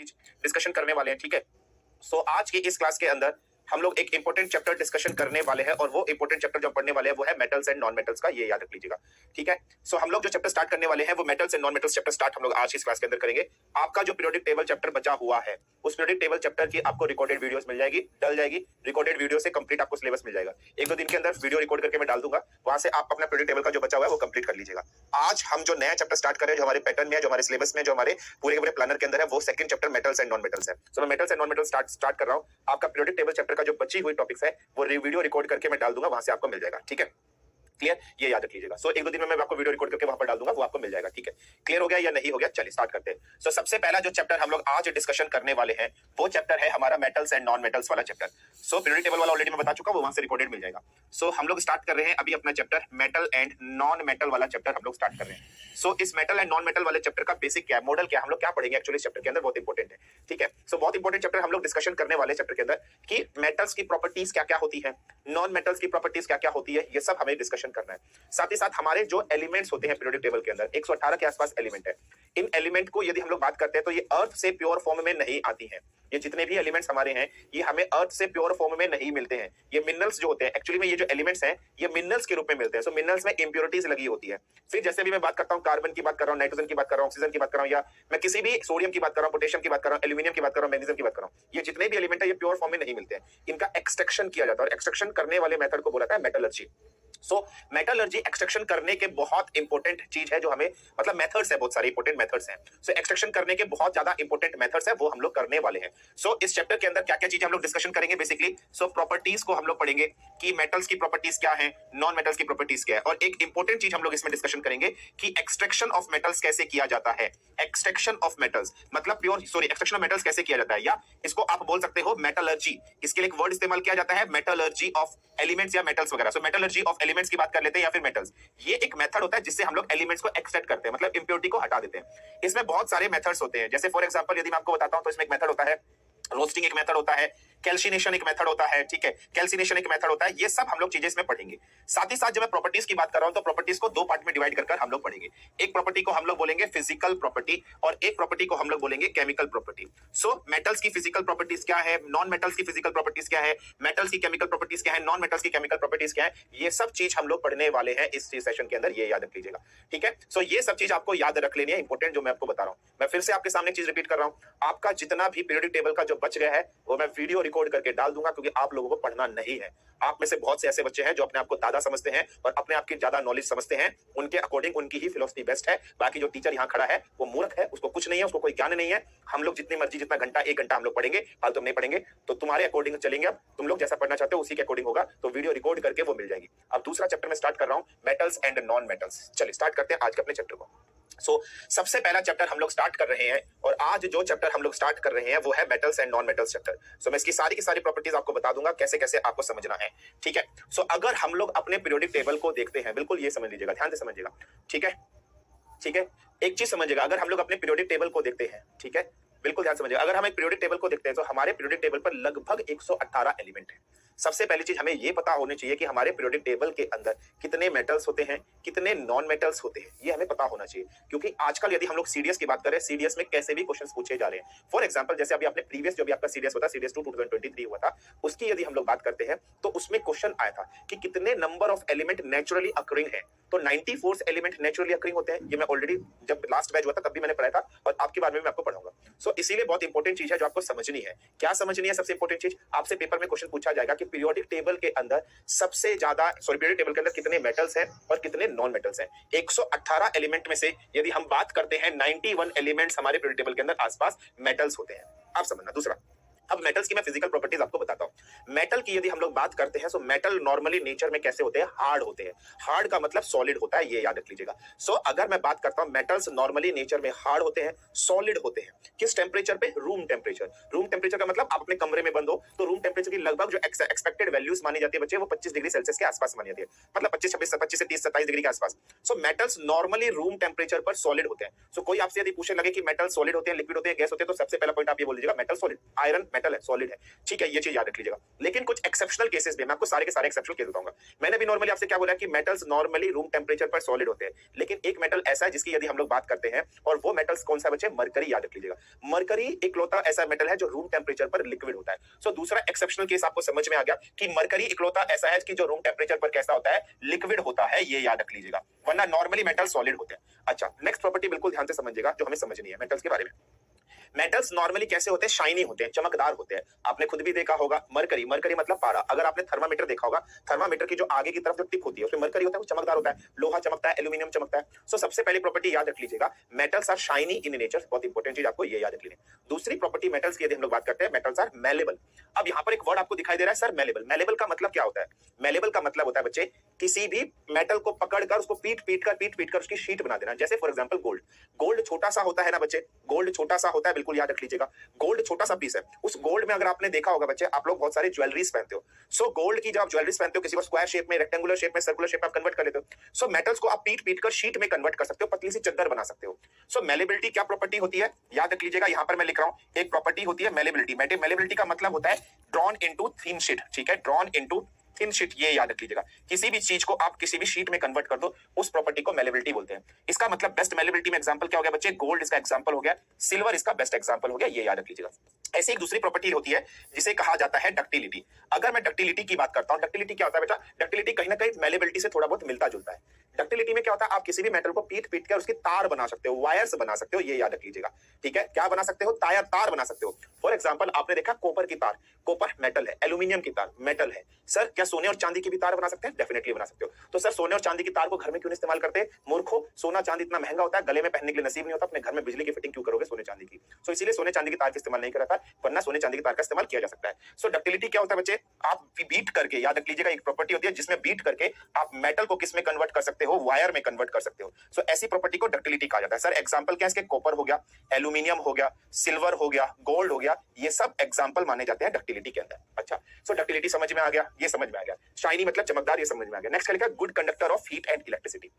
चीज डिस्कशन करने वाले हैं, ठीक है। सो आज के इस क्लास के अंदर हम लोग एक इंपॉर्टेंट चैप्टर डिस्कशन करने वाले हैं और वो इंपॉर्टेंट चैप्टर जो पढ़ने वाले हैं वो है मेटल्स एंड नॉन मेटल्स का, ये याद रख लीजिएगा, ठीक है। सो हम लोग जो चैप्टर स्टार्ट करने वाले हैं वो metals and non metals chapter start हम लोग आज इस क्लास के अंदर करेंगे। आपका जो पीरियोडिक टेबल चैप्टर बचा हुआ है उस पीरियोडिक टेबल चैप्टर की आपको रिकॉर्डेड वीडियोस मिल जाएगी, डल जाएगी, रिकॉर्डेड वीडियो से कंप्लीट आपको सिलेबस मिल जाएगा। एक दो दिन के अंदर वीडियो रिकॉर्ड करके मैं डाल दूंगा, वहां से आप अपना पीरियोडिक टेबल का जो बचा हुआ है वो कंप्लीट कर लीजिएगा। आज हम जो नया चैप्टर स्टार्ट कर रहे हैं, जो हमारे पैटर्न में है, जो हमारे सिलेबस में, जो हमारे पूरे के पूरे प्लानर के अंदर है, वो second chapter metals and non metals है। सो मैं metals and non metals start कर रहा हूं। आपका पीरियोडिक टेबल चैप्टर का जो बची हुई टॉपिक्स है वो वीडियो रिकॉर्ड करके मैं डाल दूंगा, वहां से आपको मिल जाएगा, ठीक है। क्लियर, ये याद रख लीजिएगा। सो एक दो दिन में मैं आपको वीडियो रिकॉर्ड करके वहां पर डाल दूंगा, वो आपको मिल जाएगा, ठीक है। क्लियर हो गया या नहीं हो गया? चलिए स्टार्ट करते हैं। सो सबसे पहला जो चैप्टर हम लोग आज डिस्कशन करने वाले हैं वो चैप्टर है हमारा मेटल्स एंड नॉन मेटल्स वाला चैप्टर। सो पीरियोडिक टेबल वाला ऑलरेडी मैं बता चुका हूं, वहां से रिकॉर्डेड मिल जाएगा। सो हम लोग स्टार्ट कर रहे हैं अभी अपना chapter metal and non metal वाला चैप्टर हम लोग स्टार्ट कर रहे हैं। सो इस मेटल एंड नॉन मेटल वाले चैप्टर का बेसिक क्या है, मॉडल क्या, हम लोग क्या पढ़ेंगे एक्चुअली इस चैप्टर के अंदर, बहुत इंपॉर्टेंट है, ठीक है। सो बहुत इंपॉर्टेंट चैप्टर हम लोग डिस्कशन करने वाले चैप्टर के अंदर कि मेटल्स की प्रॉपर्टीज क्या क्या होती है, नॉन मेटल्स की प्रॉपर्टीज क्या क्या होती है, ये सब हमें डिस्कशन करना है। साथ ही साथ हमारे जो एलिमेंट्स होते हैं पीरियोडिक टेबल के अंदर 118 के आसपास एलिमेंट है। इन एलिमेंट को यदि हम लोग बात करते हैं तो ये अर्थ से प्योर फॉर्म में नहीं आती हैं। ये जितने भी एलिमेंट्स हमारे हैं ये हमें अर्थ से प्योर फॉर्म में नहीं मिलते हैं। ये मिनरल्स जो होते हैं एक्चुअली में, ये जो एलिमेंट्स हैं ये मिनरल्स के रूप में मिलते हैं। सो मिनरल्स में इंप्योरिटीज लगी होती है। फिर जैसे भी मैं बात करता हूं, कार्बन की बात कर रहा हूं, नाइट्रोजन की बात कर रहा हूं, ऑक्सीजन की बात कर रहा हूं, या मैं किसी भी सोडियम की बात कर रहा हूं, पोटेशियम की बात कर रहा हूं, एल्यूमिनियम की बात कर रहा हूं, मैग्नीशियम की बात कर रहा हूं, ये जितने भी एलिमेंट है ये प्योर फॉर्म में नहीं मिलते हैं। इनका एक्सट्रैक्शन किया जाता है और एक्सट्रैक्शन करने वाले मेथड को बोला जाता है मेटलर्जी। सो मेटलर्जी एक्सट्रैक्शन करने के बहुत इंपॉर्टेंट चीज है, जो हमें मतलब मेथड्स है, बहुत सारे इंपॉर्टेंट मेथड्स हैं। सो एक्सट्रैक्शन करने के बहुत ज्यादा इंपॉर्टेंट मेथड्स है, वो हम लोग करने वाले हैं। सो इस चैप्टर के अंदर क्या क्या चीजें हम लोग डिस्कशन करेंगे बेसिकली। सो प्रॉपर्टीज को हम लोग पढ़ेंगे कि मेटल्स की प्रॉपर्टीज क्या है, नॉन मेटल्स की प्रॉपर्टीज क्या है, और एक इंपॉर्टेंट चीज हम लोग इसमें डिस्कशन करेंगे कि एक्सट्रैक्शन ऑफ मेटल्स कैसे किया जाता है। एक्सट्रैक्शन ऑफ मेटल्स मतलब एक्सट्रैक्शन ऑफ मेटल्स कैसे किया जाता है, या इसको आप बोल सकते हो मेटलर्जी। इसके लिए एक वर्ड इस्तेमाल किया जाता है मेटलर्जी ऑफ एलिमेंट्स या मेटल्स वगैरह। सो मेटलर्जी ऑफ एलिमेंट्स की बात कर लेते हैं या फिर मेटल्स। ये एक मेथड होता है जिससे हम लोग एलिमेंट्स को एक्सट्रैक्ट करते हैं, मतलब इंप्योरिटी को हटा देते हैं। इसमें बहुत सारे मेथड्स होते हैं। जैसे फॉर एग्जांपल यदि मैं आपको बताता हूं तो इसमें एक मेथड होता है रोस्टिंग, एक मेथड होता है कैल्सिनेशन, एक मेथड होता है, ठीक है, कैल्सिनेशन एक मेथड होता है। ये सब हम लोग चीजें इसमें पढ़ेंगे। साथ ही साथ जब मैं प्रॉपर्टीज की बात कर रहा हूं तो प्रॉपर्टीज को दो पार्ट में डिवाइड कर हम लोग पढ़ेंगे। एक प्रॉपर्टी को हम लोग बोलेंगे फिजिकल प्रॉपर्टी और एक प्रॉपर्टी को हम लोग बोलेंगे केमिकल प्रॉपर्टी। सो मेटल्स की फिजिकल प्रॉपर्टीज क्या है, नॉन मेटल्स की फिजिकल प्रॉपर्टीज क्या है, मेटल्स की केमिकल प्रॉपर्टीज क्या है, नॉन मेटल्स की केमिकल प्रॉपर्टीज क्या है, ये सब चीज हम लोग पढ़ने वाले हैं इस सेशन के अंदर, ये याद रख लीजिएगा, ठीक है। सो ये सब चीज आपको याद रख लेनी है, इंपॉर्टेंट जो मैं आपको बता रहा हूं। मैं फिर से आपके सामने चीज रिपीट कर रहा हूं, आपका जितना भी पीरियोडिक टेबल का जो बच गया है वो मैं वीडियो रिकॉर्ड करके डाल दूंगा, क्योंकि आप लोगों को पढ़ना नहीं है। आप में से बहुत से ऐसे बच्चे हैं जो अपने आप को दादा समझते हैं और अपने आप की ज्यादा नॉलेज समझते हैं, उनके अकॉर्डिंग उनकी ही फिलॉसफी बेस्ट है। बाकी जो टीचर यहाँ खड़ा है वो मूर्ख है, उसको कुछ नहीं है, उसको कोई ज्ञान नहीं है। हम लोग जितनी मर्जी जितना घंटा, एक घंटा हम लोग पढ़ेंगे, फालतू नहीं पढ़ेंगे। तो तुम्हारे अकॉर्डिंग चलेंगे, अब तुम लोग जैसा पढ़ना चाहते हो उसी के अकॉर्डिंग होगा, तो वीडियो रिकॉर्ड करके वो मिल जाएगी। अब दूसरा चैप्टर में स्टार्ट कर रहा हूं, मेटल्स एंड नॉन मेटल्स। चलिए स्टार्ट करते हैं आज के अपने चैप्टर को। सबसे पहला चैप्टर हम लोग स्टार्ट कर रहे हैं और आज जो चैप्टर हम लोग स्टार्ट कर रहे हैं वो है metals and non metals chapter. मैं इसकी सारी की सारी प्रॉपर्टीज आपको बता दूंगा कैसे कैसे आपको समझना है, ठीक है। अगर हम लोग अपने पीरियोडिक टेबल को देखते हैं, बिल्कुल ये समझ लीजिएगा, ध्यान से समझिएगा, ठीक है, ठीक है। एक चीज समझिएगा, अगर हम लोग अपने पीरियोडिक टेबल को देखते हैं, ठीक है, बिल्कुल ध्यान समझिएगा, अगर हम एक पीरियोडिक टेबल को देखते हैं तो हमारे पीरियोडिक टेबल पर लगभग 118 एलिमेंट है। सबसे पहली चीज हमें ये पता होनी चाहिए कि हमारे पीरियोडिक टेबल के अंदर कितने मेटल्स होते हैं, कितने नॉन मेटल्स होते हैं, ये हमें पता होना चाहिए। क्योंकि आजकल यदि हम लोग सीडीएस की बात करें, सीडीएस में कैसे भी क्वेश्चंस पूछे जा रहे हैं। फॉर एग्जांपल जैसे अभी आपने प्रीवियस जो भी आपका सीडीएस होता, सीडीएस 2 2023 हुआ था, उसकी यदि हम लोग बात करते हैं तो उसमें क्वेश्चन आया था कि कितने number of element naturally occurring है। तो 94 एलिमेंट नेचुरली अकरिंग होते हैं। ये मैं ऑलरेडी जब लास्ट बैच हुआ था तब भी मैंने पढ़ाया था और आपके बारे में मैं आपको पढ़ाऊंगा। इसीलिए बहुत इंपॉर्टेंट चीज है जो आपको समझनी है। क्या समझनी है? सबसे इंपॉर्टेंट चीज, आपसे पेपर में क्वेश्चन पूछा जाएगा कि पीरियोडिक टेबल के अंदर सबसे ज्यादा पीरियोडिक टेबल के अंदर कितने मेटल्स हैं और कितने नॉन मेटल्स हैं। 118 एलिमेंट में से यदि हम बात करते हैं 91 एलिमेंट्स हमारे पीरियोडिक टेबल के अंदर आसपास मेटल्स होते हैं। आप समझना। दूसरा, अब मेटल्स की मैं फिजिकल प्रॉपर्टीज आपको बताता हूं। मेटल की यदि हम लोग बात करते हैं तो मेटल नॉर्मली नेचर में कैसे होते हैं? हार्ड होते हैं। हार्ड का मतलब सॉलिड होता है, ये याद रख लीजिएगा। अगर मैं बात करता हूं, मेटल्स नॉर्मली नेचर में हार्ड होते हैं, सॉलिड होते हैं। किस टेम्परेचर पे? Room temperature. रूम टेम्परेचर का मतलब आप अपने कमरे में बंद हो तो रूम टेम्परेचर की लगभग जो एक्सपेक्टेड वैल्यूज मानी जाती है बच्चे, वो 25 डिग्री सेल्सियस के आसपास मानी जाती है, मतलब 25 से 30 27 डिग्री के आसपास। मेटल्स नॉर्मली रूम टेम्परेचर पर सॉलिड होते हैं। कोई आपसे यदि पूछने लगे कि मेटल सॉलिड होते हैं, लिक्विड होते हैं, गैस होते हैं, तो सबसे पहला पॉइंट आप ये बोल लीजिएगा मेटल सॉलिड। आयरन मेटल है, सॉलिड है, ठीक है, ये चीज याद रख लीजिएगा। लेकिन कुछ एक्सेप्शनल केसेस भी, मैं आपको सारे के सारे एक्सेप्शनल केस बताऊंगा। मैंने भी नॉर्मली आपसे क्या बोला कि मेटल्स नॉर्मली रूम टेम्परेचर पर सॉलिड होते हैं, लेकिन एक मेटल ऐसा है जिसकी यदि हम लोग बात करते हैं, और वो मेटल्स कौन सा बच्चे, मरकरी, याद रख लीजिएगा। मरकरी इकलौता ऐसा मेटल है जो रूम टेम्परेचर पर लिक्विड होता है। सो दूसरा एक्सेप्शनल केस आपको समझ में आ गया कि मरकरी इकलौता ऐसा है कि जो रूम टेम्परेचर पर कैसा होता है, लिक्विड होता है, ये याद रख लीजिएगा, वरना नॉर्मली मेटल सॉलिड होते हैं। अच्छा, नेक्स्ट प्रॉपर्टी बिल्कुल ध्यान से समझिएगा जो हमें समझनी है मेटल्स के बारे में। मेटल्स नॉर्मली कैसे होते हैं, शाइनी होते हैं, चमकदार होते हैं। आपने खुद भी देखा होगा मरकरी, मरकरी मतलब पारा। अगर आपने थर्मामीटर देखा होगा, थर्मामीटर की जो आगे की तरफ जो टिप होती है उसमें मरकरी होता है, वो चमकदार होता है। लोहा चमकता है, एल्यूमिनियम चमकता है। सो सबसे पहली प्रॉपर्टी याद रख लीजिएगा, metals are shiny in nature. बहुत इंपॉर्टेंट चीज आपको ये याद रख लेनी। दूसरी प्रॉपर्टी मेटल्स की यदि हम लोग बात करते हैं, मेटल्स आर मेलेबल। अब यहाँ पर एक वर्ड आपको दिखाई दे रहा है सर, मेलेबल। मेलेबल का मतलब क्या होता है? मेलेबल का मतलब होता है बच्चे, किसी भी मेटल को पकड़कर उसको पीट पीट कर उसकी शीट बना देना। जैसे फॉर एग्जांपल गोल्ड, गोल्ड छोटा सा होता है ना बच्चे, गोल्ड छोटा सा होता है, बिल्कुल याद रख लीजिएगा। गोल्ड छोटा सा पीस है, उस गोल्ड में अगर आपने देखा होगा बच्चे, आप लोग बहुत सारे ज्वेलरीज पहनते हो। सो गोल्ड की जब आप ज्वेलरीज पहनते हो, किसी को स्क्वायर शेप में, रेक्टेंगुलर शेप में, सर्कुलर शेप में आप कन्वर्ट कर लेते हो। सो मेटल्स को आप पीट पीट कर शीट में कन्वर्ट कर सकते हो, पतली सी चादर बना सकते हो। सो मेलेबिलिटी क्या प्रॉपर्टी होती है, याद रख लीजिएगा। यहां पर मैं लिख रहा हूं, एक प्रॉपर्टी होती है मेलेबिलिटी। मेलेबिलिटी का मतलब होता है ड्रॉन इनटू थिन शीट, ठीक है, ड्रॉन इनटू थिन शीट, ये याद रख लीजिएगा। किसी भी चीज को आप किसी भी शीट में कन्वर्ट कर दो, उस प्रॉपर्टी को मेलेबिलिटी बोलते हैं। इसका मतलब बेस्ट मेलेबिलिटी में एग्जांपल क्या हो गया बच्चे, गोल्ड इसका एग्जांपल हो गया, सिल्वर इसका बेस्ट एग्जांपल हो गया, ये याद रख लीजिएगा। ऐसे एक दूसरी प्रॉपर्टी होती है जिसे कहा जाता है डक्टिलिटी। अगर मैं डक्टिलिटी की बात करता हूं, डक्टिलिटी क्या होता है बेटा, डक्टिलिटी कहीं ना कहीं मेलेबिलिटी से थोड़ा बहुत मिलता जुलता है। डक्टिलिटी में क्या होता है, आप किसी भी मेटल को पीट पीट कर उसकी तार बना सकते हो, वायर्स बना सकते हो, ये याद रख लीजिएगा, ठीक है। क्या बना सकते हो, तार बना सकते हो। फॉर एग्जांपल आपने देखा कॉपर की तार, कॉपर मेटल है, एल्यूमिनियम की तार मेटल है। सर क्या सोने और चांदी की भी तार बना सकते हैं? डेफिनेटली बना सकते हो। तो सर सोने और चांदी की तार को घर में क्यों नहीं इस्तेमाल करते? मूर्खो, सोना चांदी इतना महंगा होता है, गले में पहनने के लिए नसीब नहीं होता, अपने घर में बिजली की फिटिंग क्यों करोगे सोने चांदी की? सो इसीलिए सोने चांदी की तार का इस्तेमाल नहीं करता है, वरना सोने चांदी की तार का इस्तेमाल किया जा सकता है। सो डक्टिलिटी क्या होता है बच्चे, आप बीट करके, याद रख लीजिएगा, एक प्रॉपर्टी होती है जिसमें बीट करके आप मेटल को किस में कन्वर्ट कर सकते हो, वायर में कन्वर्ट कर सकते हो। सो ऐसी प्रॉपर्टी को डक्टिलिटी कहा जाता है। सर एग्जांपल क्या है इसके, कॉपर हो गया, एल्यूमिनियम हो गया, सिल्वर हो गया, गोल्ड हो गया, ये सब एग्जांपल माने जाते हैं डक्टिलिटी के अंदर। अच्छा, सो डक्टिलिटी समझ में आ गया, ये समझ में आ गया। शाइनी मतलब चमकदार, ये समझ में आ गया। नेक्स्ट क्या लिखा, good conductor of heat and electricity.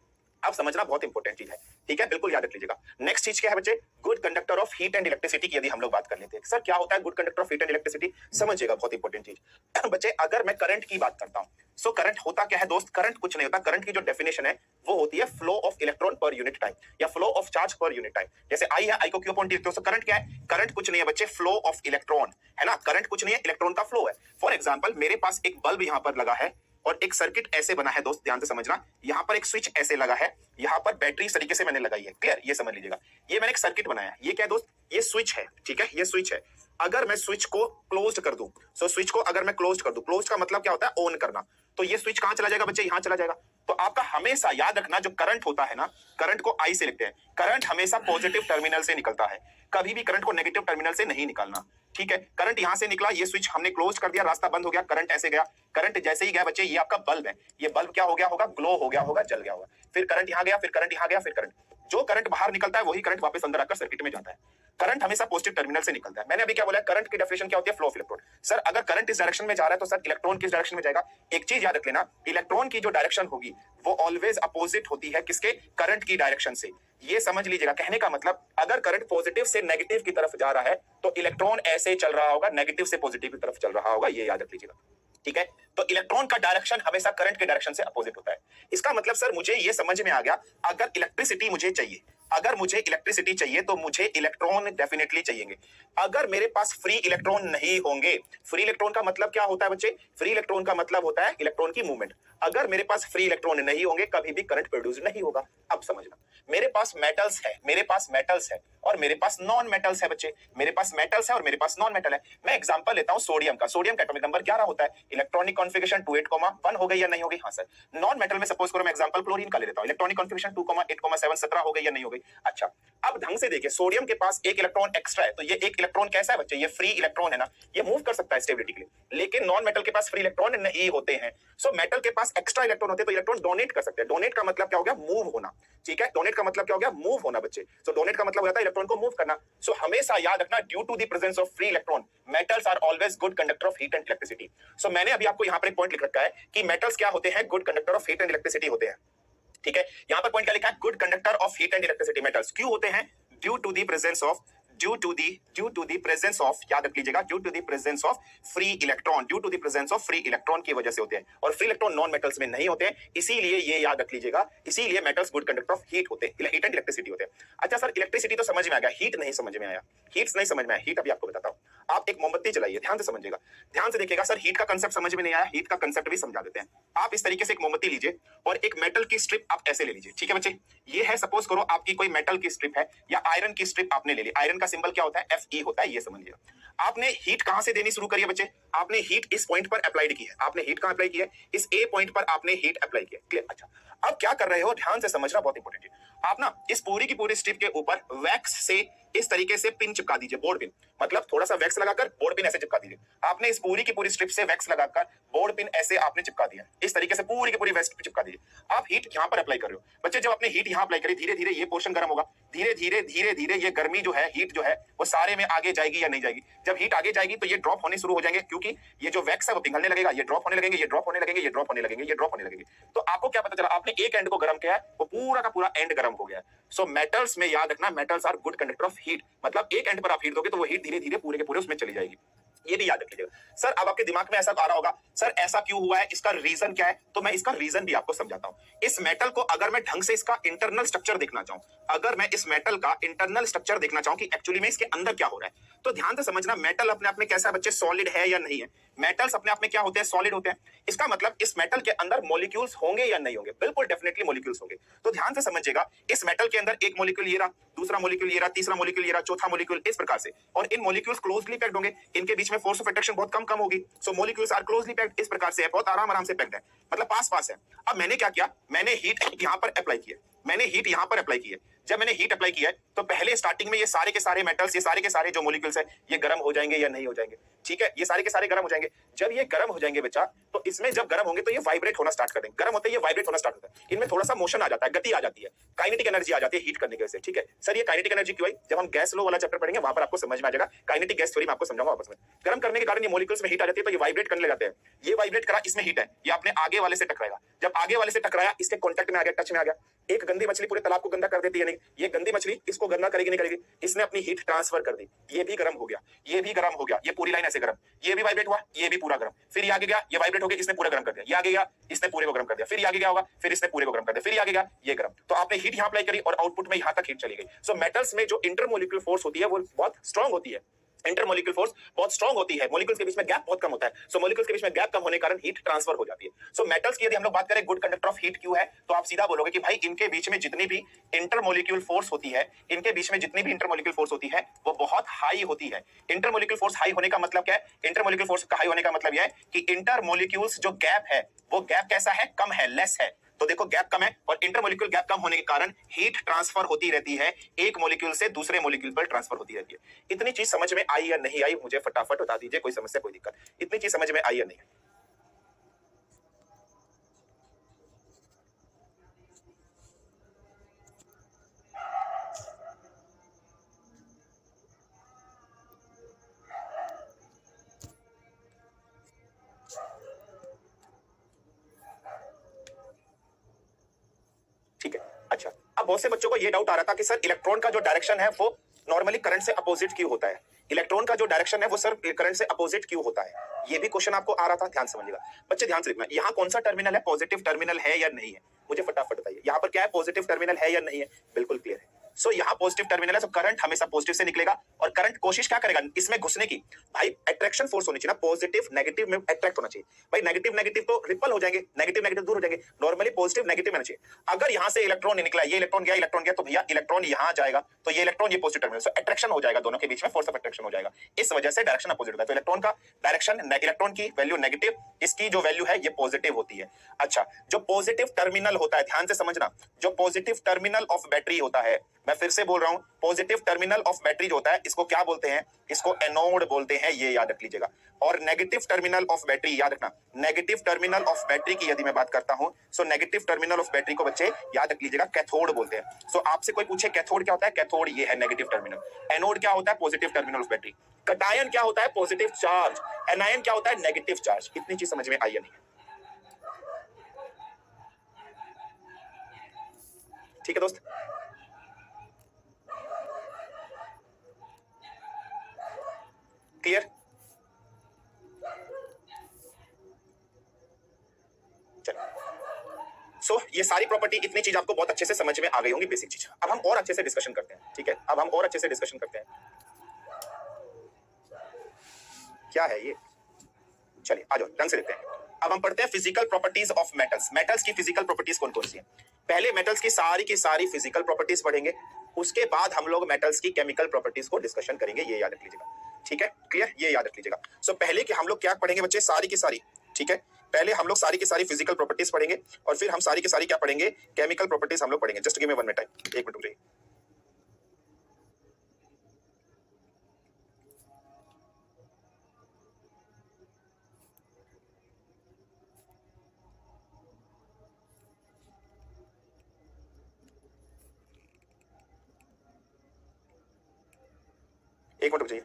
अब समझना बहुत इंपॉर्टेंट चीज है, ठीक है, बिल्कुल याद रख लीजिएगा। नेक्स्ट चीज क्या है बच्चे, good conductor of heat and electricity की यदि हम लोग बात कर लेते हैं, सर क्या होता है good conductor of heat and electricity, समझिएगा, बहुत इंपॉर्टेंट चीज। बच्चे अगर मैं करंट की बात करता हूं, सो करंट होता क्या है दोस्त, करंट कुछ नहीं होता। करंट की जो डेफिनेशन है वो होती है फ्लो ऑफ इलेक्ट्रॉन पर यूनिट टाइम, या फ्लो ऑफ चार्ज पर यूनिट टाइम। जैसे आई है, आई को क्यू अपॉन टी लिखते हो। सो करंट क्या है, करंट कुछ नहीं है बच्चे, फ्लो ऑफ इलेक्ट्रॉन है ना, करंट कुछ नहीं है, इलेक्ट्रॉन का फ्लो है। फॉर एग्जांपल मेरे पास एक बल्ब यहां पर लगा है और एक सर्किट ऐसे बना है दोस्त, ध्यान से समझना। यहाँ पर एक स्विच ऐसे लगा है, यहाँ पर बैटरी इस तरीके से मैंने लगाई है, क्लियर, ये समझ लीजिएगा। ये मैंने एक सर्किट बनाया है, ये क्या है दोस्त, ये स्विच है, ठीक है, ये स्विच है। अगर मैं स्विच को क्लोज कर दूं, सो स्विच को अगर मैं क्लोज कर दूं, क्लोज का मतलब क्या होता है, ऑन करना, तो ये स्विच कहां चला जाएगा बच्चे, यहां चला जाएगा। तो आपका हमेशा याद रखना, जो करंट होता है ना, करंट को आई से लिखते हैं, करंट हमेशा पॉजिटिव टर्मिनल से निकलता है, कभी भी करंट को नेगेटिव टर्मिनल से नहीं निकालना, ठीक है। करंट यहां से निकला, ये स्विच हमने क्लोज कर दिया, रास्ता बंद हो गया, करंट ऐसे गया, करंट जैसे ही गया बच्चे, ये आपका बल्ब है, ये बल्ब क्या हो गया होगा, ग्लो हो गया होगा, जल गया होगा। फिर करंट यहां गया, फिर करंट यहां गया, फिर करंट, जो करंट बाहर निकलता है वही करंट वापस अंदर आकर सर्किट में जाता है। करंट हमेशा पॉजिटिव टर्मिनल से निकलता है। मैंने अभी क्या बोला, करंट की डेफिनेशन क्या होती है, फ्लो ऑफ इलेक्ट्रॉन। सर अगर करंट इस डायरेक्शन में जा रहा है तो सर इलेक्ट्रॉन किस डायरेक्शन में जाएगा? एक चीज याद रख लेना, इलेक्ट्रॉन की जो डायरेक्शन होगी वो ऑलवेज अपोजिट होती है किसके, करंट की डायरेक्शन से। ये समझ लीजिएगा, कहने का मतलब अगर करंट पॉजिटिव से नेगेटिव की तरफ जा रहा है तो इलेक्ट्रॉन ऐसे चल रहा होगा, नेगेटिव से पॉजिटिव की तरफ चल रहा होगा, ये याद रख लीजिएगा, ठीक है। तो इलेक्ट्रॉन का डायरेक्शन हमेशा करंट के डायरेक्शन से अपोजिट होता है। इसका मतलब सर मुझे ये समझ में आ गया, अगर इलेक्ट्रिसिटी मुझे चाहिए, अगर मुझे इलेक्ट्रिसिटी चाहिए तो मुझे इलेक्ट्रॉन डेफिनेटली चाहिए। अगर मेरे पास फ्री इलेक्ट्रॉन नहीं होंगे, फ्री इलेक्ट्रॉन का मतलब क्या होता है बच्चे, फ्री इलेक्ट्रॉन का मतलब होता है इलेक्ट्रॉन की मूवमेंट। अगर मेरे पास फ्री इलेक्ट्रॉन नहीं होंगे, कभी भी करंट प्रोड्यूस नहीं होगा। अब समझना, मेरे पास मेटल्स है, मेरे पास मेटल्स है और मेरे पास नॉन मेटल्स है बच्चे, मेरे पास मेटल्स है और मेरे पास नॉन मेटल है। मैं एग्जांपल लेता हूं सोडियम का, सोडियम का एटॉमिक नंबर 11 होता है, इलेक्ट्रॉनिक कॉन्फिगरेशन 28,1 हो गई या नहीं हो गई? हाँ सर। नॉन मेटल में सपोज करो मैं एग्जांपल क्लोरीन का ले लेता हूं, इलेक्ट्रॉनिक कॉन्फिगरेशन 2,8,7 17 हो गई या नहीं हो गई? अच्छा, अब ढंग से देखिए, सोडियम के पास एक इलेक्ट्रॉन एक्स्ट्रा है, तो ये एक इलेक्ट्रॉन कैसा है बच्चे, ये फ्री इलेक्ट्रॉन है ना, ये मूव कर सकता है स्टेबिलिटी के लिए। लेकिन नॉन मेटल के पास फ्री इलेक्ट्रॉन नहीं होते हैं। सो मेटल के पास एक्स्ट्रा इलेक्ट्रॉन होते हैं, तो इलेक्ट्रॉन डोनेट कर सकते हैं। डोनेट का मतलब क्या हो गया, मूव होना, ठीक है। डोनेट का मतलब क्या हो गया, मूव होना बच्चे। सो डोनेट का मतलब हो जाता है इलेक्ट्रॉन को मूव करना। सो हमेशा याद रखना, due to the presence of free electron, metals are always good conductor of heat and electricity. So मैंने अभी आपको यहां पर एक पॉइंट लिख रखा है कि मेटल्स क्या होते हैं, good conductor of heat and electricity होते हैं, ठीक है। यहां पर पॉइंट क्या लिखा है, good conductor of heat and electricity metals क्यों होते हैं, due to the presence of due to the presence of, याद रख लीजिएगा, due to the presence of free electron, due to the presence of free electron की वजह से होते हैं, और फ्री इलेक्ट्रॉन नॉन मेटल्स में नहीं होते हैं, इसीलिए ये याद रख लीजिएगा, इसीलिए metals good conductor of heat होते हैं, हीट एंड इलेक्ट्रिसिटी होते हैं। अच्छा सर, इलेक्ट्रिसिटी तो समझ में आ गया, हीट नहीं समझ में आया, हीट्स नहीं समझ में आया, हीट अभी आपको बताता हूं। आप एक मोमबत्ती जलाइए, ध्यान से समझिएगा, ध्यान से देखिएगा। सर हीट का कंसेप्ट समझ में नहीं आया, हीट का कंसेप्ट भी समझा देते हैं। आप इस तरीके से एक मोमबत्ती लीजिए और एक मेटल की स्ट्रिप आप ऐसे ले लीजिए, ठीक है बच्चे। ये है, सपोज करो आपकी कोई मेटल की स्ट्रिप है या आयरन की स्ट्रिप आपने ले ली, आयरन का सिंबल क्या होता है, Fe होता है, ये समझ लिया। आपने हीट कहां से देनी शुरू करी है बच्चे, आपने हीट इस पॉइंट पर अप्लाइड की है, आपने हीट कहां अप्लाई की है, इस ए पॉइंट पर आपने हीट अप्लाई की है, क्लियर। अच्छा, अब क्या कर रहे हो, ध्यान से समझना, बहुत इंपॉर्टेंट है। आप ना इस पूरी की पूरी स्ट्रिप के ऊपर वैक्स से इस तरीके से पिन चिपका दीजिए, बोर्ड पिन, मतलब थोड़ा सा वैक्स लगाकर बोर्ड पिन ऐसे चिपका दीजिए। आपने इस पूरी की पूरी स्ट्रिप से वैक्स लगाकर बोर्ड पिन ऐसे आपने चिपका दिया, इस तरीके से पूरी की पूरी वैक्स चिपका दीजिए। आप हीट यहां पर अप्लाई कर रहे हो बच्चे, जब आपने हीट यहां अप्लाई करी, धीरे धीरे ये पोर्शन गर्म होगा, धीरे धीरे धीरे धीरे ये गर्मी जो है, हीट जो है, वो सारे में आगे जाएगी या नहीं जाएगी। जब हीट आगे जाएगी तो ये ड्रॉप होने शुरू हो जाएंगे, क्योंकि ये जो वैक्स है वो पिघलने लगेगा, ये ड्रॉप होने लगेंगे, ये ड्रॉप होने लगेंगे, ये ड्रॉप होने लगेंगे, ये ड्रॉप होने लगेंगे। तो आपको क्या पता चला, आपने एक एंड को गर्म किया है, वो पूरा का पूरा एंड गर्म हो गया है। सो मेटल्स में याद रखना, metals are good conductor of heat, मतलब एक एंड पर आप हीट दोगे तो वो हीट धीरे धीरे पूरे के पूरे उसमें चली जाएगी, ये भी याद रख लीजिएगा। सर अब आपके दिमाग में ऐसा आ रहा होगा, सर ऐसा क्यों हुआ है, इसका रीजन क्या है, तो मैं इसका रीजन भी आपको समझाता हूं। इस मेटल को अगर मैं ढंग से इसका इंटरनल स्ट्रक्चर देखना चाहूं, अगर मैं इस मेटल का इंटरनल स्ट्रक्चर देखना चाहूं कि एक्चुअली में इसके अंदर क्या हो रहा है, तो ध्यान से समझना, मेटल अपने आप में कैसा है बच्चे, सॉलिड है या नहीं है। मेटल्स अपने आप में क्या होते हैं, सॉलिड होते हैं। इसका मतलब इस मेटल के अंदर मॉलिक्यूल्स होंगे या नहीं होंगे, बिल्कुल डेफिनेटली मॉलिक्यूल्स होंगे। तो ध्यान से समझिएगा, इस मेटल के अंदर एक मॉलिक्यूल ये रहा, दूसरा मॉलिक्यूल ये रहा, तीसरा मॉलिक्यूल ये रहा, चौथा मॉलिक्यूल, इस प्रकार से, और इन मॉलिक्यूल्स क्लोजली पैक्ड होंगे, इनके बीच में फोर्स ऑफ अट्रैक्शन बहुत कम होगी। सो मॉलिक्यूल्स आर क्लोजली पैक्ड, इस प्रकार से है, बहुत आराम से पैक्ड है, मतलब पास पास है। अब मैंने क्या किया, मैंने हीट यहां पर अप्लाई की है, मैंने हीट यहां पर अप्लाई की है। जब मैंने हीट अप्लाई किया है तो पहले स्टार्टिंग में ये सारे के सारे मेटल्स, ये सारे के सारे जो मॉलिक्यूल्स है, ये गर्म हो जाएंगे या नहीं हो जाएंगे, ठीक है, ये सारे के सारे गर्म हो जाएंगे। जब ये गर्म हो जाएंगे बच्चा, तो इसमें जब गर्म होंगे तो ये वाइब्रेट होना स्टार्ट कर देंगे, गर्म होते ही ये वाइब्रेट होना स्टार्ट होता है, इनमें थोड़ा सा मोशन आ जाता है, गति आ जाती है, काइनेटिक एनर्जी आ जाती है हीट करने की वजह से, ठीक है। सर ये काइनेटिक एनर्जी क्यों आई, जब हम गैस लो वाला चैप्टर पढ़ेंगे वहां पर आपको समझ में आ जाएगा, काइनेटिक गैस थ्योरी में आपको समझाऊंगा वापस में। गर्म करने के कारण ये मॉलिक्यूल्स में हीट आ जाती है, तो ये वाइब्रेट करने लग जाते हैं, ये वाइब्रेट करा, इसमें हीट है, ये अपने आगे वाले से टकराएगा, जब आगे वाले से टकराया, इसके कॉन्टेक्ट में आ गया, टच में आ गया। एक गंदी मछली पूरे तालाब को गंदा कर देती है, नहीं, ये गंदी मछली इसको गंदा करेगी नहीं करेगी, इसने अपनी हीट ट्रांसफर कर दी, ये भी गर्म हो गया, ये भी गर्म हो गया, ये पूरी लाइन ऐसे गर्म, ये भी वाइब्रेट हुआ, ये भी पूरा गर्म, फिर ये आगे गया, ये वाइब्रेट हो गया, इसने पूरा गर्म कर दिया, ये आगे गया, इसने पूरे को गर्म कर दिया, फिर ये आगे गया होगा, फिर इसने पूरे को गर्म कर दिया, फिर ये आगे गया, ये गर्म। तो आपने हीट यहां अप्लाई करी और आउटपुट में यहां तक हीट चली गई। सो मेटल्स में जो इंटरमोलिक्यूलर फोर्स होती है वो बहुत स्ट्रांग होती है, इंटरमोलिक्यूलर फोर्स बहुत स्ट्रांग होती है, मॉलिक्यूल्स के बीच में गैप बहुत कम होता है। सो मॉलिक्यूल्स के बीच में गैप कम होने के कारण हीट ट्रांसफर हो जाती है। सो मेटल्स की यदि हम लोग बात करें गुड कंडक्टर ऑफ हीट क्यों है, तो आप सीधा बोलोगे कि भाई इनके बीच में जितनी भी इंटरमोलिक्यूलर फोर्स होती है, इनके बीच में जितनी भी इंटरमोलिक्यूलर फोर्स होती है वो बहुत हाई होती है। इंटरमोलिक्यूलर फोर्स हाई होने का मतलब क्या है, इंटरमोलिक्यूलर फोर्स का हाई होने का मतलब यह है कि इंटरमोलिक्यूल्स जो गैप है वो गैप कैसा है, कम है, लेस है। तो देखो गैप कम है और इंटरमोलिक्यूल गैप कम होने के कारण हीट ट्रांसफर होती रहती है, एक मॉलिक्यूल से दूसरे मॉलिक्यूल पर ट्रांसफर होती रहती है। इतनी चीज समझ में आई या नहीं आई, मुझे फटाफट बता दीजिए, कोई समस्या कोई दिक्कत, इतनी चीज समझ में आई या नहीं? ठीक है, अच्छा, अब बहुत से बच्चों को यह डाउट आ रहा था कि सर इलेक्ट्रॉन का जो डायरेक्शन है वो नॉर्मली करंट से अपोजिट क्यों होता है, इलेक्ट्रॉन का जो डायरेक्शन है वो सर करंट से अपोजिट क्यों होता है, ये भी क्वेश्चन आपको आ रहा था। ध्यान समझिएगा बच्चे, ध्यान से देखना, यहाँ कौन सा टर्मिनल है, पॉजिटिव टर्मिनल है या नहीं है, मुझे फटाफट बताइए। यहाँ पर क्या है, पॉजिटिव टर्मिनल है या नहीं है, बिल्कुल क्लियर है। सो यहाँ पॉजिटिव टर्मिनल है, तो करंट हमेशा पॉजिटिव से निकलेगा और करंट कोशिश क्या करेगा, इसमें घुसने की। भाई अट्रैक्शन फोर्स होनी चाहिए ना, पॉजिटिव नेगेटिव में अट्रैक्ट होना चाहिए। भाई नेगेटिव नेगेटिव तो रिपल हो जाएंगे, नेगेटिव नेगेटिव दूर हो जाएंगे, नॉर्मली पॉजिटिव नेगेटिव में चाहिए। अगर यहाँ से इलेक्ट्रॉन निकला, ये इलेक्ट्रॉन गया, तो भैया इलेक्ट्रॉन यहाँ जाएगा, तो ये इलेक्ट्रॉन ये पॉजिटिव टर्मिनल, सो अट्रैक्शन हो जाएगा, दोनों के बीच में फोर्स ऑफ अट्रैक्शन हो जाएगा, इस वजह से डायरेक्शन अपोजिट होता है। तो इलेक्ट्रॉन का डायरेक्शन, इलेक्ट्रॉन की वैल्यू नेगेटिव, इसकी जो वैल्यू है ये पॉजिटिव होती है। अच्छा, जो पॉजिटिव टर्मिनल होता है, ध्यान से समझना, जो पॉजिटिव टर्मिनल ऑफ बैटरी होता है, मैं फिर से बोल रहा हूं, पॉजिटिव टर्मिनल ऑफ बैटरी जो होता है इसको क्या बोलते हैं, इसको एनोड बोलते हैं, ये याद रख लीजिएगा। और नेगेटिव टर्मिनल ऑफ बैटरी याद रखना, नेगेटिव टर्मिनल ऑफ बैटरी की यदि मैं बात करता हूं, so negative terminal of battery को बच्चे याद रख लीजिएगा कैथोड बोलते हैं। सो आपसे कोई पूछे कैथोड क्या होता है, कैथोड ये है नेगेटिव टर्मिनल। एनोड क्या होता है, positive terminal of battery. Cation क्या होता है, पॉजिटिव चार्ज। एनायन क्या होता है, नेगेटिव चार्ज। इतनी चीज समझ में आई या नहीं? ठीक है दोस्त, क्लियर? सो ये सारी प्रॉपर्टी, इतनी चीज आपको बहुत अच्छे से समझ में आ गई होंगी, बेसिक चीज। अब हम और अच्छे से डिस्कशन करते हैं, ठीक है? अब हम और अच्छे से डिस्कशन करते हैं। क्या है ये? चलिए आ जाओ, ढंग से देखते हैं। अब हम पढ़ते हैं physical properties of metals. Metals की फिजिकल प्रॉपर्टीज कौन कौन सी हैं? पहले मेटल्स की सारी फिजिकल प्रॉपर्टीज पढ़ेंगे, उसके बाद हम लोग मेटल्स की केमिकल प्रॉपर्टीज को डिस्कशन करेंगे। ये याद रख लीजिएगा, ठीक है? क्लियर? ये याद रख लीजिएगा। सो पहले कि हम लोग क्या पढ़ेंगे बच्चे, सारी की सारी, ठीक है? पहले हम लोग सारी की सारी फिजिकल प्रॉपर्टीज पढ़ेंगे और फिर हम सारी की सारी क्या पढ़ेंगे, केमिकल प्रॉपर्टीज हम लोग पढ़ेंगे। Just give me 1 minute time, 1 minute रुक जाइए। एक मिनट रुक जाइए।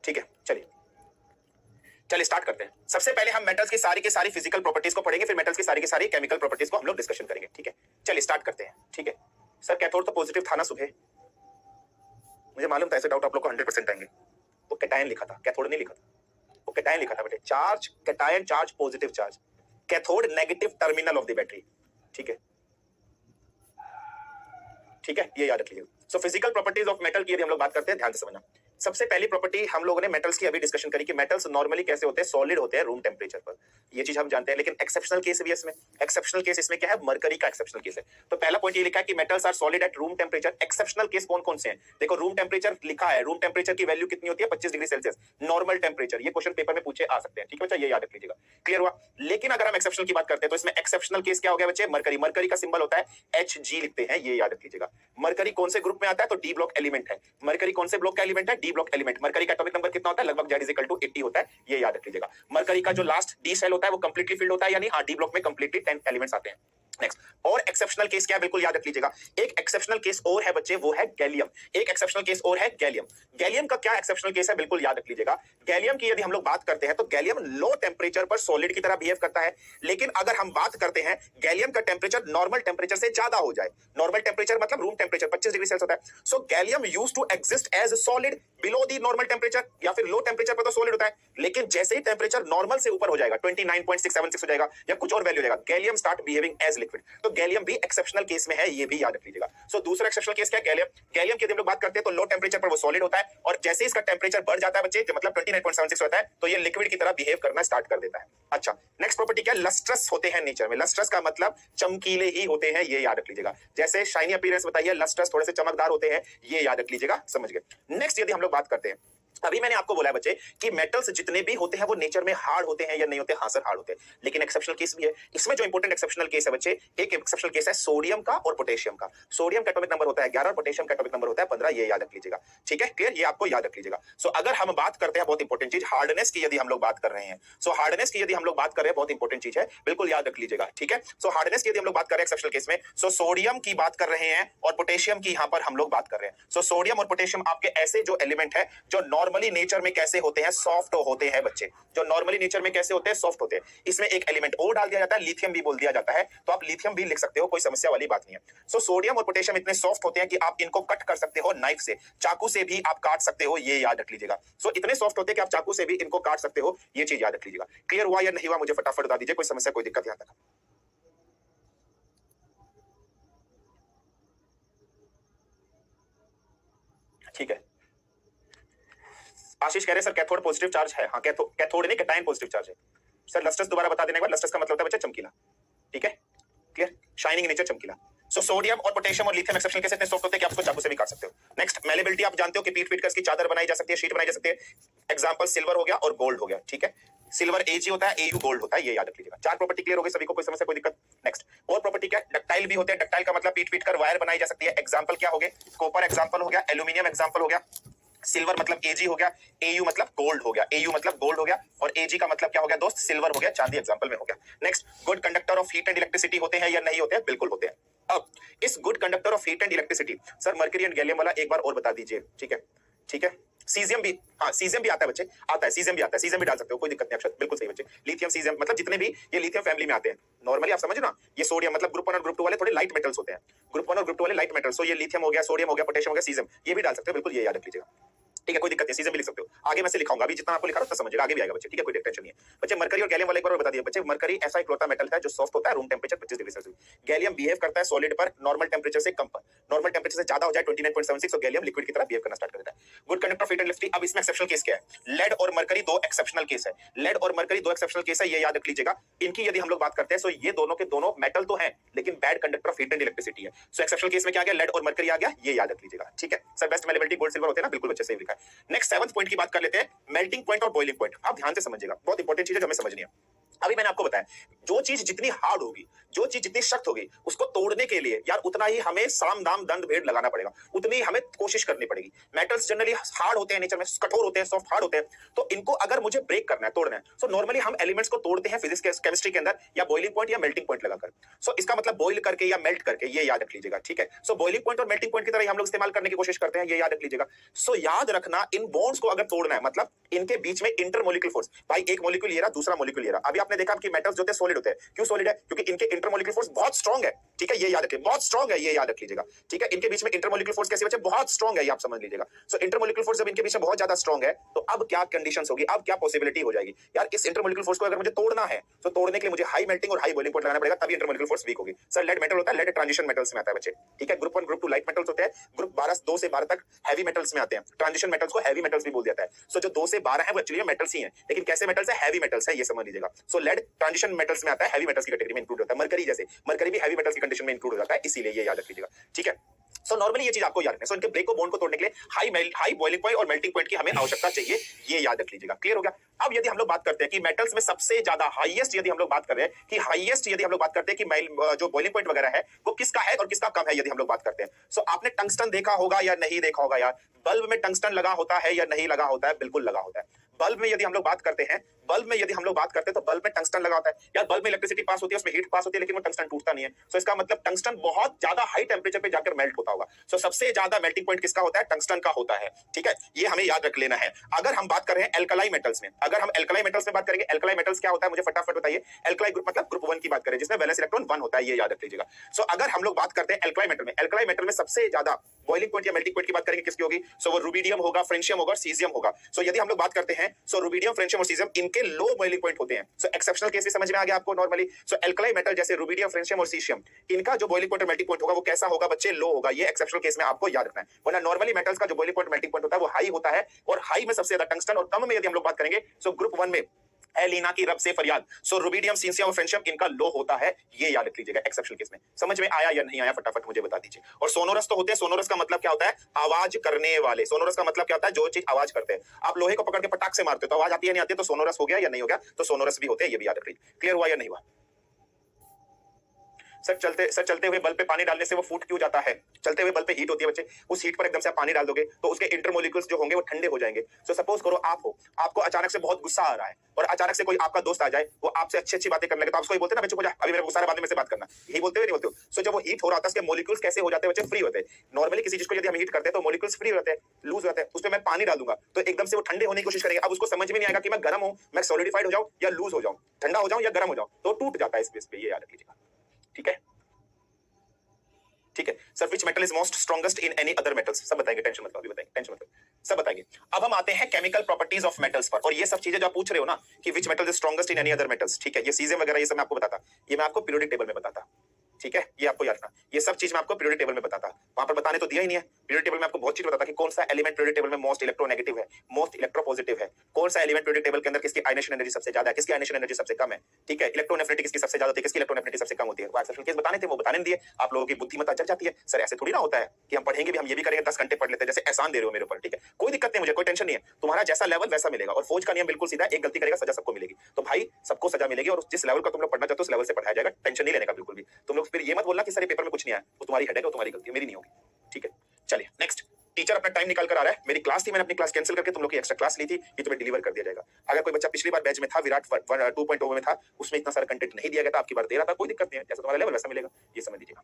ठीक है, चलिए स्टार्ट करते हैं। सबसे पहले हम मेटल्स की सारी फिजिकल प्रॉपर्टीज को पढ़ेंगे, फिर मेटल्स की सारी केमिकल प्रॉपर्टीज को हम लोग डिस्कशन करेंगे, ठीक है? चलिए स्टार्ट करते हैं, ठीक है? सर कैथोड तो पॉजिटिव था ना सुबह? मुझे मालूम था ऐसे डाउट आप लोग को 100% आएंगे। वो कैटायन लिखा था, कैथोड नहीं लिखा था। वो कैटायन लिखा था बेटे। Charge cation, charge positive charge, cathode negative terminal of the battery, ठीक है? ठीक है, ये याद रख लीजिए। So physical properties of metal की यदि हम लोग बात करते हैं, ध्यान से समझना। सबसे पहली प्रॉपर्टी हम लोगों ने मेटल्स की अभी डिस्कशन करी कि मेटल्स नॉर्मली कैसे होते हैं, सॉलिड होते हैं रूम टेम्परेचर पर। ये चीज हम जानते हैं, लेकिन एक्सेप्शनल केस भी है इसमें। एक्सेप्शनल केस इसमें क्या है, मरकरी का एक्सेप्शनल केस है। तो पहला पॉइंट ये लिखा है कि metals are solid at room temperature. Exceptional case कौन कौन से हैं? देखो, रूम टेम्परेचर लिखा है, रूम टेम्परेचर की वैल्यू कितनी होती है? 25 डिग्री सेल्सियस नॉर्मल टेम्परेचर। ये क्वेश्चन पेपर में पूछे आ सकते हैं, ठीक है बच्चा? ये याद रख लीजिएगा। क्लियर हुआ? लेकिन अगर हम एक्सेप्शनल की बात करते हैं तो इसमें एक्सेप्शनल केस क्या हो गया बच्चे? मरकरी। मरकरी का सिंबल होता है Hg लिखते हैं, ये याद रख लीजिएगा। मरकरी कौन से ग्रुप में आता है? तो डी ब्लॉक एलिमेंट है। मरकरी कौन से ब्लॉक का एलिमेंट है? D block element. मरकरी का एटॉमिक नंबर कितना होता है? लगभग Z=80 होता है, ये याद रख लीजिएगा। मरकरी का जो लास्ट डी सेल होता है वो कंप्लीटली फिल्ड होता है, यानी डी ब्लॉक में कंप्लीटली 10 एलिमेंट्स आते हैं। नेक्स्ट, और एक्सेप्शनल केस क्या है? बिल्कुल याद रख लीजिएगा। एक एक्सेप्शनल केस और है बच्चे, वो है गैलियम। एक एक्सेप्शनल केस और है गैलियम। गैलियम का क्या एक्सेप्शनल केस है? बिल्कुल याद रख लीजिएगा। गैलियम की यदि हम लोग बात करते हैं तो गैलियम लो टेम्परेचर पर सॉलिड की तरह बिहेव करता है, लेकिन अगर हम बात करते हैं गैलियम का टेम्परेचर नॉर्मल टेम्परेचर से ज्यादा हो जाए, नॉर्मल टेम्परेचर मतलब रूम टेम्परेचर 25 डिग्री सेल्सियस होता है, so gallium used to exist as solid below the normal temperature, या फिर लो टेम्परेचर पर तो सॉलिड होता है, लेकिन जैसे ही टेम्परेचर नॉर्मल से ऊपर हो जाएगा, 29.676 हो जाएगा या कुछ और वैल्यू हो जाएगा, gallium start behaving as liquid. तो गैलियम भी एक्सेप्शनल केस में है, ये भी याद रख लीजिएगा। सो दूसरा एक्सेप्शनल केस क्या है? गैलियम। गैलियम की यदि हम लोग बात करते हैं तो लो टेम्परेचर पर वो सॉलिड होता है, और जैसे इसका टेम्परेचर बढ़ जाता है बच्चे, मतलब 29.76 होता है, तो ये लिक्विड की तरह बिहेव करना स्टार्ट कर देता है। अच्छा, नेक्स्ट प्रॉपर्टी क्या है? लस्ट्रस होते हैं नेचर में। लस्ट्रस का मतलब चमकीले ही होते हैं, ये याद रख लीजिएगा। जैसे शाइनी अपीयरेंस बताइए, लस्ट्रस थोड़े से चमकदार होते हैं, ये याद रख लीजिएगा, समझ गए? नेक्स्ट यदि हम लोग बात करते हैं, अभी मैंने आपको बोला है बच्चे कि मेटल्स जितने भी होते हैं वो नेचर में हार्ड होते हैं या नहीं होते? हाँ सर, हार्ड होते हैं, लेकिन एक्सेप्शनल केस भी है। इसमें जो इंपॉर्टेंट एक्सेप्शनल केस है बच्चे, एक एक्सेप्शनल केस है सोडियम का और पोटेशियम का। सोडियम का एटॉमिक नंबर होता है 11 और पोटेशियम का एटॉमिक नंबर होता है 15, ये याद रख लीजिएगा, ठीक है? क्लियर? ये आपको याद रख लीजिएगा। सो अगर हम बात करते हैं, बहुत इंपॉर्टेंट चीज, हार्डनेस की यदि हम लोग बात कर रहे हैं, सो हार्डनेस की यदि हम लोग बात कर रहे हैं, बहुत इंपॉर्टेंट चीज है, बिल्कुल याद रख लीजिएगा, ठीक है? सो हार्डनेस की यदि हम लोग बात कर रहे हैं एक्सेप्शनल केस में, सो सोडियम की बात कर रहे हैं और पोटेशियम की यहां पर हम लोग बात कर रहे हैं। सो सोडियम और पोटेशियम आपके ऐसे जो एलिमेंट है जो नॉर्मली नेचर में कैसे होते हैं? सॉफ्ट होते हैं बच्चे। जो नॉर्मली नेचर में कैसे होते हैं? सॉफ्ट होते हैं। इसमें एक एलिमेंट और डाल दिया जाता है, लिथियम भी बोल दिया जाता है, तो आप लिथियम भी लिख सकते हो, कोई समस्या वाली बात नहीं है। सो सोडियम और पोटेशियम इतने सॉफ्ट होते हैं कि आप इनको कट कर सकते हो नाइफ से, चाकू से भी आप काट सकते हो, ये याद रख लीजिएगा। सो इतने सॉफ्ट होते हैं कि आप चाकू से भी इनको काट सकते हो, ये चीज याद रख लीजिएगा। क्लियर हुआ या नहीं हुआ? मुझे फटाफट बता दीजिए, कोई समस्या, कोई दिक्कत यहां तक? ठीक है। आशीष कह रहे हैं सर कैथोड पॉजिटिव चार्ज है। हाँ, कैथोड नहीं, कैटायन पॉजिटिव चार्ज है। सर लस्ट्रस दोबारा बता देने के बाद, लस्ट्रस का मतलब होता है बच्चा चमकीला, ठीक है? क्लियर? शाइनिंग नेचर, चमकीला। सो सोडियम और पोटेशियम और लिथियम एक्सेप्शनल केस इतने सॉफ्ट होते हैं कि आप उसको चाकू से भी काट सकते हो। नेक्स्ट, मेलेबिलिटी आप जानते हो कि पीट पीट कर इसकी चादर बनाई जा सकती है, शीट बनाई जा सकती है। एग्जांपल सिल्वर हो गया और गोल्ड हो गया, ठीक है? सिल्वर Ag होता है, Au गोल्ड होता है, ये याद रख लीजिएगा। 4 प्रॉपर्टी क्लियर हो गई सभी को? कोई समस्या, कोई दिक्कत? नेक्स्ट, और प्रॉपर्टी क्या? डक्टाइल भी होते हैं। डक्टाइल का मतलब पीट पीट कर वायर बनाई जा सकती है। एग्जांपल क्या हो गए? कॉपर एग्जांपल हो गया, एल्यूमिनियम एग्जांपल हो गया, सिल्वर मतलब Ag हो गया, Au मतलब गोल्ड हो गया, Au मतलब गोल्ड हो गया, और Ag का मतलब क्या हो गया दोस्त? सिल्वर हो गया, चांदी एग्जांपल में हो गया। Next, good conductor of heat and electricity होते हैं या नहीं होते हैं? बिल्कुल होते हैं। अब इस good conductor of heat and electricity, sir mercury and gallium वाला एक बार और बता दीजिए, ठीक है? ठीक है। सीजियम भी, हाँ सीजियम भी आता है बच्चे, आता है, सीजियम भी आता है, सीजियम भी डाल सकते हो, कोई दिक्कत नहीं अक्षर, बिल्कुल सही बच्चे। लिथियम, सीजियम मतलब जितने भी ये लिथियम फैमिली में आते हैं नॉर्मली, आप समझ ना, ये सोडियम मतलब ग्रुप 1 और ग्रुप 2 वाले थोड़े लाइट मेटल्स होते हैं, ग्रुप 1 और ग्रुप 2 वाले लाइट मेटल्स, तो ये लिथियम हो गया, सोडियम हो गया, पोटेशियम हो गया, सीजियम, ये भी डाल सकते हो, बिल्कुल ये याद रख लीजिएगा। ठीक है, कोई दिक्कत नहीं, सीजन भी लिख सकते हो, आगे मैं से लिखाऊंगा, अभी जितना आपको लिखा रहा हूं उतना समझिएगा, आगे भी आएगा बच्चे, ठीक है, कोई टेंशन नहीं है बच्चे। मरकरी और गैलियम वाले एक बार और बता दिए बच्चे, मरकरी ऐसा इकलौता मेटल है जो सॉफ्ट होता है room temperature 25 degree Celsius, gallium behave करता है सॉलिड पर नॉर्मल टेंपरेचर से कम पर, नॉर्मल टेंपरेचर से ज्यादा हो जाए 29.76 तो गैलियम लिक्विड की तरह बिहेव करना स्टार्ट कर देता है। Good conductor of heat and electricity. अब इसमें एक्सेप्शनल केस क्या है, लेड और मरकरी दो एक्सेप्शनल केस है, लेड और मरकरी दो एक्सेप्शनल केस है, ये याद रख लीजिएगा। इनकी यदि हम लोग बात करते हैं तो ये दोनों के दोनों मेटल तो हैं लेकिन bad conductor of heat and electricity है, सो एक्सेप्शनल केस में क्या आ गया, लेड और मरकरी आ गया, ये याद रख लीजिएगा, ठीक है sir. Best malleability gold silver होते हैं ना, बिल्कुल बच्चे सही लिखा है। नेक्स्ट 7th पॉइंट की बात कर लेते हैं, मेल्टिंग पॉइंट और बॉइलिंग पॉइंट। आप ध्यान से समझिएगा, बहुत इंपॉर्टेंट चीज है जो हमें समझनी है। अभी मैंने आपको बताया, जो चीज जितनी हार्ड होगी, जो चीज जितनी सख्त होगी, उसको तोड़ने के लिए यार उतना ही हमें साम दाम दंड भेद लगाना पड़ेगा, उतनी ही हमें कोशिश करनी पड़ेगी। मेटल्स जनरली हार्ड होते हैं, नेचर में कठोर होते हैं, सॉफ्ट हार्ड होते हैं, तो इनको अगर मुझे ब्रेक करना है, तोड़ना है, सो नॉर्मली हम एलिमेंट्स को तोड़ते हैं फिजिक्स केमिस्ट्री के अंदर या बॉइलिंग पॉइंट या मेल्टिंग पॉइंट लगाकर। सो इसका मतलब बॉइल करके या मेल्ट करके, ये याद रख लीजिएगा, ठीक है। सो बॉइलिंग पॉइंट और मेल्टिंग पॉइंट की तरह हम लोग इस्तेमाल करने की कोशिश करते हैं, ये याद रख लीजिएगा। सो याद रखना, इन बॉन्ड्स को अगर तोड़ना है, मतलब इनके बीच में इंटरमोलिक्यूल फोर्स, भाई एक मॉलिक्यूल ये रहा, दूसरा मॉलिक्यूल ये रहा। अभी आपने देखा कि मेटल्स जो होते हैं सॉलिड होते हैं, क्यों सॉलिड है, क्योंकि इनके इंटरमोलिक्यूल फोर्स बहुत स्ट्रांग है, ठीक है, ये याद रखिए, बहुत स्ट्रांग है, ये याद रख लीजिएगा, ठीक है। इनके बीच में इंटरमोलिक्यूल फोर्स कैसे बच्चे, बहुत स्ट्रांग है, ये आप समझ लीजिएगा। सो इंटरमोलिक्यूल फोर्स जब इनके बीच में बहुत ज्यादा स्ट्रांग है, तो अब क्या कंडीशंस होगी, अब क्या पॉसिबिलिटी हो जाएगी, यार इस इंटरमोलिक्यूल फोर्स को अगर मुझे तोड़ना है, तो तोड़ने के लिए मुझे हाई मेल्टिंग और हाई बॉइलिंग पॉइंट लगाना पड़ेगा, तभी इंटरमोलिक्यूल फोर्स वीक होगी। सर लेड मेटल होता है, लेड ट्रांजिशन मेटल्स में आता है बच्चे, ठीक है। ग्रुप 1 ग्रुप 2 लाइट मेटल्स होते हैं, ग्रुप 12 2 से 12 तक हैवी मेटल्स में आते हैं, ट्रांजिशन मेटल्स को हैवी मेटल्स भी बोल जाता है। सो जो 2 से 12 है वो एक्चुअली मेटल्स ही हैं, लेकिन कैसे मेटल्स है, हैवी मेटल्स है, ये समझ लीजिएगा। सो लेड ट्रांजिशन मेटल्स में आता है, हैवी मेटल्स की कैटेगरी में इंक्लूड होता है। मरकरी जैसे, मरकरी भी हैवी मेटल्स की कंडीशन में इंक्लूड हो जाता है, इसीलिए ये याद रख लीजिएगा, ठीक है। सो नॉर्मली ये चीज आपको याद रखना है। सो इनके ब्रेक को बॉन्ड को तोड़ने के लिए हाई बॉइलिंग पॉइंट और मेल्टिंग पॉइंट की हमें आवश्यकता चाहिए, ये याद रख लीजिएगा, क्लियर हो गया। अब यदि हम लोग बात करते हैं कि मेटल्स में सबसे ज्यादा हाईएस्ट, यदि हम लोग बात कर रहे हैं कि हाईएस्ट, यदि हम लोग बात करते हैं कि जो बॉइलिंग पॉइंट वगैरह है वो किसका है और किसका कम है, यदि हम लोग बात करते हैं। सो आपने टंगस्टन देखा होगा या नहीं देखा होगा यार, बल्ब में टंगस्टन लगा होता है या नहीं लगा होता है, बिल्कुल लगा होता है। बल्ब में यदि हम लोग बात करते हैं, बल्ब में यदि हम लोग बात करते हैं तो बल्ब में टंगस्टन लगा होता है यार, बल्ब में इलेक्ट्रिसिटी पास होती है, उसमें हीट पास होती है, लेकिन वो टंगस्टन टूटता नहीं है। सो इसका मतलब टंगस्टन बहुत ज्यादा हाई टेंपरेचर पे जाकर मेल्ट होता होगा। सो सबसे ज्यादा मेल्टिंग पॉइंट किसका होता है, टंगस्टन का होता है, ठीक है, ये हमें याद रख लेना है। अगर हम बात कर रहे हैं एल्कलाई मेटल्स में, अगर हम एल्कलाई मेटल्स में बात करेंगे, एल्कलाई मेटल्स क्या होता है मुझे फटाफट बताइए। एल्कलाई ग्रुप मतलब ग्रुप 1 की बात करें जिसमें वैलेंस इलेक्ट्रॉन 1 होता है, ये याद रख लीजिएगा। सो अगर हम लोग बात करते हैं एल्कलाई मेटल में, एल्कलाई मेटल में सबसे ज्यादा बॉइलिंग पॉइंट या मेल्टिंग पॉइंट की बात करेंगे किसकी होगी, सो वो रुबिडियम होगा, फ्रेंशियम होगा, सीजियम होगा। सो यदि हम लोग बात करते हैं, सो रुबिडियम, फ्रेंशियम और सीजियम इनके लो बॉइलिंग पॉइंट होते हैं। सो एक्सेप्शनल केस भी समझ में आ गया आपको नॉर्मली। सो एल्कलाई मेटल जैसे रुबिडियम, फ्रेंशियम और सीजियम, इनका जो बॉइलिंग पॉइंट और मेल्टिंग पॉइंट होगा वो कैसा होगा बच्चे, लो होगा, ये एक्सेप्शनल केस में आपको याद रखना है। वरना नॉर्मली मेटल्स का जो बॉइलिंग पॉइंट मेल्टिंग पॉइंट होता है वो हाई होता है, और हाई में सबसे ज्यादा टंगस्टन और कम में यदि हम लोग बात करेंगे, सो ग्रुप 1 में एलिना की रब से फरियाद, सो रुबिडियम, सीजियम और फ्रेंशियम इनका लो होता है, ये याद रख लीजिएगा एक्सेप्शनल केस में। समझ में आया या नहीं आया फटाफट मुझे बता दीजिए। और सोनोरस तो होते हैं, सोनोरस का मतलब क्या होता है, आवाज करने वाले। सोनोरस का मतलब क्या होता है, जो चीज आवाज करते हैं। आप लोहे को पकड़ के पटाख से मारते हो तो आवाज आती है नहीं आती है, तो सोनोरस हो गया या नहीं हो गया, तो सोनोरस भी होते हैं, ये भी याद रख लीजिए। क्लियर हुआ या नहीं हुआ। सर चलते हुए बल्ब पे पानी डालने से वो फूट क्यों जाता है, चलते हुए बल्ब पे हीट होती है बच्चे, उस हीट पर एकदम से आप पानी डाल दोगे तो उसके इंटरमोलिक्यूल्स जो होंगे वो ठंडे हो जाएंगे। सो सपोज करो आप हो, आपको अचानक से बहुत गुस्सा आ रहा है और अचानक से कोई आपका दोस्त आ जाए, वो आपसे अच्छी अच्छी बातें करने लगे, तो आप उसको ये बोलते हैं ना बच्चों मुझे अभी मेरे गुस्सा बाद में से बात करना, यही बोलते हो नहीं बोलते हो। सो जब वो हीट हो रहा था उसके मॉलिक्यूल्स कैसे हो जाते हैं बच्चे, फ्री होते हैं। नॉर्मली किसी चीज को यदि हम हीट करते हैं तो मॉलिक्यूल्स फ्री होते हैं, लूज होते हैं, उस पर मैं पानी डाल दूंगा तो एकदम से वो ठंडे होने की कोशिश करेंगे। अब उसको समझ में नहीं आएगा कि मैं गर्म हूं, मैं सॉलिडिफाइड हो जाऊं या लूज हो जाऊं, ठंडा हो जाऊं या गर्म हो जाऊं, तो टूट जाता है इस बेस पे, ये याद रख लीजिएगा, ठीक है। ठीक है sir, which metal is most strongest in any other metals, सब बताएंगे, टेंशन मत लो, अभी बताएंगे, टेंशन मत लो, सब बताएंगे। अब हम आते हैं केमिकल प्रॉपर्टीज ऑफ मेटल्स पर, और ये सब चीजें जो आप पूछ रहे हो ना कि which metal is strongest in any other metals, ठीक है, ये सीजियम वगैरह ये सब मैं आपको बताता, ये मैं आपको पीरियोडिक टेबल में बताता, ठीक है, ये आपको याद रखना, ये सब चीज मैं आपको पीरियोडिक टेबल में बताता, वहां पर बताने तो दिया ही नहीं है। पीरियोडिक टेबल में आपको बहुत चीज बताता कि कौन सा एलिमेंट पीरियोडिक टेबल में मोस्ट इलेक्ट्रोनेगेटिव है, मोस्ट इलेक्ट्रोपॉजिटिव है, कौन सा एलिमेंट पीरियोडिक टेबल के अंदर किसकी आयनेशन एनर्जी सबसे ज्यादा है, किसकी आयनेशन एनर्जी सबसे कम है, ठीक है, इलेक्ट्रोनेफ्रेटिक किसकी सबसे ज्यादा होती है, किसकी इलेक्ट्रोनेफ्रेटिक सबसे कम होती है, एक्सेप्शनल केस बताने थे वो बताने दिए, आप लोगों की बुद्धिमत्ता जग जाती है। सर ऐसे थोड़ी ना होता है कि हम पढ़ेंगे भी, हम ये भी करेंगे 10 घंटे पढ़ लेते हैं, जैसे एहसान दे रहे हो मेरे ऊपर, ठीक है, कोई दिक्कत नहीं, मुझे कोई टेंशन नहीं है, तुम्हारा जैसा लेवल वैसा मिलेगा, और फौज का नियम बिल्कुल सीधा, एक गलती करेगा सजा सबको मिलेगी, तो भाई सबको सजा मिलेगी, और जिस लेवल का तुम लोग पढ़ना चाहते हो उस लेवल से पढ़ाया जाएगा, टेंशन नहीं लेने का बिल्कुल भी। तुम लोग फिर ये मत बोलना कि सर पेपर में कुछ नहीं आया, वो तुम्हारी हेडेक है, तुम्हारी गलती है, मेरी नहीं होगी, ठीक है। चलिए नेक्स्ट, टीचर अपना टाइम निकाल कर आ रहा है, मेरी क्लास थी, मैंने अपनी क्लास कैंसिल करके तुम लोग की एक्स्ट्रा क्लास ली थी, ये तुम्हें डिलीवर कर दिया जाएगा। अगर कोई बच्चा पिछली बार बैच में था, विराट 2.0 में था, उसमें इतना सारा कंटेंट नहीं दिया गया था, आपकी बार दे रहा था, कोई दिक्कत नहीं है, जैसा तुम्हारा लेवल वैसा मिलेगा, ये समझ लीजिएगा।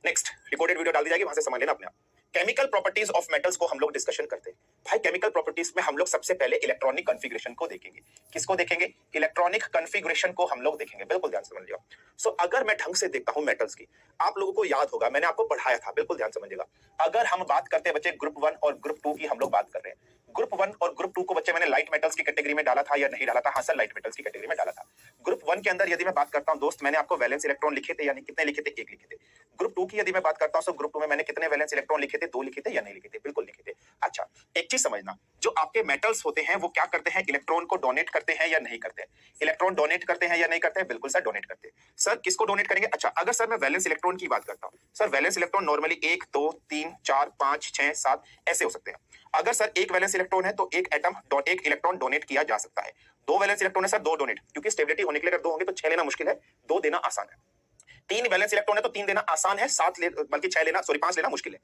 नेक्स्ट रिकॉर्डेड वीडियो डाल दी जाएगी, वहां से समझ लेना अपने आप। केमिकल प्रॉपर्टीज ऑफ मेटल्स को हम लोग डिस्कशन करते हैं। भाई केमिकल प्रॉपर्टीज में हम लोग सबसे पहले इलेक्ट्रॉनिक कॉन्फ़िगरेशन को देखेंगे। किसको देखेंगे? इलेक्ट्रॉनिक कॉन्फ़िगरेशन को हम लोग देखेंगे। बिल्कुल ध्यान से समझिएगा। सो अगर मैं ढंग से देखता हूं मेटल्स की, आप लोगों को याद होगा मैंने आपको पढ़ाया था, बिल्कुल ध्यान समझिएगा। अगर हम बात करते हैं बच्चे ग्रुप 1 और ग्रुप 2 की, हम लोग बात कर रहे हैं। ग्रुप 1 और ग्रुप 2 को बच्चे मैंने लाइट मेटल्स की कैटेगरी में डाला था या नहीं डाला था? हाँ सर, लाइट मेटल्स की कैटेगरी में डाला था। ग्रुप 1 के अंदर यदि मैं बात करता हूं दोस्त, मैंने आपको वैलेंस इलेक्ट्रॉन लिखे थे, यानी कितने लिखे थे? एक लिखे थे। ग्रुप 2 की यदि मैं बात करता हूं तो ग्रुप 2 में मैंने कितने वैलेंस इलेक्ट्रॉन लिखे थे? 2 लिखे थे या नहीं लिखे थे? बिल्कुल लिखे थे। अच्छा, एक चीज समझना, जो आपके मेटल्स होते हैं वो क्या करते हैं? इलेक्ट्रॉन को डोनेट करते हैं या नहीं करते हैं? इलेक्ट्रॉन डोनेट करते हैं या नहीं करते हैं? बिल्कुल सर, डोनेट करते हैं। सर किसको डोनेट करेंगे? अच्छा, अगर सर मैं वैलेंस इलेक्ट्रॉन की बात करता हूं, सर वैलेंस इलेक्ट्रॉन नॉर्मली 1 2 3 4 5 6 7 ऐसे हो सकते हैं। अगर सर एक वैलेंस इलेक्ट्रॉन है तो एक एटम एक इलेक्ट्रॉन डोनेट किया जा सकता है। 2 वैलेंस इलेक्ट्रॉन है सर, 2 डोनेट, क्योंकि स्टेबिलिटी होने के लिए अगर 2 होंगे तो 6 लेना मुश्किल है, 2 देना आसान है। 3 वैलेंस इलेक्ट्रॉन है तो 3 देना आसान है, 6 लेना, सॉरी 5 लेना मुश्किल है।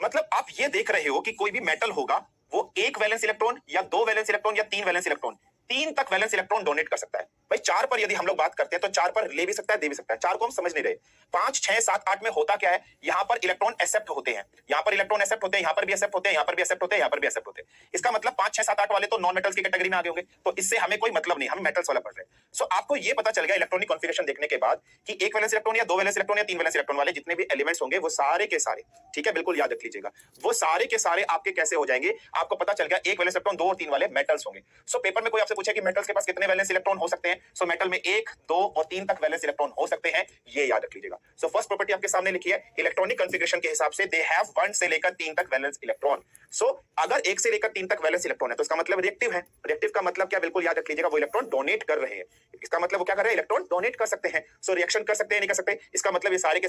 मतलब आप ये देख रहे हो कि कोई भी मेटल होगा वो 1 वैलेंस इलेक्ट्रॉन या 2 वैलेंस इलेक्ट्रॉन या 3 वैलेंस इलेक्ट्रॉन, 3 तक वैलेंस इलेक्ट्रॉन डोनेट कर सकता है। भाई 4 पर यदि हम लोग बात करते हैं तो 4 पर ले भी सकता है, दे भी सकता है। 4 को हम समझ नहीं रहे। 5 6 7 8 में होता क्या है? यहां पर इलेक्ट्रॉन एक्सेप्ट होते हैं, यहां पर इलेक्ट्रॉन एक्सेप्ट होते हैं, यहां पर भी एक्सेप्ट होते हैं, यहां पर भी एक्सेप्ट होते हैं, यहां पर भी एक्सेप्ट होते हैं। इसका मतलब 5 6 7 8 वाले तो नॉन मेटल्स की कैटेगरी में आ गए होंगे, तो इससे हमें कोई मतलब नहीं, हम मेटल्स वाला पढ़ रहे हैं। सो आपको ये पता चल गया इलेक्ट्रॉनिक कॉन्फ़िगरेशन देखने के बाद कि 1 वैलेंस इलेक्ट्रॉन या 2 वैलेंस इलेक्ट्रॉन या 3 वैलेंस इलेक्ट्रॉन वाले जितने भी एलिमेंट्स होंगे वो सारे के सारे, ठीक है, बिल्कुल याद रख लीजिएगा, वो सारे के सारे आपके कैसे हो जाएंगे? आपको पता चल गया 1 वैलेंस इलेक्ट्रॉन 2 और 3 वाले मेटल्स होंगे। सो पेपर में कोई आपसे पूछे कि मेटल्स के पास कितने वैलेंस इलेक्ट्रॉन हो सकते हैं? सो मेटल में 1 2 और 3 तक वैलेंस इलेक्ट्रॉन हो सकते हैं, ये याद रख लीजिएगा। सो फर्स्ट प्रॉपर्टी आपके सामने लिखी है, इलेक्ट्रॉनिक कॉन्फ़िगरेशन के हिसाब से दे हैव 1 से लेकर 3 तक वैलेंस इलेक्ट्रॉन। सो अगर 1 से लेकर 3 तक वैलेंस इलेक्ट्रॉन है तो इसका मतलब रिएक्टिव है। रिएक्टिव का मतलब क्या? बिल्कुल याद रख लीजिएगा, वो इलेक्ट्रॉन डोनेट कर रहे हैं। इसका मतलब वो क्या कर रहे हैं? इलेक्ट्रॉन डोनेट कर सकते हैं। सो रिएक्शन कर सकते हैं, नहीं कर सकते? इसका मतलब ये सारे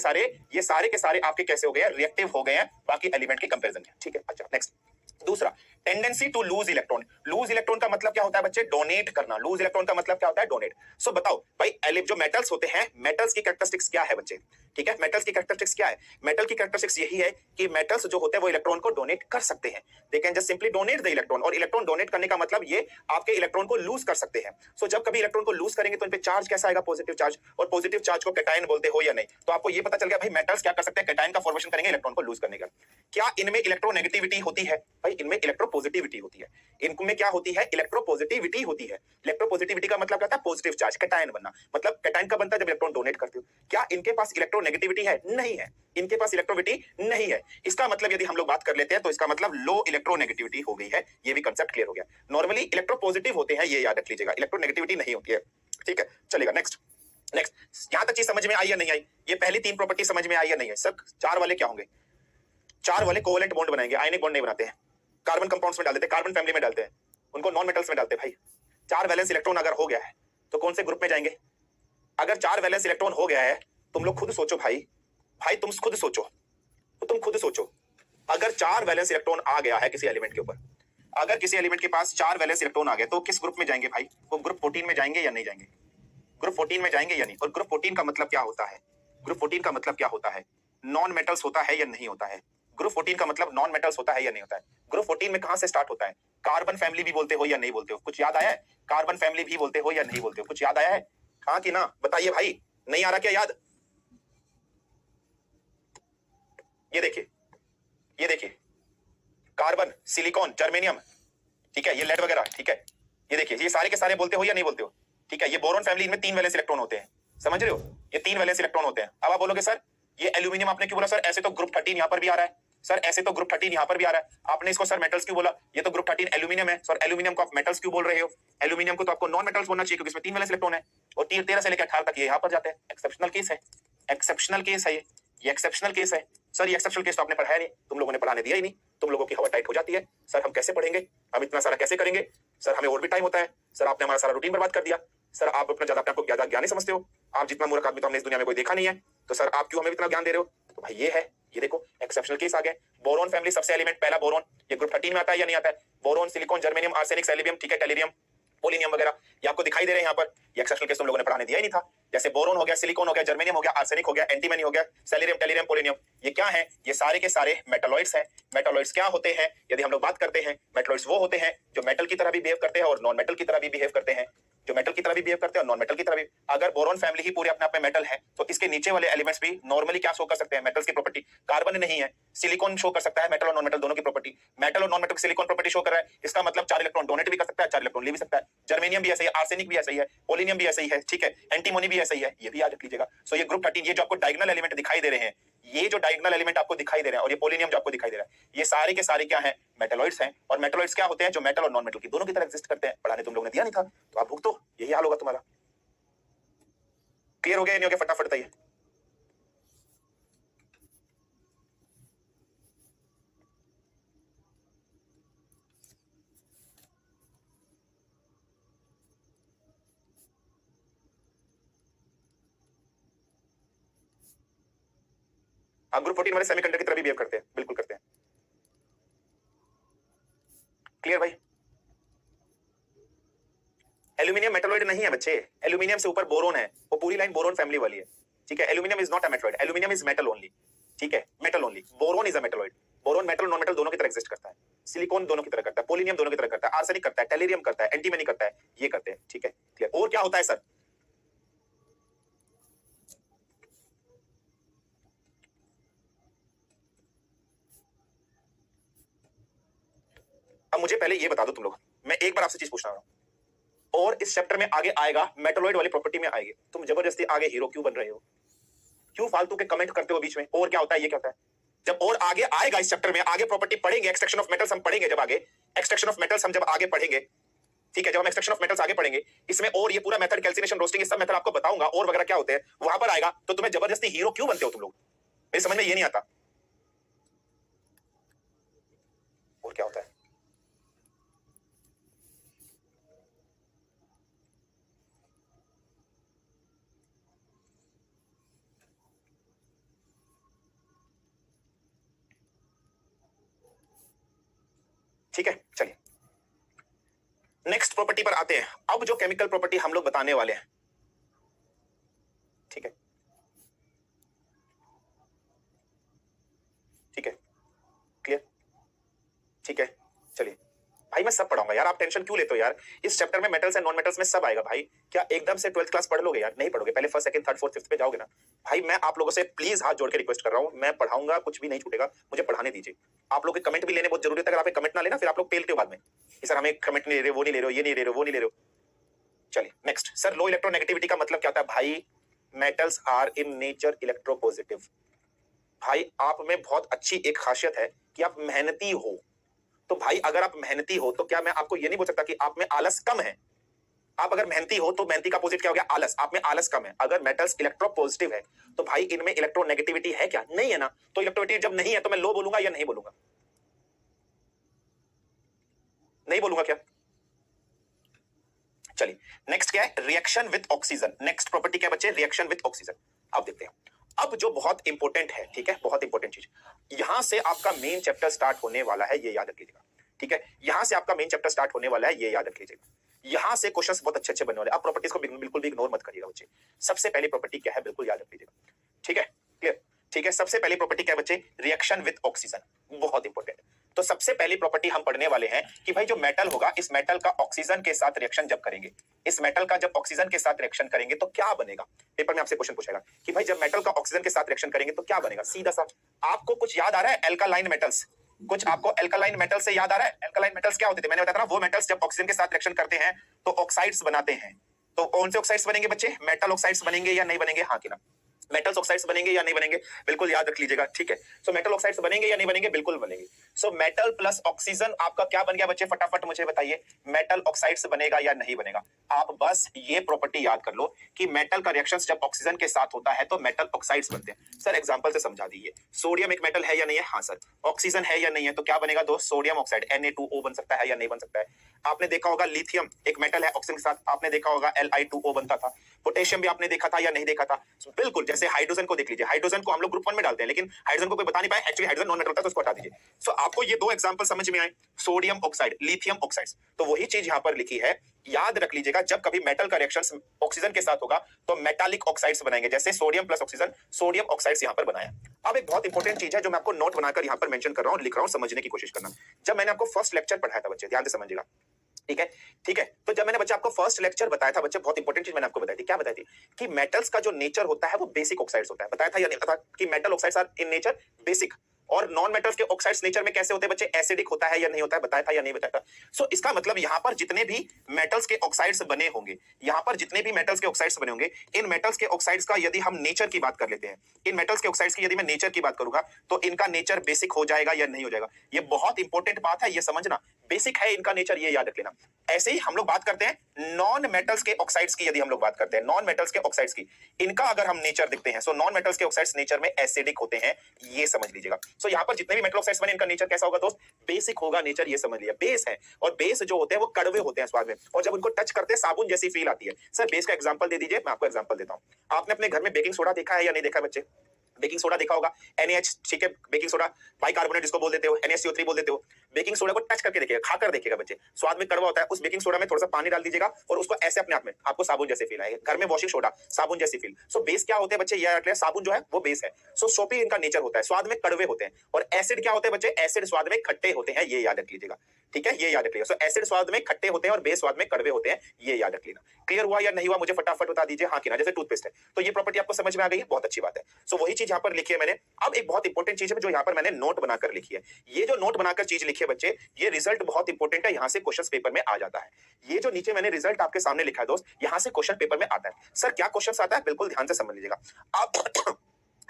के सारे आपके कैसे हो गए? रिएक्टिव हो गए हैं बाकी एलिमेंट के कंपैरिजन में, ठीक है। अच्छा नेक्स्ट, दूसरा, tendency to lose electron. Lose electron का मतलब क्या होता है बच्चे? डोनेट करना। लूज इलेक्ट्रॉन का मतलब क्या होता है? डोनेट। सो बताओ भाई, जो मेटल्स होते हैं, मेटल्स की कैरेक्टरिस्टिक्स क्या है बच्चे? ठीक है, मेटल्स की कैरेक्टरिस्टिक्स क्या है? मेटल की कैरेक्टरिस्टिक्स यही है कि मेटल्स जो होते हैं वो इलेक्ट्रॉन को डोनेट कर सकते हैं। They can just simply donate the electron, और इलेक्ट्रॉन डोनेट करने का मतलब ये आपके इलेक्ट्रॉन को लूज कर सकते हैं। सो जब कभी इलेक्ट्रॉन को लूज करेंगे तो इन पे चार्ज कैसा आएगा? Positive charge. और पॉजिटिव चार्ज को कैटायन बोलते हो या नहीं? तो आपको ये पता चल गया भाई मेटल्स क्या कर सकते हैं? कैटायन का फॉर्मेशन करेंगे इलेक्ट्रॉन को लूज करने का। क्या इनमें इलेक्ट्रोनेगेटिविटी होती है? भाई इनमें इलेक्ट्रोपॉजिटिविटी होती है। इनमें क्या होती है? इलेक्ट्रोपॉजिटिविटी होती है। इलेक्ट्रोपॉजिटिविटी का मतलब क्या होता है? पॉजिटिव चार्ज, कैटायन बनना। मतलब कैटायन का बनता है जब इलेक्ट्रॉन डोनेट करते हो। क्या इनके पास इलेक्ट्रोनेगेटिविटी है? नहीं है, इनके पास इलेक्ट्रोविटी नहीं है। इसका मतलब यदि हम लोग बात कर लेते हैं तो इसका मतलब लो इलेक्ट्रोनेगेटिविटी हो गई है। ये भी कांसेप्ट क्लियर हो गया। नॉर्मली इलेक्ट्रोपॉजिटिव होते हैं, ये याद रख लीजिएगा, इलेक्ट्रोनेगेटिविटी नहीं होती है, ठीक है। चलेगा नेक्स्ट। यहां तक चीज समझ में आई या नहीं आई? ये पहली 3 प्रॉपर्टी समझ में आई या नहीं है? सर 4 वाले क्या होंगे? 4 वाले कोवेलेंट बॉन्ड बनाएंगे, आयनिक बॉन्ड नहीं बनाते हैं। कार्बन कंपाउंड्स में डाल देते हैं, कार्बन फैमिली में डालते हैं, उनको नॉन मेटल्स में डालते हैं। भाई 4 वैलेंस इलेक्ट्रॉन अगर हो गया है तो कौन से ग्रुप में जाएंगे? अगर 4 वैलेंस इलेक्ट्रॉन हो गया है, तुम लोग खुद सोचो भाई तुम खुद सोचो, तो तुम खुद सोचो, अगर 4 वैलेंस इलेक्ट्रॉन आ गया है किसी एलिमेंट के ऊपर, अगर किसी एलिमेंट के पास 4 वैलेंस इलेक्ट्रॉन आ गए तो किस ग्रुप में जाएंगे भाई? वो ग्रुप 14 में जाएंगे या नहीं जाएंगे? ग्रुप 14 में जाएंगे या नहीं? और ग्रुप 14 का मतलब क्या होता है? ग्रुप 14 का मतलब क्या होता है? नॉन मेटल्स होता है या नहीं होता है? ग्रुप 14 का मतलब नॉन मेटल्स होता है या नहीं होता है? ग्रुप 14 में कहां से स्टार्ट होता है? कार्बन फैमिली भी बोलते हो या नहीं बोलते हो? कुछ याद आया है? कार्बन फैमिली भी बोलते हो या नहीं बोलते हो? कुछ याद आया है? हाँ कि ना? बताइए भाई, नहीं आ रहा क्या याद? ये देखिए कार्बन, सिलिकॉन, जर्मेनियम, ठीक है, ये लेड वगैरह, ठीक है। ये देखिए, ये सारे के सारे बोलते हो या नहीं बोलते हो? ठीक है, ये बोरॉन फैमिली में 3 वैलेंस इलेक्ट्रॉन होते हैं, समझ रहे हो? ये 3 वैलेंस इलेक्ट्रॉन होते हैं। अब आप बोलोगे सर ये एल्यूमिनियम आपने क्यों बोला? सर ऐसे तो ग्रुप 13 यहां पर भी आ रहा है, सर ऐसे तो ग्रुप 13 यहां पर भी आ रहा है, आपने इसको सर मेटल्स क्यों बोला? ये तो ग्रुप 13 एल्यूमिनियम है, सर एल्यूमिनियम को आप मेटल्स क्यों बोल रहे हो? एल्यूमिनियम को तो आपको नॉन मेटल्स बोलना चाहिए क्योंकि इसमें 3 वैलेंस इलेक्ट्रॉन है, और 13 से लेकर 18 तक ये यहां पर जाते हैं। एक्सेप्शनल केस है, एक्सेप्शनल केस है ये एक्सेप्शनल केस है। सर ये एक्सेप्शनल केस तो आपने पढ़ाया नहीं, तुम लोगों ने पढ़ाने दिया ही नहीं, तुम लोगों की हवा टाइट हो जाती है। सर हम कैसे पढ़ेंगे? हम इतना सारा कैसे करेंगे? सर हमें और भी टाइम होता है। सर आपने हमारा सारा रूटीन बर्बाद कर दिया। सर आप अपना ज्यादा अपने आपको ज्यादा ज्ञानी समझते हो, आप जितना मूर्ख आदमी तो हमने इस दुनिया में कोई देखा नहीं है, तो सर आप क्यों हमें इतना ज्ञान दे रहे हो? तो भाई ये है, ये देखो एक्सेप्शनल केस आ गए। बोरॉन फैमिली सबसे एलिमेंट पहला बोरॉन, ये ग्रुप 13 में आता है या नहीं आता है? बोरॉन, सिलिकॉन, जर्मेनियम, आर्सेनिक, सैलिबियम, ठीक है, टेलिरियम, पोलिनियम वगैरह, ये आपको दिखाई दे रहे हैं यहाँ पर। ये एक्सेप्शनल केस तुम लोगों ने पढ़ाने दिया ही नहीं था। जैसे बोरॉन हो गया, सिलिकॉन हो गया, जर्मेनियम हो गया, आर्सेनिक हो गया, एंटीमनी हो गया, सैलिरियम, टेलिरियम, पोलिनियम, ये क्या है? ये सारे के सारे मेटालॉइड्स हैं। मेटालॉइड्स क्या होते हैं? यदि हम लोग बात करते हैं, मेटालॉइड्स वो होते हैं जो मेटल की तरह भी बिहेव करते हैं और नॉन मेटल की तरह भी बिहेव करते हैं। जो मेटल की तरह भी बिहेव करते हैं और नॉन मेटल की तरह भी। अगर बोरॉन फैमिली ही पूरे अपने आप में मेटल है तो इसके नीचे वाले एलिमेंट्स भी नॉर्मली क्या शो कर सकते हैं, मेटल्स की प्रॉपर्टी। कार्बन नहीं है, सिलिकॉन शो कर सकता है मेटल और नॉन मेटल दोनों की प्रॉपर्टी। मेटल और non metal silicon property show कर रहा है, इसका मतलब 4 इलेक्ट्रॉन डोनेट भी कर सकता है, 4 इलेक्ट्रॉन ले भी सकता है। जर्मेनियम भी ऐसा ही है, आर्सेनिक भी ऐसा ही है, पोलिनियम भी ऐसा ही है, ठीक है, एंटीमोनी भी ऐसा ही है, ये भी याद रख लीजिएगा। सो ये ग्रुप 13, ये जो आपको डायगोनल एलिमेंट दिखाई दे रहे हैं, ये जो डायगोनल एलिमेंट आपको दिखाई दे रहे हैं और ये पोलिनियम जो आपको दिखाई दे रहा है, ये सारे के सारे क्या हैं, मेटलॉइड्स हैं। और मेटलॉइड्स क्या होते हैं, जो मेटल और नॉन मेटल की दोनों की तरह एग्जिस्ट करते हैं। पढ़ाने तुम लोगों ने दिया नहीं था तो आप भुगतो, यही हाल होगा तुम्हारा। क्लियर हो गया, नहीं हो गया फटाफट बताइए। आप ग्रुप 14 वाले सेमीकंडक्टर की तरह भी बिहेव करते हैं, बिल्कुल करते हैं। क्लियर भाई। एल्यूमिनियम मेटलॉइड नहीं है बच्चे, एल्यूमिनियम से ऊपर बोरोन है, वो पूरी लाइन बोरोन फैमिली वाली है, ठीक है। Aluminium is not a metalloid, aluminium is metal only, ठीक है, metal only. Boron is a metalloid, boron metal non metal दोनों की तरह एग्जिस्ट करता है, सिलिकॉन दोनों की तरह करता है, पोलिनियम दोनों की तरह करता है, आर्सेनिक करता है, टेलेरियम करता है, एंटीमनी करता है, ये करते हैं, ठीक है, क्लियर। और क्या होता है सर, अब मुझे पहले ये बता दो तुम लोग, मैं एक बार आपसे चीज पूछना रहा हूं, और इस चैप्टर में आगे आएगा, मेटलॉइड वाली प्रॉपर्टी में आएगी, तुम जबरदस्ती आगे हीरो क्यों बन रहे हो, क्यों फालतू के कमेंट करते हो बीच में, और क्या होता है, ये क्या होता है। जब और आगे आएगा इस चैप्टर में, आगे प्रॉपर्टी पढ़ेंगे, एक्सट्रैक्शन ऑफ मेटल्स हम पढ़ेंगे, जब आगे एक्सट्रैक्शन ऑफ मेटल्स हम जब आगे पढ़ेंगे, ठीक है, जब हम एक्सट्रैक्शन ऑफ मेटल्स आगे पढ़ेंगे, इसमें और ये पूरा मेथड, कैल्सिनेशन, रोस्टिंग, ये सब मेथड आपको बताऊंगा, और वगैरह क्या होते हैं, वहां पर आएगा। तो तुम्हें जबरदस्ती हीरो क्यों बनते हो तुम लोग, मेरी समझ में ये नहीं आता। और क्या होता है, ठीक है, चलिए नेक्स्ट प्रॉपर्टी पर आते हैं। अब जो केमिकल प्रॉपर्टी हम लोग बताने वाले हैं, ठीक है, ठीक है, क्लियर, ठीक है, चलिए भाई मैं सब पढ़ाऊंगा यार, आप टेंशन क्यों लेते हो यार। इस चैप्टर में मेटल्स एंड नॉन मेटल्स में सब आएगा भाई। क्या एकदम से 12th क्लास पढ़ लोगे यार, नहीं पढ़ोगे, पहले first second third fourth fifth पे जाओगे ना भाई। मैं आप लोगों से प्लीज हाथ जोड़ के रिक्वेस्ट कर रहा हूं, मैं पढ़ाऊंगा, कुछ भी नहीं छूटेगा, मुझे पढ़ाने दीजिए। आप लोग के कमेंट भी लेने बहुत जरूरी है, अगर आप कमेंट ना लेना फिर आप लोग पेलते हो बाद में कि सर हमें कमेंट नहीं ले रहे, वो नहीं ले रहे हो, ये नहीं ले रहे हो, वो नहीं ले रहे हो। चलिए नेक्स्ट, सर लो इलेक्ट्रोनेगेटिविटी का मतलब क्या होता है भाई। Metals are in nature electropositive. भाई आप में बहुत अच्छी एक खासियत है कि आप मेहनती हो। तो भाई अगर आप मेहनती हो तो क्या मैं आपको ये नहीं बोल सकता कि आप में आलस कम है। आप अगर मेहनती हो तो मेहनती का अपोजिट क्या हो गया, आलस। आप में आलस कम है। अगर मेटल्स इलेक्ट्रोपॉजिटिव है तो भाई इनमें इलेक्ट्रोनेगेटिविटी है क्या, नहीं है ना। तो इलेक्ट्रोनेगेटिविटी जब नहीं है तो मैं लो बोलूंगा या नहीं बोलूंगा, नहीं बोलूंगा क्या। चलिए नेक्स्ट क्या है, reaction with oxygen. Next property क्या बच्चे, रिएक्शन विद ऑक्सीजन। अब देखते हैं, अब जो बहुत इंपॉर्टेंट है, ठीक है, बहुत इंपॉर्टेंट चीज, यहां से आपका मेन चैप्टर स्टार्ट होने वाला है, ये याद रख लीजिएगा, ठीक है। यहां से आपका मेन चैप्टर स्टार्ट होने वाला है, ये याद रख लीजिएगा। यहां से क्वेश्चंस बहुत अच्छे अच्छे बनने वाले हैं। आप प्रॉपर्टीज को बिल्कुल भी इग्नोर मत करिएगा बच्चे। सबसे पहली प्रॉपर्टी क्या है, बिल्कुल याद रख लीजिएगा, ठीक है, क्लियर, ठीक है। सबसे पहली प्रॉपर्टी क्या है बच्चे, रिएक्शन विद ऑक्सीजन, बहुत इंपॉर्टेंट। तो सबसे पहली प्रॉपर्टी हम पढ़ने वाले हैं कि भाई जो मेटल होगा, इस मेटल का ऑक्सीजन के साथ रिएक्शन जब करेंगे, इस मेटल का जब ऑक्सीजन के साथ रिएक्शन करेंगे तो क्या बनेगा। पेपर में आपसे क्वेश्चन पूछेगा कि भाई जब मेटल का ऑक्सीजन के साथ रिएक्शन करेंगे तो क्या बनेगा। सीधा सा आपको कुछ याद आ रहा है, एल्कालाइन मेटल्स, कुछ आपको एल्कालाइन मेटल से याद आ रहा है। एल्कालाइन मेटल्स क्या होते थे, मैंने बताया था ना, वो मेटल्स जब ऑक्सीजन के साथ रिएक्शन करते हैं तो ऑक्साइड्स बनाते हैं। तो कौन से ऑक्साइड्स बनेंगे बच्चे, मेटल ऑक्साइड्स बनेंगे या नहीं बनेंगे, हाँ कि ना। मेटल्स ऑक्साइड्स बनेंगे या नहीं बनेंगे, बिल्कुल याद रख लीजिएगा, ठीक है। सो मेटल ऑक्साइड्स बनेंगे या नहीं बनेंगे, बिल्कुल बनेंगे। सो मेटल प्लस ऑक्सीजन आपका क्या बन गया बच्चे, फटाफट मुझे बताइए, मेटल ऑक्साइड्स बनेगा या नहीं बनेगा। आप बस ये प्रॉपर्टी याद कर लो कि मेटल का रिएक्शन जब ऑक्सीजन के साथ होता है तो मेटल ऑक्साइड्स बनते हैं। सर एग्जांपल से समझा दीजिए, सोडियम एक मेटल है या नहीं है, हाँ सर। ऑक्सीजन है या नहीं है, तो क्या बनेगा दोस्त, सोडियम ऑक्साइड Na2O बन सकता है या नहीं बन सकता है। आपने देखा होगा लिथियम एक मेटल है, ऑक्सीजन के साथ आपने देखा होगा Li2O बनता था। पोटेशियम भी आपने देखा था या नहीं देखा था, बिल्कुल। जैसे हाइड्रोजन को देख लीजिए, हाइड्रोजन को हम लोग ग्रुप 1 में डालते हैं, लेकिन हाइड्रोजन को कोई बता नहीं पाए एक्चुअली हाइड्रोजन नॉन मेटल होता है, तो उसको हटा दीजिए। सो आपको ये दो एग्जांपल समझ में आए, सोडियम ऑक्साइड, लिथियम ऑक्साइड्स। तो वही चीज यहां पर लिखी है, याद रख लीजिएगा, जब कभी मेटल का रिएक्शन ऑक्सीजन के साथ होगा तो मेटालिक ऑक्साइड्स बनाएंगे, जैसे sodium plus oxygen, sodium oxides यहां पर बनाया। अब एक बहुत इंपॉर्टेंट चीज है जो मैं आपको नोट बनाकर यहां पर मेंशन कर रहा हूं, लिख रहा हूं, समझने की कोशिश करना। जब मैंने आपको फर्स्ट लेक्चर पढ़ाया था बच्चे, ध्यान से समझिएगा, ठीक है, ठीक है। तो जब मैंने बच्चे आपको फर्स्ट लेक्चर बताया था बच्चे, बहुत इंपॉर्टेंट चीज मैंने आपको बताई थी, क्या बताई थी कि मेटल्स का जो नेचर होता है वो बेसिक ऑक्साइड्स होता है। बताया था या नहीं बताया कि metal oxides are in nature basic, और नॉन मेटल्स के ऑक्साइड्स नेचर में कैसे होते हैं बच्चे, एसिडिक होता है या नहीं होता है, बताया था या नहीं बताया था। सो इसका मतलब यहां पर जितने भी मेटल्स के ऑक्साइड्स बने होंगे, यहां पर जितने भी मेटल्स के ऑक्साइड्स बने होंगे, इन मेटल्स के ऑक्साइड्स का यदि हम नेचर की बात कर लेते हैं, इन मेटल्स के ऑक्साइड्स की यदि मैं नेचर की बात करूंगा तो इनका नेचर बेसिक हो जाएगा या नहीं हो जाएगा। ये बहुत इंपॉर्टेंट बात है, ये समझना, बेसिक है इनका नेचर, ये याद रख लेना। ऐसे ही हम लोग बात करते हैं नॉन मेटल्स के ऑक्साइड्स की, यदि हम लोग बात करते हैं नॉन मेटल्स के ऑक्साइड्स की, इनका अगर हम नेचर देखते हैं, सो नॉन मेटल्स के ऑक्साइड्स नेचर में एसिडिक होते हैं, ये समझ लीजिएगा। सो यहां पर जितने भी मेटल ऑक्साइड्स बने इनका नेचर कैसा होगा दोस्त, बेसिक होगा नेचर, ये समझ लिया। बेस है, और बेस जो होते हैं वो कड़वे होते हैं स्वाद में, और जब उनको टच करते हैं साबुन जैसी फील आती है। सर बेस का एग्जांपल दे दीजिए, मैं आपको एग्जांपल देता हूं। आपने अपने घर में बेकिंग सोडा देखा है या नहीं देखा बच्चे, बेकिंग सोडा देखा होगा, NaH, ठीक है, बेकिंग सोडा बाइकार्बोनेट जिसको बोल देते हो, NaCO3 बोल देते हो। बेकिंग सोडा को टच करके देखिएगा, खाकर देखिएगा बच्चे, स्वाद में कड़वा होता है। उस बेकिंग सोडा में थोड़ा सा पानी डाल दीजिएगा और उसको ऐसे अपने आप में आपको साबुन जैसे फील आएगा। घर में वॉशिंग सोडा साबुन जैसी फील। सो बेस क्या होते हैं बच्चे, ये रख लिया, साबुन जो है वो बेस है। सो सोपी इनका नेचर होता है, स्वाद में कड़वे होते हैं। और एसिड क्या होते हैं बच्चे, एसिड स्वाद में खट्टे होते हैं, ये याद रख लीजिएगा, ठीक है, ये याद रख लीजिएगा। सो एसिड स्वाद में खट्टे होते हैं और बेस स्वाद में कड़वे होते हैं, ये याद रख लेना। क्लियर हुआ या नहीं हुआ, मुझे फटाफट बता दीजिए, हाँ कि ना। जैसे टूथपेस्ट है तो ये प्रॉपर्टी आपको समझ में आ गई है, बहुत अच्छी बात है। सो वही चीज यहाँ पर लिखी है मैंने। अब एक बहुत इंपॉर्टेंट चीज है जो यहाँ पर मैंने नोट बनाकर लिखी है। ये जो नोट बनाकर चीज लिखी है बच्चे, ये रिजल्ट बहुत इंपॉर्टेंट है, यहाँ से क्वेश्चन पेपर में आ जाता है। ये जो नीचे मैंने रिजल्ट आपके सामने लिखा है दोस्त, यहाँ से क्वेश्चन पेपर में आता है। सर क्या क्वेश्चन आता है, बिल्कुल ध्यान से समझ लीजिएगा।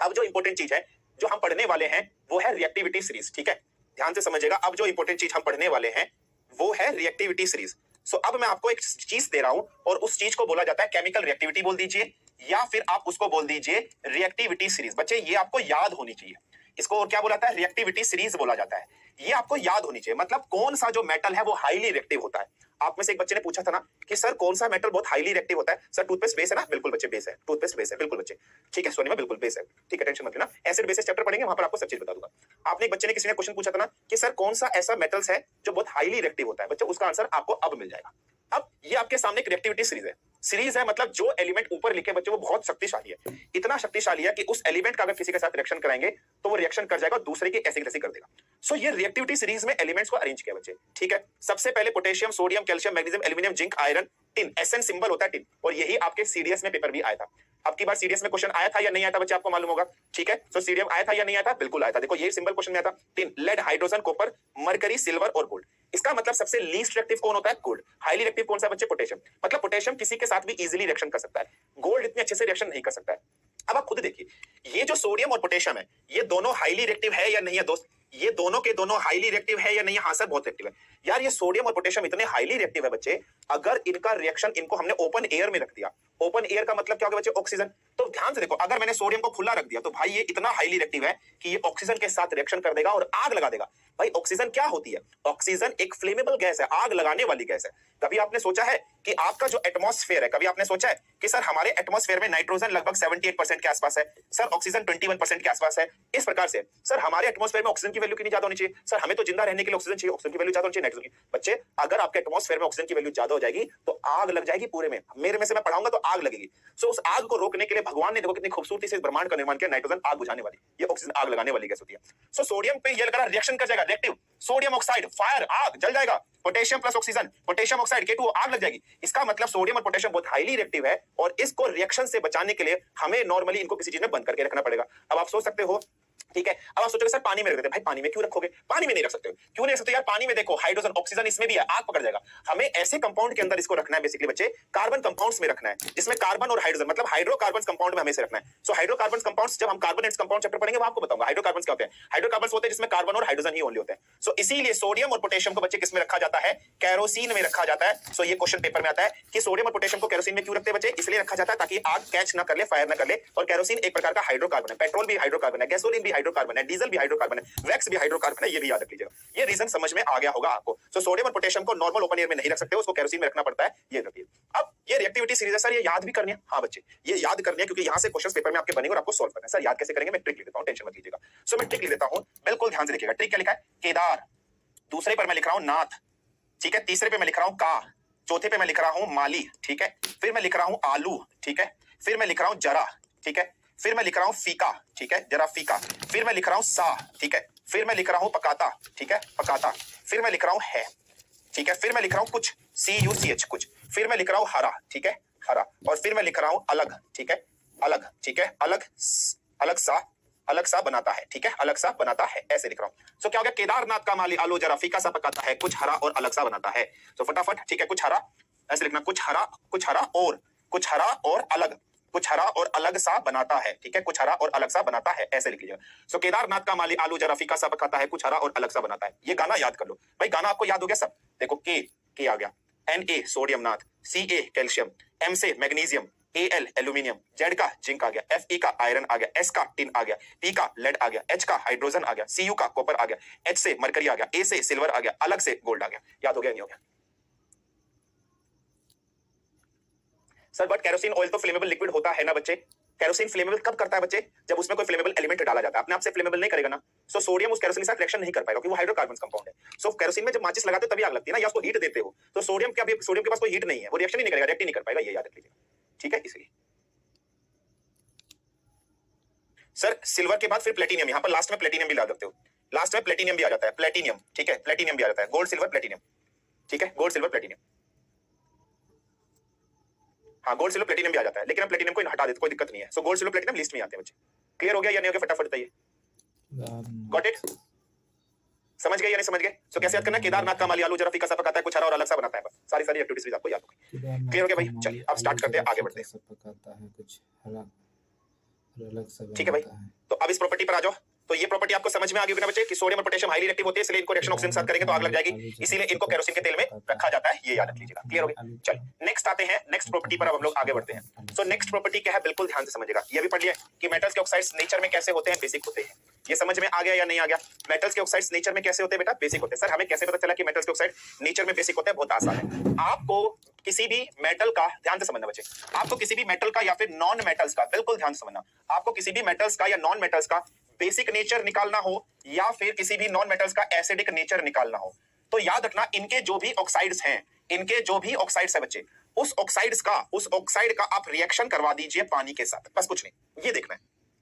अब जो इंपॉर्टेंट चीज है जो हम पढ़ने वाले हैं वो है रिएक्टिविटी सीरीज, ठीक है, ध्यान से समझिएगा। अब जो इंपॉर्टेंट चीज हम पढ़ने वाले हैं वो है रिएक्टिविटी सीरीज। सो अब मैं आपको एक चीज दे रहा हूं और उस चीज को बोला जाता है केमिकल रिएक्टिविटी बोल दीजिए, या फिर आप उसको बोल दीजिए रिएक्टिविटी सीरीज। बच्चे ये आपको याद होनी चाहिए, इसको और क्या बोला जाता है, रिएक्टिविटी सीरीज बोला जाता है। ये आपको याद होनी चाहिए, मतलब कौन सा जो मेटल है वो हाईली रिएक्टिव होता है। आप में से एक बच्चे ने पूछा था ना कि सर कौन सा मेटल बहुत हाईली रिएक्टिव होता है। सर टूथपेस्ट बेस है ना, बिल्कुल बच्चे बेस है, टूथपेस्ट बेस है, बिल्कुल बच्चे, ठीक है, सोनी में बिल्कुल बेस है, ठीक है, टेंशन मत लेना। एसिड बेसिस चैप्टर पढ़ेंगे, वहां पर आपको सब चीज बता दूंगा। आपने एक बच्चे ने, किसी ने क्वेश्चन पूछा था ना कि सर कौन सा ऐसा मेटल्स है जो बहुत हाईली रिएक्टिव होता है, बच्चे उसका आंसर आपको अब मिल जाएगा। अब ये आपके सामने एक रिएक्टिविटी सीरीज है। सीरीज है मतलब जो एलिमेंट ऊपर लिखे बच्चे वो बहुत शक्तिशाली है, इतना शक्तिशाली है कि उस एलिमेंट का अगर किसी के साथ रिएक्शन कराएंगे तो वो रिएक्शन कर जाएगा, दूसरे की ऐसी तैसी कर देगा। सो ये रिएक्टिविटी सीरीज में एलिमेंट्स को अरेंज किया बच्चे, ठीक है। सबसे पहले potassium, sodium, calcium, magnesium, aluminium, zinc, iron, tin, Sn symbol होता है टिन, और यही आपके सीडीएस में पेपर भी आया था। अब की बार सीडीएस में क्वेश्चन आया था या नहीं आया था बच्चे, आपको मालूम होगा, ठीक है। सो सीडीएम आया था या नहीं आया था, बिल्कुल आया था। देखो ये सिंबल क्वेश्चन में आया था, tin, lead, hydrogen, copper, mercury, silver और गोल्ड। इसका मतलब सबसे लीस्ट रिएक्टिव कौन होता है, गोल्ड। हाईली रिएक्टिव कौन सा बच्चे, पोटेशियम। मतलब पोटेशियम किसी के साथ भी इजीली रिएक्शन कर सकता है, गोल्ड इतने अच्छे से रिएक्शन नहीं कर सकता है। अब आप खुद देखिए, ये जो सोडियम और पोटेशियम है ये दोनों हाईली रिएक्टिव है या नहीं है दोस्त, ये दोनों के दोनों हाईली रिएक्टिव है या नहीं है, हाँ सर बहुत रिएक्टिव है। यार ये सोडियम और पोटेशियम इतने हाईली रिएक्टिव है बच्चे, अगर इनका रिएक्शन, इनको हमने ओपन एयर में रख दिया, ओपन एयर का मतलब क्या होगा बच्चे, ऑक्सीजन। तो ध्यान से देखो, अगर मैंने सोडियम को खुला रख दिया तो भाई ये इतना हाईली रिएक्टिव है कि ये ऑक्सीजन के साथ रिएक्शन कर देगा और आग लगा देगा। भाई ऑक्सीजन क्या होती है, ऑक्सीजन एक फ्लेमेबल गैस है, आग लगाने वाली गैस है। कभी आपने सोचा है कि आपका जो एटमॉस्फेयर है, कभी आपने सोचा है कि सर हमारे एटमॉस्फेयर में नाइट्रोजन लगभग 78% के आसपास है, सर ऑक्सीजन 21% के आसपास है। इस प्रकार से सर हमारे एटमॉस्फेयर में ऑक्सीजन की वैल्यू कितनी ज्यादा होनी चाहिए, सर हमें तो जिंदा रहने के लिए ऑक्सीजन चाहिए, ऑक्सीजन की वैल्यू ज्यादा होनी चाहिए नाइट्रोजन की। बच्चे अगर आपके एटमॉस्फेयर में ऑक्सीजन की वैल्यू ज्यादा हो जाएगी तो आग लग जाएगी पूरे में, मेरे में से मैं पढ़ाऊंगा तो आग लगेगी। सो उस आग को रोकने के लिए भगवान ने देखो कितनी खूबसूरती से इस ब्रह्मांड का निर्माण किया, नाइट्रोजन आग बुझाने वाली, ये ऑक्सीजन आग लगाने वाली गैस होती है। सो सोडियम पे ये लगा रिएक्शन कर जाएगा, रिएक्टिव, सोडियम ऑक्साइड फायर, आग जल जाएगा, potassium plus oxygen, potassium oxide K2O आग लग जाएगी। इसका मतलब सोडियम और पोटेशियम बहुत हाईली रिएक्टिव है और इसको रिएक्शन से बचाने के लिए हमें नॉर्मली इनको किसी चीज में बंद करके रखना पड़ेगा। अब आप सोच सकते हो, ठीक है, अब आप सोचोगे सर पानी में रख देते, भाई पानी में क्यों रखोगे, पानी में नहीं रख सकते, क्यों नहीं रख सकते यार, पानी में देखो हाइड्रोजन ऑक्सीजन इसमें भी है, आग पकड़ जाएगा। हमें ऐसे कंपाउंड के अंदर इसको रखना है, बेसिकली बच्चे कार्बन कंपाउंड्स में रखना है, जिसमें कार्बन और हाइड्रोजन मतलब हाइड्रोकार्बन कंपाउंड में हमें से रखना है। सो हाइड्रोकार्बन कंपाउंड्स, जब हम कार्बोनेट्स कंपाउंड चैप्टर पढ़ेंगे वो आपको बताऊंगा हाइड्रोकार्बन क्या होते हैं। हाइड्रोकार्बन होते हैं जिसमें कार्बन और हाइड्रोजन ही ओनली होते हैं। सो इसीलिए सोडियम और पोटेशियम को बच्चे किसमें रखा जाता है, कैरोसिन में रखा जाता है। सो ये क्वेश्चन पेपर में आता है कि सोडियम और पोटेशियम को कैरोसिन में क्यों रखते हैं बच्चे, इसलिए रखा जाता है ताकि आग कैच ना कर ले, फायर ना कर ले। और कैरोसिन एक प्रकार का हाइड्रोकार्बन है, पेट्रोल भी हाइड्रोकार्बन है, गैसोलीन भी हाइड्रोकार्बन है, डीजल भी हाइड्रोकार्बन है, वैक्स भी हाइड्रोकार्बन है, ये भी याद रख लीजिएगा। ये रीजन समझ में आ गया होगा आपको। सो सोडियम और पोटेशियम को नॉर्मल ओपन एयर में नहीं रख सकते, उसको कैरोसिन में रखना पड़ता है, ये रखिए। अब ये रिएक्टिविटी सीरीज है सर, ये याद भी करनी है, हाँ बच्चे ये याद करनी है क्योंकि यहां से क्वेश्चंस पेपर में आपके बनेंगे और आपको सॉल्व करना है। सर याद कैसे करेंगे, मैं ट्रिक लिख देता हूं, टेंशन मत लीजिएगा। सो मैं ट्रिक लिख देता हूं, बिल्कुल ध्यान से देखिएगा। ट्रिक क्या लिखा है, केदार, दूसरे पर मैं लिख रहा हूं नाथ, ठीक है, तीसरे पे मैं लिख रहा हूं का, चौथे पे मैं लिख रहा हूं माली, ठीक है, फिर मैं लिख रहा हूं आलू, ठीक है, फिर मैं लिख रहा हूं जरा, ठीक है, फिर मैं लिख रहा हूं फीका, ठीक है, जरा फीका, फिर मैं लिख रहा हूं सा, ठीक है, फिर मैं लिख रहा हूं पकाता, ठीक है, पकाता, फिर मैं लिख रहा हूं है, ठीक है, फिर मैं लिख रहा हूं कुछ CuCH कुछ, फिर मैं लिख रहा हूं हरा, ठीक है, हरा, और फिर मैं लिख रहा हूं अलग, ठीक है, अलग, ठीक है, अलग सा बनाता है, ठीक है, अलग सा बनाता है, ऐसे लिख रहा हूं। सो क्या हो गया, केदारनाथ का माली आलू जरा फीका सा पकाता है, कुछ हरा और अलग सा बनाता है। तो फटाफट, ठीक है, कुछ हरा, ऐसे लिखना, कुछ हरा और कुछ हरा और अलग, कुछ हरा और अलग सा बनाता है, ठीक है, कुछ हरा और अलग सा बनाता है, ऐसे लिख लीजिएगा। सो केदारनाथ का माली आलू जरा फीका सा पकाता है, कुछ हरा और अलग सा बनाता है। ये गाना याद कर लो भाई, गाना आपको याद हो गया सब। देखो के आ गया, Na सोडियम नाथ, Ca कैल्शियम, M से मैग्नीशियम, Al एल्यूमिनियम, Z का जिंक आ गया, Fe का आयरन आ गया, S का टिन आ गया, P का लेड आ गया, H का हाइड्रोजन आ गया, Cu का कॉपर आ गया, H से मरकरी आ गया, A से सिल्वर आ गया, अलग से गोल्ड आ गया। याद हो गया नहीं हो गया सर? बट केरोसिन ऑयल तो फ्लेमेबल लिक्विड होता है ना बच्चे। केरोसिन फ्लेमेबल कब करता है बच्चे? जब उसमें कोई फ्लेमेबल एलिमेंट डाला जाता है, अपने आप से फ्लेमेबल नहीं करेगा ना। सो सोडियम उस केरोसिन के साथ रिएक्शन नहीं कर पाएगा क्योंकि वो हाइड्रोकार्बन कंपाउंड है। सो केरोसिन में जब माचिस लगाते हो तभी आग लगती है ना, या उसको हीट देते हो, तो सोडियम के पास कोई हीट नहीं है, वो रिएक्शन ही नहीं करेगा, रिएक्ट ही नहीं कर पाएगा, ये याद रख लीजिएगा, ठीक है। इसलिए सर सिल्वर के बाद फिर प्लेटिनियम, यहाँ पर लास्ट में प्लेटिनियम भी ला सकते हो, लास्ट में प्लेटिनियम भी आ जाता है, प्लेटिनियम, ठीक है, प्लेटिनियम भी आ जाता है, गोल्ड सिल्वर प्लेटिनियम, ठीक है, गोल्ड सिल्वर प्लेटिनियम, हाँ गोल्ड सिल्वर प्लेटिनियम भी आ जाता है, लेकिन हम प्लेटिनियम को हटा देते, कोई दिक्कत नहीं है। So gold silver platinum list में आते हैं बच्चे। क्लियर हो गया या नहीं हो गया? फटाफट बताइए, गॉट इट? समझ गए या नहीं समझ गए? सो कैसे याद करना, केदारनाथ का माली आलू जरा फीका सा पकाता है, कुछ हरा और अलग सा बनाता है, बस सारी एक्टिविटीज आपको याद हो गई। क्लियर हो गया भाई? चलिए अब स्टार्ट करते हैं, आगे बढ़ते हैं, पकाता है कुछ हरा और अलग सा, ठीक है भाई। तो अब इस प्रॉपर्टी पर आ जाओ। तो ये प्रॉपर्टी आपको समझ में आ गई होगी ना बच्चे कि सोडियम और पोटेशियम हाईली रिएक्टिव होते हैं, इसलिए इनको रिएक्शन ऑक्सीजन के साथ करेंगे तो आग लग जाएगी, इसीलिए इनको केरोसिन के तेल में रखा जाता है, ये याद रख लीजिएगा। क्लियर हो गया? चलिए नेक्स्ट आते हैं, नेक्स्ट प्रॉपर्टी पर अब हम लोग आगे बढ़ते हैं। सो नेक्स्ट प्रॉपर्टी क्या है, बिल्कुल ध्यान से समझिएगा। ये भी पढ़ लिया कि मेटल्स के ऑक्साइड्स नेचर में कैसे होते हैं, बेसिक होते हैं। ये समझ में आ गया या नहीं आ गया? मेटल्स के ऑक्साइड्स नेचर में कैसे होते हैं बेटा? बेसिक होते हैं। सर हमें कैसे पता चला कि मेटल्स के ऑक्साइड नेचर में बेसिक होते हैं? बहुत आसान है, आपको किसी भी मेटल का, ध्यान से समझना बच्चे, आपको किसी भी मेटल का या फिर नॉन मेटल्स का, बिल्कुल ध्यान से समझना, आपको किसी भी मेटल्स का या नॉन मेटल्स का बेसिक नेचर निकालना हो या फिर किसी भी नॉन मेटल्स का एसिडिक नेचर निकालना हो, तो याद रखना इनके जो भी ऑक्साइड्स हैं, इनके जो भी ऑक्साइड्स है बच्चे, उस ऑक्साइड का आप रिएक्शन करवा दीजिए पानी के साथ, बस कुछ नहीं। ये देखना है,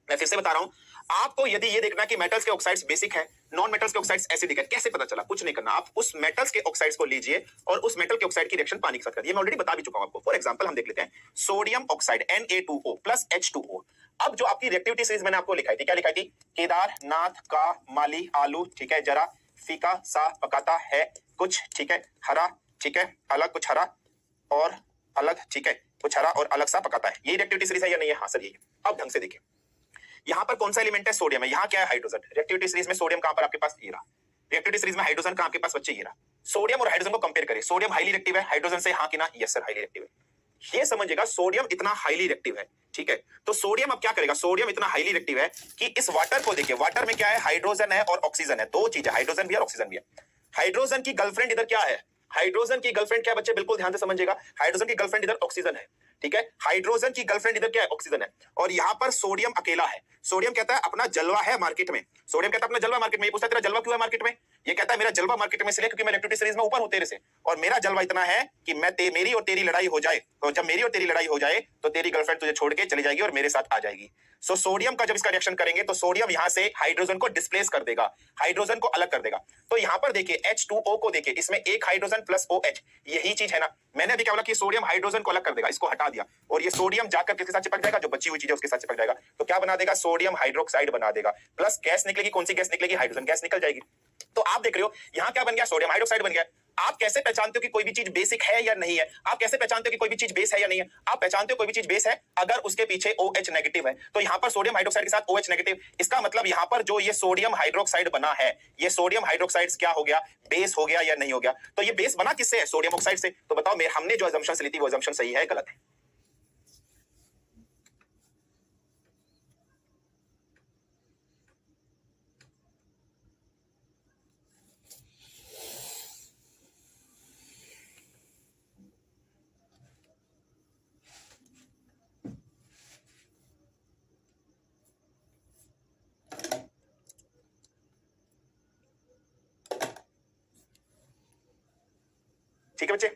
मैं फिर से बता रहा हूं आपको, यदि ये देखना कि मेटल्स के ऑक्साइड्स बेसिक है, नॉन मेटल्स के ऑक्साइड्स एसिडिक है, कैसे पता चला? कुछ नहीं करना, आप उस मेटल्स के ऑक्साइड्स को लीजिए और उस मेटल के ऑक्साइड की रिएक्शन पानी के साथ करिए। मैं ऑलरेडी बता भी चुका हूं आपको। फॉर एग्जांपल हम देख लेते हैं, sodium oxide Na2O plus H2O। अब जो आपकी रिएक्टिविटी सीरीज मैंने आपको लिखाई थी, क्या लिखाई थी? केदारनाथ का माली आलू, ठीक है, जरा फीका सा पकाता है, कुछ, ठीक है, हरा, ठीक है, अलग, कुछ हरा और अलग, ठीक है, कुछ हरा और अलग सा पकाता है। ये रिएक्टिविटी सीरीज है या नहीं है? हाँ सर ये है। अब ढंग से देखिए, यहाँ पर कौन सा एलिमेंट है? सोडियम है। यहाँ क्या है? हाइड्रोजन। रिएक्टिविटी सीरीज में सोडियम कहां पर आपके पास? ये रहा। रिएक्टिविटी सीरीज में हाइड्रोजन कहां आपके पास बच्चे? ये रहा। सोडियम और हाइड्रोजन को कंपेयर करें, सोडियम हाईली रिएक्टिव है, हाइड्रोजन से हाँ कि ना? यस सर हाईली रिएक्टिव है। ये समझिएगा, सोडियम इतना हाईली रिएक्टिव है, ठीक है, तो सोडियम अब क्या करेगा? सोडियम इतना हाईली रिएक्टिव है कि इस वाटर को देखिए, वाटर में क्या है? हाइड्रोजन है और ऑक्सीजन है, दो चीज है, हाइड्रोजन भी है और ऑक्सीजन भी है। हाइड्रोजन की गर्लफ्रेंड इधर क्या है? हाइड्रोजन की गर्लफ्रेंड क्या बच्चे? बिल्कुल ध्यान से समझिएगा, हाइड्रोजन की गर्लफ्रेंड इधर ऑक्सीजन है, ठीक है, हाइड्रोजन की गर्लफ्रेंड इधर क्या है? ऑक्सीजन है। और यहां पर सोडियम अकेला है। सोडियम कहता है अपना जलवा है मार्केट में, सोडियम कहता है अपना जलवा मार्केट में। ये पूछता है तेरा जलवा क्यों है मार्केट में? ये कहता है मेरा जलवा मार्केट में इसलिए क्योंकि मैं रिएक्टिविटी सीरीज में ऊपर हूं तेरे से, और मेरा जलवा इतना है कि मेरी और तेरी लड़ाई हो जाए, तो जब मेरी और तेरी लड़ाई हो जाए तो तेरी गर्लफ्रेंड तुझे छोड़ के चली जाएगी और मेरे साथ आ जाएगी। सो सोडियम का जब इसका रिएक्शन करेंगे तो सोडियम यहां से हाइड्रोजन को डिस्प्लेस कर देगा, हाइड्रोजन को अलग कर देगा। तो यहां पर देखिए H2O को देखिए, इसमें एक हाइड्रोजन प्लस OH, यही चीज है ना। मैंने अभी क्या बोला कि सोडियम हाइड्रोजन को अलग कर देगा, इसको हटा दिया, और ये सोडियम जाकर किसके साथ चिपक जाएगा? जो बची हुई चीज है उसके साथ चिपक जाएगा। तो क्या बना देगा? सोडियम हाइड्रोक्साइड बना देगा, प्लस गैस निकलेगी। कौन सी गैस निकलेगी? हाइड्रोजन गैस निकल जाएगी। तो आप देख रहे हो यहां क्या बन गया? सोडियम हाइड्रोक्साइड बन गया। आप कैसे पहचानते हो कि कोई भी चीज बेसिक है या नहीं है? आप कैसे पहचानते हो कि कोई भी चीज बेस है या नहीं है? आप पहचानते हो कोई भी चीज बेस है अगर उसके पीछे OH नेगेटिव है। तो यहां पर सोडियम हाइड्रोक्साइड के साथ OH नेगेटिव, इसका मतलब यहां पर जो ये सोडियम हाइड्रोक्साइड बना है, ये सोडियम हाइड्रोक्साइड क्या हो गया? बेस हो गया या नहीं हो गया? तो ये बेस बना किससे है? सोडियम ऑक्साइड से। तो बताओ हमने जो अजम्पशन ली थी वो अजम्पशन सही है गलत है? ठीक है बच्चे,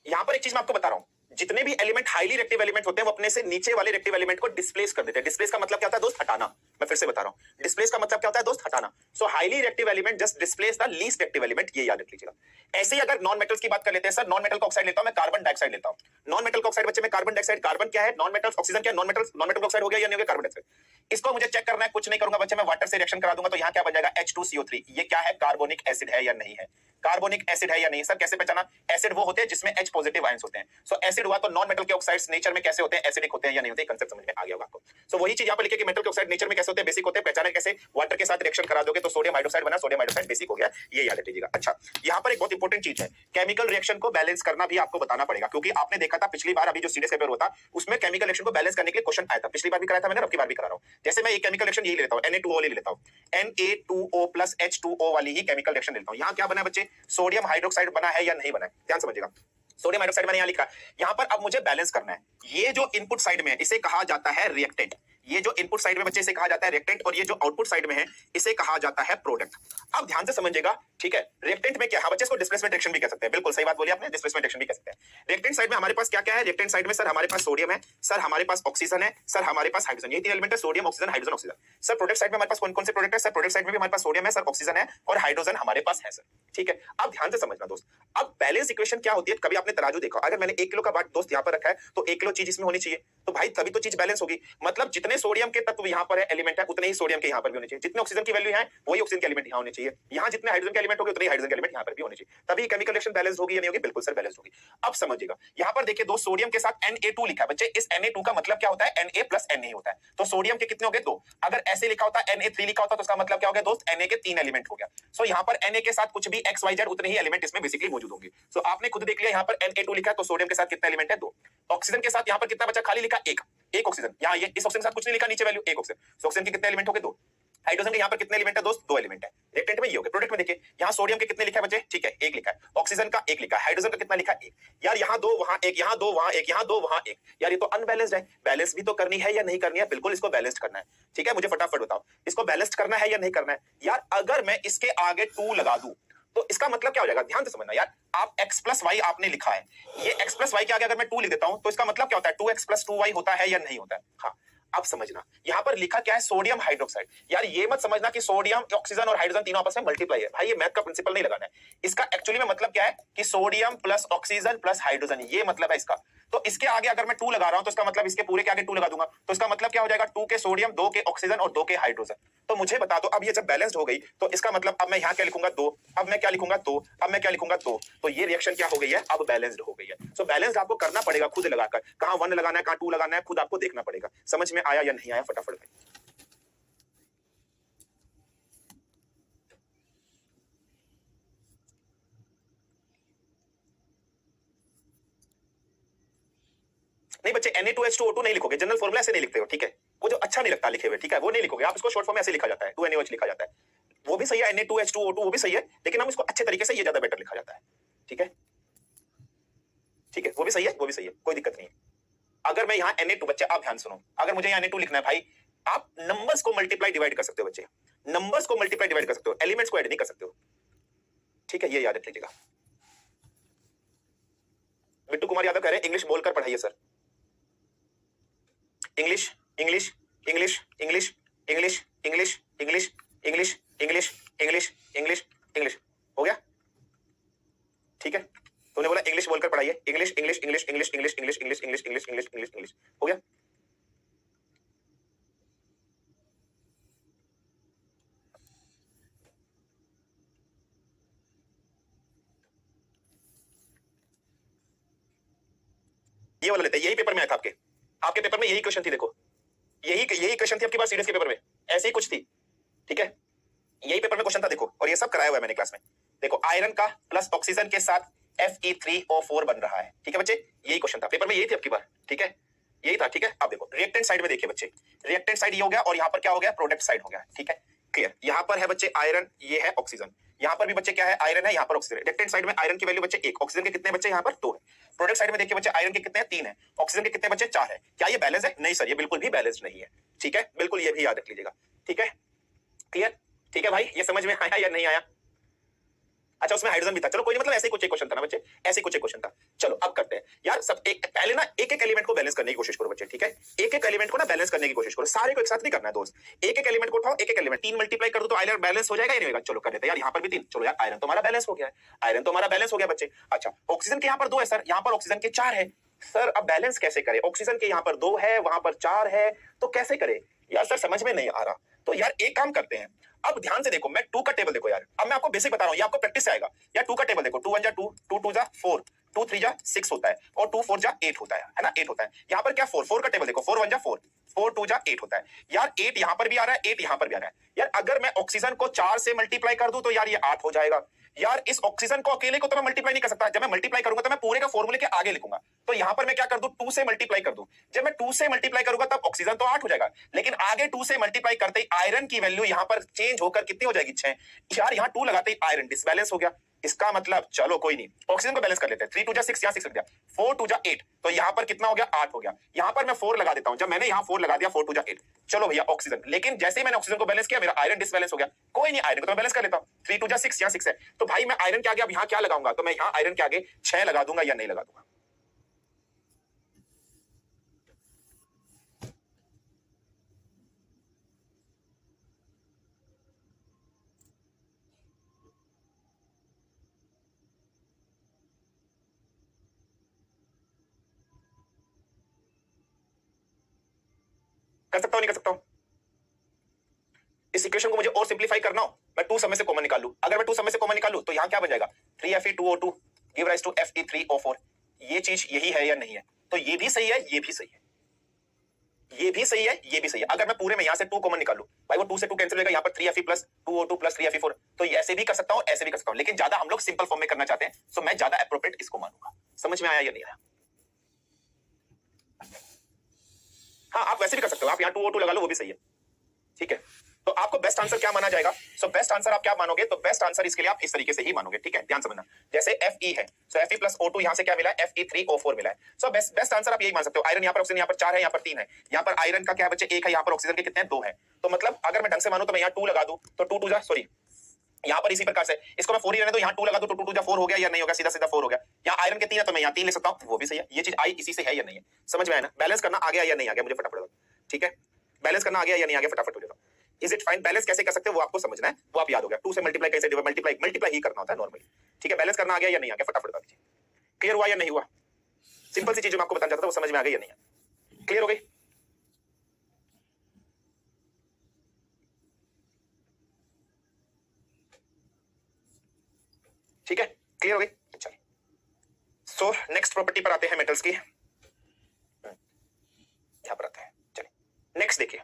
यहां पर एक चीज मैं आपको बता रहा हूं, जितने भी एलिमेंट हाईली रिएक्टिव एलिमेंट होते हैं वो अपने से नीचे वाले रिएक्टिव एलिमेंट को डिस्प्लेस कर देते हैं। डिस्प्लेस का मतलब क्या होता है दोस्त? हटाना। मैं फिर से बता रहा हूं, डिस्प्लेस का मतलब क्या होता है दोस्त, हटाना। सो highly reactive element just displace the least reactive element, ये याद रख लीजिएगा। ऐसे ही अगर नॉन मेटल्स की बात कर लेते हैं, सर नॉन मेटल का ऑक्साइड लेता हूं मैं, कार्बन डाइऑक्साइड लेता हूं। नॉन मेटल का ऑक्साइड बच्चे में कार्बन डाइऑक्साइड, कार्बन क्या है, नॉन मेटल्स, ऑक्सीजन क्या है, नॉन मेटल ऑक्साइड हो गया या नहीं हो गया, कार्बन डाइऑक्साइड। इसको मुझे चेक करना है, कुछ नहीं करूंगा बच्चे, मैं वाटर से रिएक्शन करा दूंगा, तो यहां क्या बन जाएगा, H2CO3। ये क्या है, कार्बोनिक एसिड है या नहीं है, कार्बोनिक एसिड है या नहीं। सर कैसे पहचाना, एसिड वो होते हैं जिसमें H पॉजिटिव आयंस होते हैं। सो एसिड हुआ तो नॉन मेटल के ऑक्साइड्स नेचर में कैसे होते हैं, एसिडिक होते हैं या नहीं होते, कांसेप्ट समझ में आ गया होगा आपको। सो वही चीज यहां पर लिखे कि मेटल के ऑक्साइड नेचर में कैसे होते हैं, बेसिक होते हैं। पहचाना कैसे, वाटर के साथ रिएक्शन करा दोगे तो सोडियम हाइड्रोक्साइड बना, सोडियम हाइड्रोक्साइड बेसिक हो गया, ये याद रखिएगा। अच्छा, यहां पर एक बहुत इंपॉर्टेंट चीज है, केमिकल रिएक्शन को बैलेंस करना भी आपको बताना पड़ेगा, क्योंकि आपने देखा था पिछली बार, अभी जो सीडीएस पेपर होता उसमें केमिकल रिएक्शन को बैलेंस करने के लिए क्वेश्चन आया था, पिछली बार भी कराया था मैंने, अब की बार भी करा रहा हूं। जैसे मैं एक केमिकल रिएक्शन यही लेता हूं, Na2O ले लेता हूं, Na2O प्लस H2O वाली ही केमिकल रिएक्शन लेता हूं। यहां क्या बना है बच्चे, सोडियम हाइड्रोक्साइड बना है या नहीं बना है, ध्यान समझिएगा। सोडियम हाइड्रोक्साइड मैंने यहां लिखा, यहां पर अब मुझे बैलेंस करना है। ये जो इनपुट साइड में है इसे कहा जाता है रिएक्टेंट, ये जो इनपुट साइड में बच्चे इसे कहा जाता है रिएक्टेंट, और ये जो आउटपुट साइड में है इसे कहा जाता है प्रोडक्ट। अब ध्यान से समझिएगा, ठीक है। रिएक्टेंट में क्या है बच्चे, इसको डिस्प्लेसमेंट रिएक्शन भी कह सकते हैं, बिल्कुल सही बात बोली आपने, डिस्प्लेसमेंट रिएक्शन भी कह सकते हैं। रिएक्टेंट साइड में हमारे पास क्या क्या है, रिएक्टेंट साइड में सर हमारे पास सोडियम है, सर हमारे पास ऑक्सीजन है, सर हमारे पास हाइड्रोजन, ये तीन एलिमेंट है, sodium oxygen hydrogen oxygen. Sir product side में हमारे पास कौन कौन से प्रोडक्ट है, सर प्रोडक्ट साइड में भी हमारे पास सोडियम है, सर ऑक्सीजन है और हाइड्रोजन हमारे पास है सर, ठीक है। अब ध्यान से समझना दोस्त, अब बैलेंस इक्वेशन क्या होती है, कभी आपने तराजू देखा, अगर मैंने 1 किलो का बाट दोस्त यहाँ पर रखा है तो 1 किलो चीज इसमें होनी चाहिए, तो भाई तभी तो चीज बैलेंस होगी। मतलब जितने सोडियम के तत्व यहाँ पर है, एलिमेंट है, उतने ही सोडियम के यहाँ पर भी होने चाहिए, जितने ऑक्सीजन की वैल्यू है वही ऑक्सीजन के एलिमेंट यहाँ होने चाहिए, यहाँ जितने हाइड्रोजन के एलिमेंट होंगे उतने हाइड्रोजन के एलिमेंट यहाँ पर भी होने चाहिए, तभी केमिकल रिएक्शन बैलेंस होगी या नहीं होगी, बिल्कुल सर बैलेंस होगी। अब समझिएगा, यहाँ पर देखिए दोस्त, सोडियम के साथ Na2 लिखा है बच्चे, इस Na2 का मतलब क्या होता है, Na प्लस Na होता है, तो सोडियम के कितने हो गए, 2। अगर ऐसे लिखा होता Na3 लिखा होता तो उसका मतलब क्या हो गया दोस्त, Na के 3 एलिमेंट हो गया। सो यहाँ पर Na के साथ कुछ भी XYZ उतने ही एलिमेंट इसमें बेसिकली मौजूद होंगे। सो आपने खुद देख लिया, यहाँ पर Na2 लिखा है तो सोडियम के साथ कितना एलिमेंट है, 2। ऑक्सीजन के साथ यहाँ पर कितना बचा, खाली लिखा एक ऑक्सीजन, यहाँ ये इस ऑक्सीजन के साथ कुछ नहीं लिखा, नीचे वैल्यू 1 ऑक्सीजन। सो ऑक्सीजन के कितने एलिमेंट हो गए, 2। हाइड्रोजन के यहाँ पर कितने एलिमेंट है दोस्त, 2 एलिमेंट है। रिएक्टेंट में ये हो गया। प्रोडक्ट में देखिए, यहाँ सोडियम के कितने लिखा है बच्चे, ठीक है 1 लिखा है, ऑक्सीजन का 1 लिखा है, हाइड्रोजन का कितना लिखा है 1। यार यहाँ 2 वहां 1, यहाँ 2 वहां 1, यहाँ 2 वहां 1, यार ये तो अनबैलेंस्ड है। बैलेंस भी तो करनी है या नहीं करनी है, बिल्कुल इसको बैलेंस्ड करना है, ठीक है। मुझे फटाफट बताओ, इसको बैलेंस्ड करना है या नहीं करना है। यार अगर मैं इसके आगे 2 लगा दूं तो इसका मतलब क्या हो जाएगा, ध्यान से समझना यार। आप x प्लस वाई आपने लिखा है, ये x प्लस वाई के आगे अगर मैं 2 लिख देता हूं तो इसका मतलब क्या होता है, 2x प्लस 2y होता है या नहीं होता है। हाँ, अब समझना, यहां पर लिखा क्या है, सोडियम हाइड्रोक्साइड। यार ये मत समझना कि सोडियम, ऑक्सीजन और हाइड्रोजन तीनों आपस में मल्टीप्लाई है, भाई ये मैथ का प्रिंसिपल नहीं लगाना है। इसका एक्चुअली में मतलब क्या है कि sodium plus oxygen plus hydrogen, ये मतलब है इसका। तो इसके आगे अगर मैं 2 लगा रहा हूं तो इसका मतलब इसके पूरे के आगे 2 लगा दूंगा तो इसका मतलब क्या हो जाएगा, 2 के सोडियम, 2 के ऑक्सीजन और 2 के हाइड्रोजन। तो मुझे बता दो, अब ये जब बैलेंस्ड हो गई तो इसका मतलब अब मैं यहाँ क्या लिखूंगा, 2, अब मैं क्या लिखूंगा 2, अब मैं क्या लिखूंगा 2, तो ये रिएक्शन क्या हो गई है, अब बैलेंस्ड हो गई है। सो बैलेंस्ड आपको करना पड़ेगा खुद लगाकर, कहां 1 लगाना है, कहां 2 लगाना है, खुद आपको देखना पड़ेगा। समझ में आया या नहीं आया, फटाफट भाई। नहीं बच्चे, Na2H2O2 नहीं लिखोगे, जनरल फॉर्मूला ऐसे नहीं लिखते हो, ठीक है। वो जो अच्छा नहीं लगता लिखे हुए, ठीक है, वो नहीं लिखोगे आप, इसको शॉर्ट फॉर्म में ऐसे लिखा जाता है, 2NaOH लिखा जाता है। वो भी सही है, Na2H2O2 वो भी सही है, लेकिन हम इसको अच्छे तरीके से, ये ज्यादा बेटर लिखा जाता है, ठीक है। ठीक है, वो भी सही है, वो भी सही है, कोई दिक्कत नहीं है। अगर मैं यहाँ Na2, बच्चे आप ध्यान सुनो, अगर मुझे यहाँ Na2 लिखना है भाई, आप नंबर्स को मल्टीप्लाई डिवाइड कर सकते हो बच्चे, नंबर्स को मल्टीप्लाई डिवाइड कर सकते हो, एलिमेंट्स को ऐड नहीं कर सकते हो, ठीक है, ये याद रख लीजिएगा। बिट्टू कुमार यादव कह रहे हैं इंग्लिश बोलकर पढ़ाइए sir. English English English English English English English English English English English English हो गया, ठीक है। तूने बोला इंग्लिश बोलकर पढ़ाइए, English English English English English English English English English English English English हो गया। ये वाला लेते हैं, यही पेपर में आया था आपके, आपके पेपर में यही क्वेश्चन थी, देखो यही क्वेश्चन थी आपके पास सीडीएस के पेपर में, ऐसे ही कुछ थी, ठीक है। यही पेपर में क्वेश्चन था, देखो, और ये सब कराया हुआ है मैंने क्लास में। देखो आयरन का प्लस ऑक्सीजन के साथ Fe3O4 बन रहा है, ठीक है बच्चे, यही क्वेश्चन था पेपर में, यही थी आपकी बार, ठीक है, यही था, ठीक है। अब देखो रिएक्टेंट साइड में देखिए बच्चे, रिएक्टेंट साइड ये हो गया और यहाँ पर क्या हो गया, प्रोडक्ट साइड हो गया, ठीक है, क्लियर। यहाँ पर है बच्चे आयरन, ये है ऑक्सीजन, यहाँ पर भी बच्चे क्या है, आयरन है, यहाँ पर ऑक्सीजन। रिएक्टेंट साइड में आयरन की वैल्यू बच्चे 1, ऑक्सीजन के कितने बच्चे यहाँ पर 2 है। प्रोडक्ट साइड में देखिए बच्चे, आयरन के कितने हैं, 3 है, ऑक्सीजन के कितने बच्चे 4 है। क्या ये बैलेंस है, नहीं सर, ये बिल्कुल भी बैलेंस नहीं है, ठीक है, बिल्कुल ये भी याद रख लीजिएगा, ठीक है, क्लियर, ठीक है भाई। ये समझ में आया या नहीं आया, अच्छा उसमें हाइड्रोजन भी था, चलो कोई नहीं, मतलब ऐसे ही कुछ एक क्वेश्चन था ना बच्चे, ऐसे कुछ एक क्वेश्चन था। चलो अब करते हैं यार, सब एक पहले ना एक एक एलिमेंट को बैलेंस करने की कोशिश करो बच्चे, ठीक है? एक एक एलिमेंट को ना बैलेंस करने की कोशिश करो, सारे को एक साथ नहीं करना है दोस्त। एक एक एलिमेंट को उठाओ, एक एक एलिमेंट 3 मल्टीप्लाई कर दो तो आयरन बैलेंस हो जाएगा या नहीं होगा? चलो कर देते हैं यार, यहाँ पर भी 3, चलो यार आयरन तो हमारा बैलेंस हो गया है, आयरन तो हमारा बैलेंस हो गया बच्चे। अच्छा ऑक्सीजन के यहाँ पर 2 है सर, यहाँ पर ऑक्सीजन के 4 है सर, अब बैलेंस कैसे करें? ऑक्सीजन के यहाँ पर 2 है, वहां पर 4 है, तो कैसे करें यार? सर समझ में नहीं आ रहा। तो यार एक काम करते हैं, अब ध्यान से देखो, मैं 2 का टेबल देखो यार, अब मैं आपको बेसिक बता रहा हूं, ये आपको प्रैक्टिस से आएगा यार। 2 का टेबल देखो, 2 1 जा 2, 2 2 जा 4, 2 3 जा 6 होता है और 2 4 जा 8 होता है ना, 8 होता है। यहाँ पर क्या 4 का टेबल देखो, 4 1 जा 4, 4 2 जा 8 होता है यार। 8 यहाँ पर भी आ रहा है, 8 यहाँ पर भी आ रहा है यार। अगर मैं ऑक्सीजन को 4 से मल्टीप्लाई कर दूं तो यार ये 8 हो जाएगा यार। इस ऑक्सीजन को अकेले को तो मैं मल्टीप्लाई नहीं कर सकता, जब मैं मल्टीप्लाई करूंगा तो मैं पूरे का फॉर्मूले के आगे लिखूंगा। तो यहाँ पर मैं क्या कर दूं, 2 से मल्टीप्लाई कर दूं। जब मैं 2 से मल्टीप्लाई करूंगा तब ऑक्सीजन तो 8 हो जाएगा, लेकिन आगे 2 से मल्टीप्लाई करते ही आयरन की वैल्यू यहाँ पर चेंज होकर कितनी हो जाएगी, 6 यार। यहाँ 2 लगाते ही आयरन डिसबैलेंस हो गया। इसका मतलब चलो कोई नहीं, ऑक्सीजन को बैलेंस कर लेते हैं। 3 2 जा 6, यहाँ 6 लग गया, 4 2 जा 8, तो यहाँ पर कितना हो गया, 8 हो गया। यहाँ पर मैं 4 लगा देता हूं, जब मैंने यहाँ 4 लगा दिया, 4 2 जा 8, चलो भैया ऑक्सीजन। लेकिन जैसे ही मैंने ऑक्सीजन को बैलेंस किया मेरा आयरन डिसबैलेंस हो गया। कोई नहीं, आयरन को तो मैं बैलेंस कर लेता हूं। 3 2 जा 6, यहाँ 6 है, तो भाई मैं आयरन के आगे अब यहाँ क्या लगाऊंगा, तो मैं यहाँ आयरन के आगे 6 लगा दूंगा या नहीं लगा दूंगा? कर सकता हूं नहीं कर सकता हूं? इस इक्वेशन को मुझे और सिंपलीफाई करना हो, मैं 2 समय से कॉमन निकाल लूं। अगर मैं 2 समय से कॉमन निकालूं तो यहां क्या बन जाएगा, 3Fe2O2 give rise to Fe3O4। ये चीज यही है या नहीं है? तो ये भी सही है, ये भी सही है, ये भी सही है, ये भी सही है। अगर मैं पूरे में यहां से 2 कॉमन निकालूं, भाई वो 2 से 2 कैंसिल हो जाएगा, यहां पर 3Fe plus 2O2 plus 3Fe4। तो ऐसे भी कर सकता हूं, ऐसे भी कर सकता हूं, लेकिन ज्यादा हम लोग सिंपल फॉर्म में करना चाहते हैं, तो मैं ज्यादा एप्रोप्रिएट इसको मानूंगा। समझ में आया या नहीं आया? हाँ आप वैसे भी कर सकते हो, आप यहाँ 2O2 लगा लो, वो भी सही है, ठीक है। तो आपको बेस्ट आंसर क्या माना जाएगा? सो बेस्ट आंसर आप क्या मानोगे? तो बेस्ट आंसर इसके लिए आप इस तरीके से ही मानोगे, ठीक है, ध्यान समझना। जैसे Fe है, सो Fe प्लस O2 यहां से क्या मिला है, Fe3O4 मिला है। सो बेस्ट आंसर आप यही मान सकते हो। आयरन यहाँ पर, ऑक्सीजन यहाँ पर 4 है, यहाँ पर 3 है, यहाँ पर आयरन का क्या है बच्चे, 1 है, यहाँ पर ऑक्सीजन के कितने हैं, 2 है। तो मतलब अगर मैं ढंग से मानूं तो मैं यहाँ 2 लगा दूं तो 2 2 जा, सॉरी यहाँ पर इसी प्रकार से इसको मैं 4 ही रहने दो, यहाँ 2 लगा दूं तो 2 2 जा 4 हो गया या नहीं होगा, सीधा सीधा 4 हो गया। यहाँ आयरन के 3 है तो मैं यहाँ 3 ले सकता हूँ, वो भी सही है। ये चीज आई इसी से है या नहीं है? समझ में आया ना? बैलेंस करना आ गया या नहीं आ गया, मुझे फटाफट बताओ, ठीक है? बैलेंस करना आ गया या नहीं आ गया, फटाफट हो जाता। Is it fine? बैलेंस कैसे कर सकते हो वो आपको समझना है, वो आप याद हो गया। 2 से मल्टीप्लाई कैसे, मल्टीप्लाई ही करना होता है नॉर्मली, ठीक है? बैलेंस करना आ गया या नहीं आ गया, फटाफट बता दीजिए। क्लियर हुआ या नहीं हुआ? सिंपल सी चीज जो मैं आपको बताना चाहता था वो समझ में आ गई या नहीं? क्लियर हो गई? ठीक है, क्लियर हो गई? चलिए सो नेक्स्ट प्रॉपर्टी पर आते हैं मेटल्स की, यहां पर आता है। चलिए नेक्स्ट देखिए,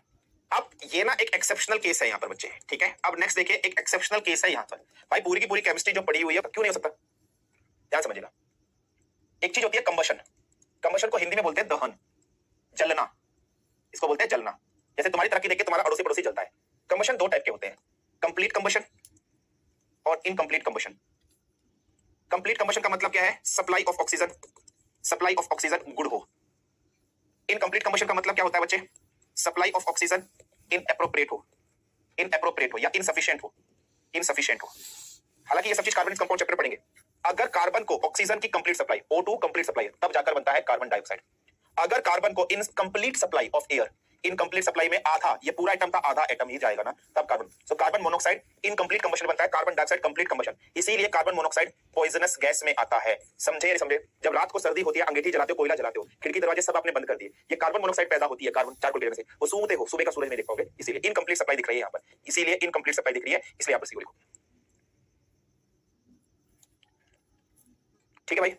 अब ये ना एक एक्सेप्शनल केस है यहाँ पर बच्चे, ठीक है? अब नेक्स्ट देखिए, एक एक्सेप्शनल केस है यहाँ पर। भाई पूरी की पूरी केमिस्ट्री जो पड़ी हुई है क्यों नहीं हो सकता? ध्यान समझिएगा। एक चीज होती है कंबशन, कंबशन को हिंदी में बोलते हैं दहन, जलना, इसको बोलते हैं जलना। जैसे तुम्हारी तरक्की देख के तुम्हारा अड़ोसी पड़ोसी जलता है। कंबशन 2 टाइप के होते हैं, कंप्लीट कंबशन और इनकम्प्लीट कंबशन। कंप्लीट कंबशन का मतलब क्या है, सप्लाई ऑफ ऑक्सीजन गुड हो। इनकम्प्लीट कंबशन का मतलब क्या होता है बच्चे, सप्लाई ऑफ ऑक्सीजन इनएप्रोप्रिएट हो या इनसफिशिएंट हो। हालांकि ये सब चीज कार्बनिक कंपाउंड चैप्टर पढ़ेंगे। अगर कार्बन को ऑक्सीजन की complete supply, O2 complete supply, तब जाकर बनता है कार्बन डाइऑक्साइड। अगर कार्बन को incomplete supply of air, incomplete supply में आधा, ये पूरा एटम था, आधा एटम ही जाएगा ना, तब carbon. So carbon monoxide incomplete combustion बनता है, कार्बन डाइऑक्साइड कंप्लीट कंबशन। इसीलिए कार्बन मोनोऑक्साइड पॉइजनस गैस में आता है। समझे या समझे? जब रात को सर्दी होती है, अंगीठी जलाते हो, कोयला जलाते हो, खिड़की दरवाजे सब आपने बंद कर दिए, ये कार्बन मोनोऑक्साइड पैदा होती है, कार्बन चारकोल की वजह से। वो सूंघते हो, सुबह का सूरज नहीं देख पाओगे, इसीलिए इनकम्प्लीट सप्लाई दिख रही है यहाँ पर, इसीलिए इनकम्प्लीट सप्लाई दिख रही है, इसलिए यहाँ पर सी लिखो, ठीक है भाई?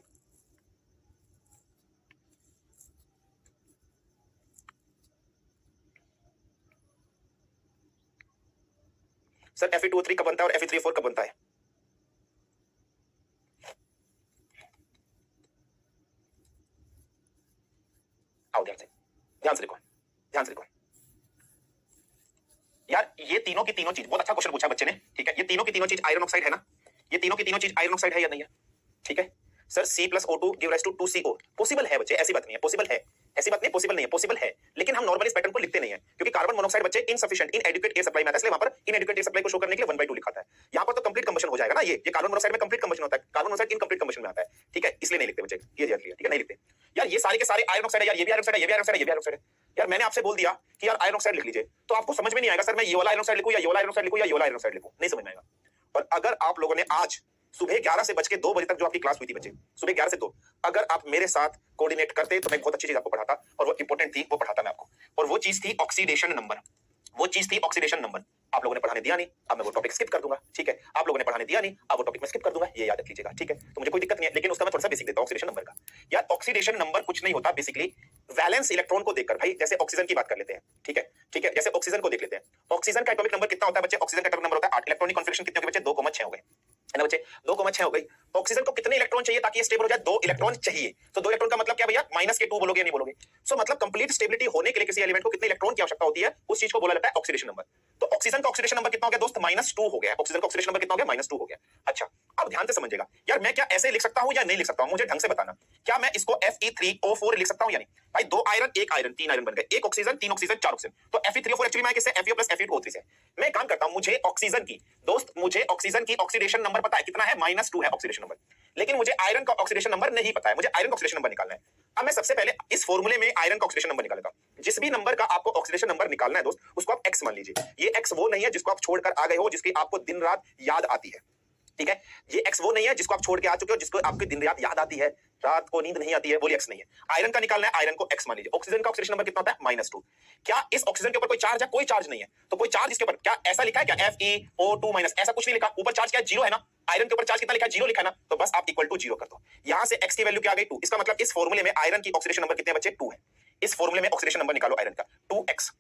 सर Fe2O3 कब बनता है और Fe3O4 कब बनता है? आओ ध्यान से लिखो यार। ये तीनों की तीनों चीज, बहुत अच्छा क्वेश्चन पूछा बच्चे ने, ठीक है? ये तीनों की तीनों चीज आयरन ऑक्साइड है ना, ये तीनों की तीनों चीज आयरन ऑक्साइड है या नहीं है? ठीक है sir, C+O2 give rise to 2CO। Possible है बच्चे, ऐसी बात नहीं है, पॉसिबल है, ऐसी बात नहीं, पॉसिबल नहीं है, पॉसिबल है, लेकिन हम नॉर्मली इस पैटर्न को लिखते नहीं है क्योंकि कार्बन मोनोऑक्साइड बच्चे इनसफिशिएंट इनएडिक्वेट एयर सप्लाई में आता है, इसलिए वहां पर इनएडिक्वेट एयर सप्लाई को शो करने के लिए 1/2 लिखा था। यहाँ पर तो कंप्लीट कंबशन हो जाएगा ना, ये कार्बन मोनोऑक्साइड में कंप्लीट कंबशन होता है, कार्बन मोनोऑक्साइड इनकंप्लीट कंबशन में आता है, ठीक है, इसलिए नहीं लिखते बच्चे, ये याद रखिए, ठीक है, नहीं लिखते यार। ये सारे के सारे आयरन ऑक्साइड है यार, ये भी आयरन ऑक्साइड है, ये भी आयरन ऑक्साइड है, ये भी आयरन ऑक्साइड है यार। मैंने आपसे बोल दिया कि यार आयरन ऑक्साइड लिख लीजिए, तो आपको समझ में नहीं आएगा सर मैं ये वाला आयरन ऑक्साइड लिखूं या ये वाला आयरन ऑक्साइड लिखूं या ये वाला आयरन ऑक्साइड लिखूं, नहीं समझ में आएगा। और अगर आप लोगों ने आज सुबह 11 से बज के 2 बजे तक जो आपकी क्लास हुई थी बच्चे, सुबह 11 से 2, अगर आप मेरे साथ कोऑर्डिनेट करते तो मैं बहुत अच्छी चीज आपको पढ़ाता, और वो इंपॉर्टेंट थी, वो पढ़ाता मैं आपको, और वो चीज थी ऑक्सीडेशन नंबर, वो चीज थी ऑक्सीडेशन नंबर। आप लोगों ने पढ़ाने दिया नहीं, अब मैं वो टॉपिक स्किप कर दूंगा, ठीक है, आप लोगों ने पढ़ाने दिया नहीं, अब वो टॉपिक मैं स्किप कर दूंगा, ये याद रख लीजिएगा, ठीक है। तो मुझे कोई दिक्कत नहीं है, लेकिन उसका मैं थोड़ा सा बेसिक देता हूं ऑक्सीडेशन नंबर का। यार ऑक्सीडेशन नंबर कुछ नहीं होता, बेसिकली वैलेंस इलेक्ट्रॉन को देखकर, भाई जैसे ऑक्सीजन की बात कर लेते हैं, ठीक है, ठीक है, जैसे ऑक्सीजन को देख लेते हैं, ऑक्सीजन का एटॉमिक नंबर कितना होता है बच्चे, ऑक्सीजन का एटॉमिक नंबर होता है 8, इलेक्ट्रॉनिक कॉन्फिगरेशन कितने हो गए बच्चे, 2,6 हो गए, है ना बच्चे, 2,6 हो गई। ऑक्सीजन को कितने इलेक्ट्रॉन चाहिए ताकि ये स्टेबल हो जाए, 2 इलेक्ट्रॉन चाहिए। तो 2 इलेक्ट्रॉन का मतलब क्या भैया, माइनस के 2 बोलोगे या नहीं बोलोगे। सो मतलब कंप्लीट स्टेबिलिटी होने के लिए किसी एलिमेंट को कितने इलेक्ट्रॉन की आवश्यकता होती है, उस चीज को बोला जाता है ऑक्सीडेशन नंबर। तो ऑक्सीजन का ऑक्सीडेशन नंबर कितना हो गया दोस्त, -2 हो गया। ऑक्सीजन का ऑक्सीडेशन नंबर कितना हो गया, -2 हो गया। अच्छा अब ध्यान से समझिएगा यार, मैं क्या ऐसे लिख सकता हूं या नहीं लिख सकता हूं, मुझे ढंग से बताना। क्या मैं इसको Fe3O4 लिख सकता हूं या नहीं। भाई 2 आयरन 1 आयरन 3 आयरन बन गए, 1 ऑक्सीजन 3 ऑक्सीजन 4 ऑक्सीजन, तो Fe3O4 एक्चुअली में किससे, Fe प्लस Fe2O3 से। मैं काम करता हूं, मुझे ऑक्सीजन की दोस्त, मुझे ऑक्सीजन की ऑक्सीडेशन नंबर पता है कितना है, -2 है ऑक्सीडेशन नंबर, लेकिन मुझे आयरन का ऑक्सीडेशन नंबर नहीं पता है, मुझे आयरन का ऑक्सीडेशन नंबर निकालना है। अब मैं सबसे पहले इस फॉर्मूले में आयरन का ऑक्सीडेशन नंबर निकाल लेता हूं। जिस भी नंबर का आपको ऑक्सीडेशन नंबर निकालना है दोस्त, उसको आप x मान लीजिए। ये x वो नहीं है जिसको आप छोड़कर आ गए हो, जिसकी आपको दिन रात याद आती है, ठीक है। ये x वो नहीं है जिसको आप छोड़ के आ चुके हो, जिसको आपके दिन रात याद आती है, रात को नींद नहीं आती है, बोलिए x नहीं है। आयरन का निकालना है, आयरन को x मान लीजिए। ऑक्सीजन का ऑक्सीडेशन नंबर कितना होता है, -2। क्या इस ऑक्सीजन के ऊपर कोई चार्ज है, कोई चार्ज नहीं है, तो कोई चार्ज इसके ऊपर क्या ऐसा लिखा है क्या, FeO2- ऐसा कुछ नहीं लिखा, ऊपर चार्ज क्या है, 0 है ना। आयरन के ऊपर चार्ज कितना लिखा है, 0 लिखा है ना, तो बस आप इक्वल टू 0 कर दो। यहां से x की वैल्यू क्या आ गई, 2। इसका मतलब इस फॉर्मूले में आयरन की ऑक्सीडेशन नंबर कितने बच्चे, 2 है। इस फॉर्मूले में ऑक्सीडेशन नंबर निकालो आयरन का, 2x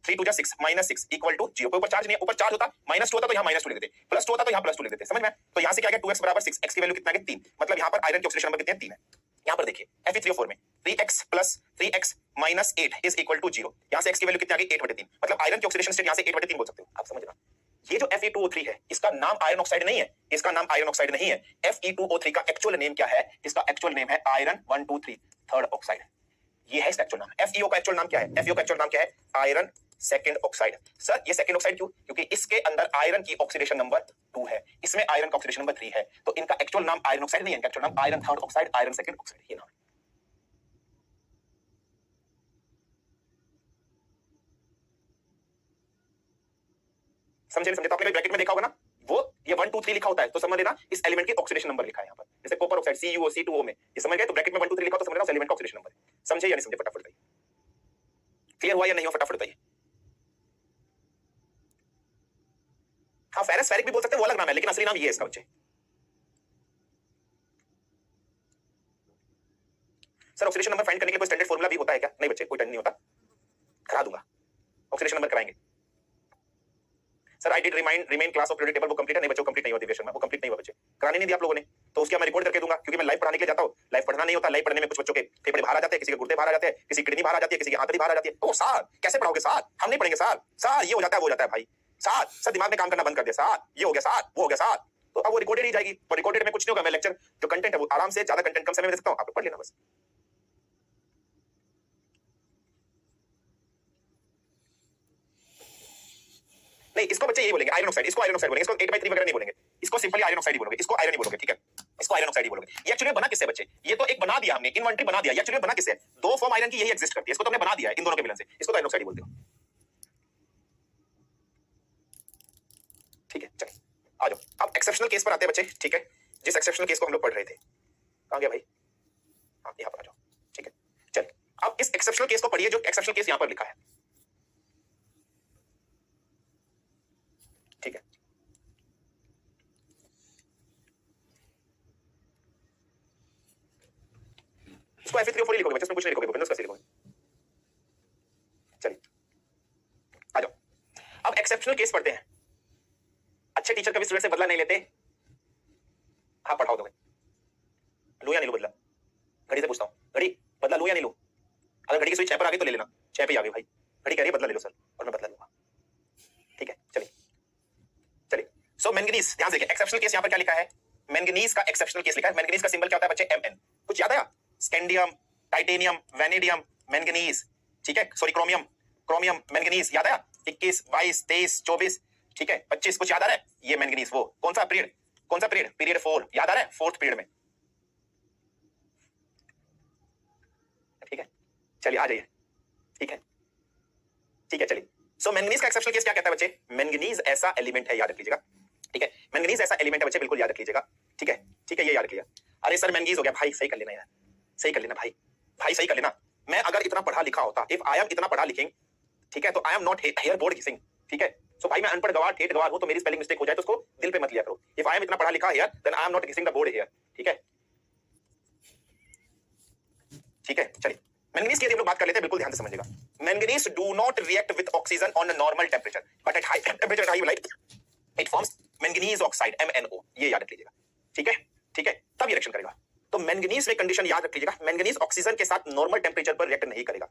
3 2 6 -6 इक्वल टू 0। ऊपर चार्ज नहीं है, ऊपर चार्ज होता -2 होता तो यहाँ -2 लिख देते, +2 होता तो यहाँ +2 लिख देते, समझ में। तो यहाँ से क्या गया, 2x बराबर 6, x की वैल्यू कितना है, 3। मतलब यहाँ पर आयरन की ऑक्सीडेशन नंबर कितने हैं, 3 है। यहाँ पर देखिए Fe3O4 में 3x + 3x - 8 is equal to 0। यहाँ से x की वैल्यू कितनी आ गई, 8/3। मतलब आयरन की ऑक्सीडेशन स्टेट यहाँ से 8/3 बोल सकते हो आप, समझना। ये जो Fe2O3 है, इसका नाम आयरन ऑक्साइड नहीं है, इसका नाम आयरन ऑक्साइड नहीं है। Fe2O3 का एक्चुअल नेम क्या है, इसका एक्चुअल नेम है आयरन 123 थर्ड ऑक्साइड। ये है इसका एक्चुअल नाम। FeO का एक्चुअल नाम क्या है, FeO का एक्चुअल नाम क्या है, आयरन सेकंड ऑक्साइड। सर ये सेकंड ऑक्साइड क्यों, क्योंकि इसके अंदर आयरन की ऑक्सीडेशन नंबर 2 है, इसमें आयरन का ऑक्सीडेशन नंबर 3 है, तो इनका एक्चुअल नाम आयरन ऑक्साइड नहीं है, इनका एक्चुअल नाम iron third oxide, iron second oxide, ये नाम है। समझे नहीं समझे, तो आपने ब्रैकेट में देखा होगा ना, वो ये 1 2 3 लिखा होता है, तो समझ लेना इस एलिमेंट की ऑक्सीडेशन नंबर लिखा है यहाँ पर। जैसे कॉपर ऑक्साइड CuO C2O में, ये समझ गए, तो ब्रैकेट में 1 2 3 लिखा तो समझ लेना उस एलिमेंट का ऑक्सीडेशन नंबर है। समझे या नहीं समझे, फटाफट बताइए, क्लियर हुआ या नहीं हुआ, फटाफट बताइए। हाँ फेरस फेरिक भी बोल सकते हैं, वो अलग नाम है, लेकिन असली नाम ये है इसका बच्चे। सर ऑक्सीडेशन नंबर फाइंड करने के लिए कोई स्टैंडर्ड फार्मूला भी होता है क्या, नहीं बच्चे, कोई टर्न नहीं होता, करा दूंगा, ऑक्सीडेशन नंबर कराएंगे। Sir I did remain class of periodic table, वो कंप्लीट है, नहीं बच्चों कंप्लीट नहीं हुआ दिवेश में, वो कंप्लीट नहीं हुआ बच्चे, कराने नहीं दिया आप लोगों ने, तो उसकी मैं रिकॉर्ड करके दूंगा, क्योंकि मैं लाइव पढ़ाने के लिए जाता हूं, लाइव पढ़ना नहीं होता, लाइव पढ़ने में कुछ बच्चों के फेफड़े बाहर आ जाते हैं, किसी के गुर्दे बाहर आ जाते हैं, किसी की किडनी बाहर आ जाती है, किसी की आंतड़ी बाहर आ जाती है। ओ सर कैसे पढ़ाओगे सर, हम नहीं पढ़ेंगे सर, सर ये हो जाता है, वो हो जाता है भाई, सर दिमाग में काम करना बंद कर दिया सर, ये हो गया सर, वो हो गया सर, तो अब वो रिकॉर्डेड ही जाएगी, और रिकॉर्डेड में कुछ नहीं होगा, मैं लेक्चर जो कंटेंट है वो आराम से ज्यादा कंटेंट कम समय में दे सकता हूं, आप पढ़ लेना बस। नहीं इसको बच्चे यही बोलेंगे आयरन ऑक्साइड, इसको आयरन ऑक्साइड बोलेंगे, इसको 8/3 वगैरह नहीं बोलेंगे, इसको सिंपली आयरन ऑक्साइड ही बोलोगे, इसको आयरन ही बोलोगे, ठीक है, इसको आयरन ऑक्साइड ही बोलोगे। ये एक्चुअली बना किससे बच्चे, ये तो एक बना दिया हमने, इन्वेंटरी बना दिया, ये एक्चुअली बना किससे, दो फॉर्म आयरन की यही एग्जिस्ट करती है, इसको तो हमने बना दिया है इन दोनों के मिलन से, इसको तो आयरन ऑक्साइड ही बोलते हो, ठीक है। चलिए आ जाओ, अब एक्सेप्शनल केस पर आते हैं बच्चे, ठीक है, जिस एक्सेप्शनल केस को हम लोग पढ़ रहे थे, कहां गया भाई, हाँ यहाँ पर आ जाओ, ठीक है। चलिए अब इस एक्सेप्शनल केस को पढ़िए, जो एक्सेप्शनल केस यहाँ पर लिखा है, ठीक है। इसको Fe3O4 ही लिखोगे बच्चे, इसमें कुछ नहीं लिखोगे, गोविंद कैसे लिखोगे। चलिए आ जाओ, अब एक्सेप्शनल केस पढ़ते हैं। अच्छे टीचर कभी स्टूडेंट से बदला नहीं लेते, हाँ पढ़ाओ दोगे, लू या नहीं लू बदला, घड़ी से पूछता हूँ, घड़ी बदला लू या नहीं लू, अगर घड़ी की सुई 6 पर आ गई तो ले लेना, 6 पे ही आ गई भाई, घड़ी कह रही है बदला ले लो सर, और मैं बदला लूंगा, ठीक है। चलिए चलिए, सो मैंगनीज, ध्यान से देखिए एक्सेप्शनल केस यहाँ पर क्या लिखा है, मैंगनीज का एक्सेप्शनल केस लिखा है। मैंगनीज का सिंबल क्या होता है बच्चे, Mn, कुछ याद है, स्कैंडियम, टाइटेनियम, वैनेडियम, मैंगनीज, ठीक है, सॉरी क्रोमियम, क्रोमियम मैंगनीज, याद है 21 22 23 24, ठीक है 25, कुछ याद आ रहा है? ये मैंगनीज, वो कौन सा पीरियड, कौन सा पीरियड, पीरियड 4, याद आ रहा है? 4th पीरियड में, ठीक है, चलिए आ जाइए, ठीक है, ठीक है, चलिए। सो मैंगनीज का एक्सेप्शनल केस क्या कहता है बच्चे? मैंगनीज ऐसा एलिमेंट है, याद रख लीजिएगा, ठीक है, मैंगनीज ऐसा एलिमेंट है बच्चे, बिल्कुल याद रख लीजिएगा, ठीक है, ठीक है, ये याद रखिएगा। अरे सर मैंगनीज हो गया, भाई सही कर लेना यार, सही कर लेना भाई, भाई सही कर लेना। मैं अगर इतना पढ़ा लिखा होता, इफ आई एम इतना पढ़ा लिखेंगे, ठीक है, तो आई am not here board kissing, ठीक है, सो भाई मैं अनपढ़ गवार ठेठ गवार हूं, तो मेरी स्पेलिंग मिस्टेक हो जाए तो उसको दिल पे मत लिया करो। इफ आई एम इतना पढ़ा लिखा here, then I am not kissing the board here, ठीक है, ठीक है, चलिए मैंगनीज की हम लोग बात कर लेते हैं, बिल्कुल ध्यान से समझिएगा। Manganese do not react with oxygen on a normal temperature, but at high temperature high light it forms manganese oxide, MnO, ये याद रख लीजिएगा, ठीक है, ठीक है, तब ये रिएक्शन करेगा। तो मैंगनीज में कंडीशन याद रख लीजिएगा, मैंगनीज ऑक्सीजन के साथ नॉर्मल टेंपरेचर पर रिएक्ट नहीं करेगा,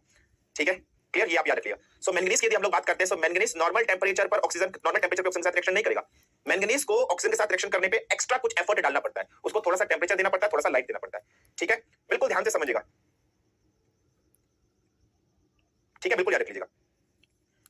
ठीक है, क्लियर, ये आप याद रखिएगा। सो मैंगनीज की यदि हम लोग बात करते हैं, सो मैंगनीज नॉर्मल टेंपरेचर पर ऑक्सीजन, नॉर्मल टेंपरेचर पर ऑक्सीजन के साथ रिएक्शन नहीं करेगा। मैंगनीज को ऑक्सीजन के साथ रिएक्शन करने पे एक्स्ट्रा कुछ एफर्ट डालना पड़ता है, उसको थोड़ा सा टेंपरेचर देना पड़ता है, थोड़ा सा लाइट देना पड़ता है, ठीक है, बिल्कुल ध्यान से समझिएगा, ठीक है, बिल्कुल याद रख लीजिएगा।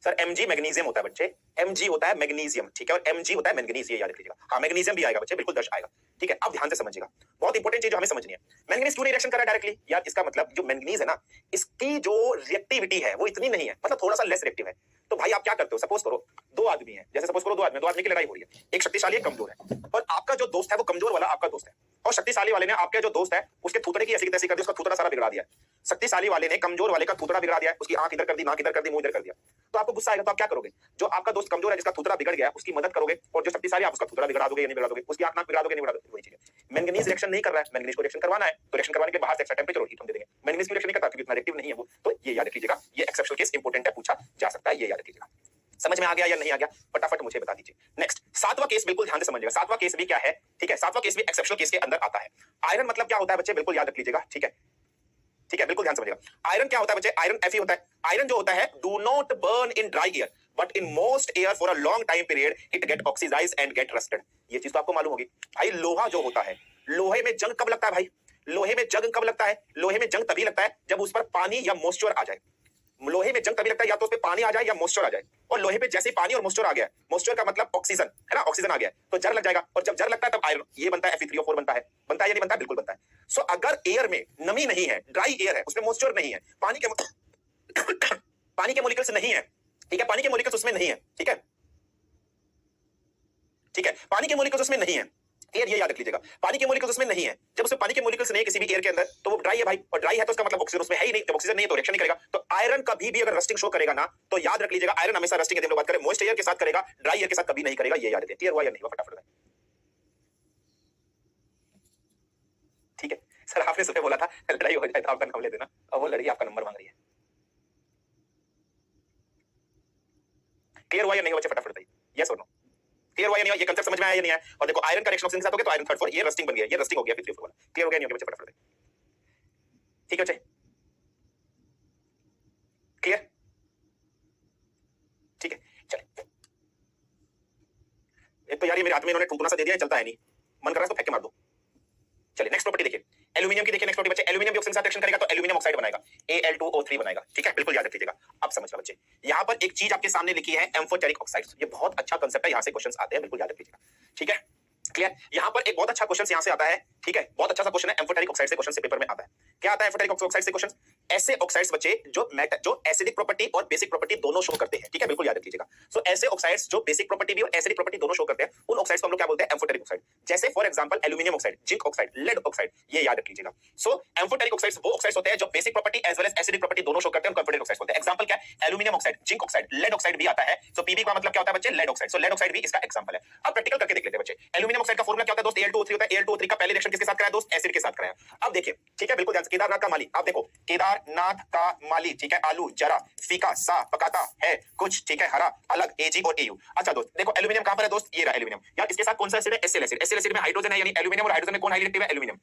सर Mg मैग्नीशियम होता है बच्चे, Mg होता है मैग्नीशियम, ठीक है, और Mg होता है मैंगनीज, ये याद रख लीजिएगा। हाँ मैग्नीशियम भी आएगा बच्चे, बिल्कुल 10 आएगा, ठीक है। अब ध्यान से समझिएगा, बहुत इंपॉर्टेंट चीज जो हमें समझनी है, मैंगनीज क्यों रिएक्शन कर रहा है डायरेक्टली यार? इसका मतलब जो मैंगनीज है ना, इसकी जो रिएक्टिविटी है वो इतनी नहीं है, मतलब थोड़ा सा लेस रिएक्टिव है। तो भाई आप क्या करते हो, सपोज करो दो आदमी है, जैसे सपोज करो दो आदमी की लड़ाई हो रही है, एक शक्तिशाली एक कमजोर है, और आपका जो दोस्त है वो कमजोर वाला आपका दोस्त है, और शक्तिशाली वाले ने आपके जो दोस्त है उसके थूतड़े की ऐसी तैसी कर दी, उसका थूतड़ा सारा बिगड़ा दिया। शक्तिशाली वाले ने कमजोर वाले का थूतड़ा बिगड़ा दिया, उसकी आंख इधर कर दी, नाक इधर कर दी, मुंह इधर कर दिया, तो आपको गुस्सा आएगा, तो आप क्या करोगे? जो आपका दोस्त कमजोर है जिसका थूतड़ा बिगड़ गया उसकी मदद करोगे, और जो शक्तिशाली आप उसका थूतड़ा बिगड़ा दोगे या नहीं बिगड़ा दोगे, उसकी आंख नाक बिगड़ा दोगे नहीं बिगड़ा दोगे, वही चीज है। मैंगनीज रिएक्शन नहीं कर रहा है, मैंगनीज को रिएक्शन करवाना है, तो रिएक्शन करवाने के बाहर से एक्स्ट्रा टेंपरेचर और हीट हम दे देंगे। मैंगनीज की रिएक्शन नहीं करता क्योंकि इतना रिएक्टिव नहीं है वो, तो ये याद रख लीजिएगा, ये एक्सेप्शनल केस इंपॉर्टेंट है, पूछा जा सकता है, ये याद रख लीजिएगा। समझ में आ गया या नहीं आ गया, फटाफट मुझे बता दीजिए। नेक्स्ट 7वां केस बिल्कुल ध्यान से समझिएगा, 7वां केस भी क्या है, ठीक है, 7वां केस भी एक्सेप्शनल केस के अंदर आता है। आयरन मतलब क्या होता है बच्चे, बिल्कुल याद रख लीजिएगा, ठीक है, ठीक है, बिल्कुल ध्यान समझिएगा। आयरन क्या होता है बच्चे? आयरन Fe होता है। आयरन जो होता है do not burn in dry air, but in most air for a long time period it get oxidised and get rusted. ये चीज तो आपको मालूम होगी। भाई लोहा जो होता है, लोहे में जंग कब लगता है भाई? लोहे में जंग कब लगता है? लोहे में जंग तभी लगता है जब उस पर पानी या मॉइस्चर आ जाए। लोहे में जंग तभी लगता है या तो उस पे पानी आ जाए या मॉइस्चर आ जाए, और लोहे पे जैसे पानी और मॉइस्चर आ गया, मॉइस्चर का मतलब ऑक्सीजन है ना, ऑक्सीजन आ गया तो जर लग जाएगा, और जब जर लगता है तब आयरन ये बनता है, Fe3O4 बनता है या नहीं बनता है? बिल्कुल बनता है। सो अगर एयर में नमी नहीं है, ड्राई एयर है, उसमें मॉइस्चर नहीं है, पानी के मॉलिक्यूल्स नहीं है, ठीक है, पानी के मॉलिक्यूल्स उसमें नहीं है, ठीक है, ठीक है, पानी के मॉलिक्यूल्स उसमें नहीं है, एयर, ये याद रख लीजिएगा, पानी के मॉलिक्यूल्स उसमें नहीं है। जब उसमें पानी के मॉलिक्यूल्स नहीं है किसी भी एयर के अंदर, तो वो ड्राई है भाई, और ड्राई है तो उसका मतलब ऑक्सीजन उसमें है ही नहीं, जब ऑक्सीजन नहीं है तो रिएक्शन नहीं करेगा। तो आयरन कभी भी अगर रस्टिंग शो करेगा ना, तो याद रख लीजिएगा आयरन हमेशा रस्टिंग, यदि हम लोग बात करें मॉइस्ट एयर के साथ करेगा, ड्राई एयर के साथ कभी नहीं करेगा, ये याद रखिए। क्लियर हुआ या नहीं हुआ, फटाफट में, ठीक है। सर आपने सुबह बोला था लड़ाई हो जाए तो आपका नाम ले देना, और वो लड़की आपका नंबर मांग रही है। क्लियर हुआ या नहीं हुआ बच्चे, फटाफट बताइए, यस और नो, क्लियर हुआ या नहीं हुआ, ये कंसेप्ट समझ में आया या नहीं आया? और देखो आयरन का रिएक्शन ऑक्सीजन के साथ हो गया तो आयरन 3 4 ये रस्टिंग बन गया, ये रस्टिंग हो गया, Fe3O4 वाला। क्लियर हो गया नहीं हो गया बच्चे, फटाफट बताइए, ठीक है बच्चे, क्लियर, ठीक है, चलिए। एक तो यार ये मेरे हाथ में इन्होंने ठुकना सा दे दिया, चलता है नहीं, मन कर रहा है तो फेंक के मार दो। चलिए नेक्स्ट प्रॉपर्टी देखिए, एल्यूमिनियम की देखिए नेक्स्ट प्रॉपर्टी बच्चे, एल्यूमिनियम भी ऑक्सीजन के साथ रिएक्शन करेगा तो एल्यूमिनियम ऑक्साइड बनाएगा, Al2O3 बनाएगा, ठीक है, बिल्कुल याद रख लीजिएगा। अब समझना बच्चे, यहाँ पर एक चीज आपके सामने लिखी है एम्फोटेरिक ऑक्साइड्स, ये बहुत अच्छा कांसेप्ट है, यहाँ से क्वेश्चंस आते हैं, बिल्कुल याद रख लीजिएगा, ठीक है, क्लियर। यहाँ पर एक बहुत अच्छा क्वेश्चन यहाँ से आता है, ठीक है, बहुत अच्छा सा क्वेश्चन है, एम्फोटेरिक ऑक्साइड से क्वेश्चन से पेपर में आता है। क्या आता है एम्फोटेरिक ऑक्साइड से क्वेश्चन? ऐसे ऑक्साइड्स बच्चे जो एसिडिक प्रॉपर्टी और बेसिक प्रॉपर्टी दोनों शो करते हैं, ठीक है, बिल्कुल याद रख लीजिएगा। सो ऐसे ऑक्साइड्स जो बेसिक प्रॉपर्टी भी और एसिडिक प्रॉपर्टी दोनों शो करते हैं, उन ऑक्साइड्स को हम लोग क्या बोलते हैं? Amphoteric oxide. जैसे for example aluminium oxide, zinc oxide, lead oxide, ये याद रख लीजिएगा। सो एम्फोटेरिक ऑक्साइड्स वो ऑक्साइड्स होते हैं जो basic property as well as acidic property दोनों शो करते हैं, उनको एम्फोटेरिक ऑक्साइड्स बोलते हैं। एग्जांपल क्या है? Aluminium oxide, zinc oxide, lead oxide भी आता है। सो पीबी का मतलब क्या होता है बच्चे? Lead oxide. So lead oxide भी इसका एग्जांपल है। अब प्रैक्टिकल करके देख लेते हैं बच्चे। एल्यूमिनियम ऑक्साइड का फॉर्मूला क्या होता है दोस्त? Al2O3 होता है। Al2O3 का पहले रिएक्शन किसके साथ कराया दोस्त? एसिड के साथ कराया। अब देखिए, ठीक है, बिल्कुल ध्यान से, केदारनाथ का माली, आप देखो केदारनाथ का माली, ठीक है, आलू जरा फीका सा पकाता है कुछ, ठीक है, हरा अलग, Ag और Au। अच्छा दोस्त देखो एल्यूमिनियम कहां पर है दोस्त? ये रहा एल्यूमिनियम। यार इसके साथ कौन सा एसिड है? Acyl acid. एसिल एसिड में हाइड्रोजन है, यानी एल्यूमिनियम और हाइड्रोजन में कौन हाईली रिएक्टिव है? एल्यूमिनियम।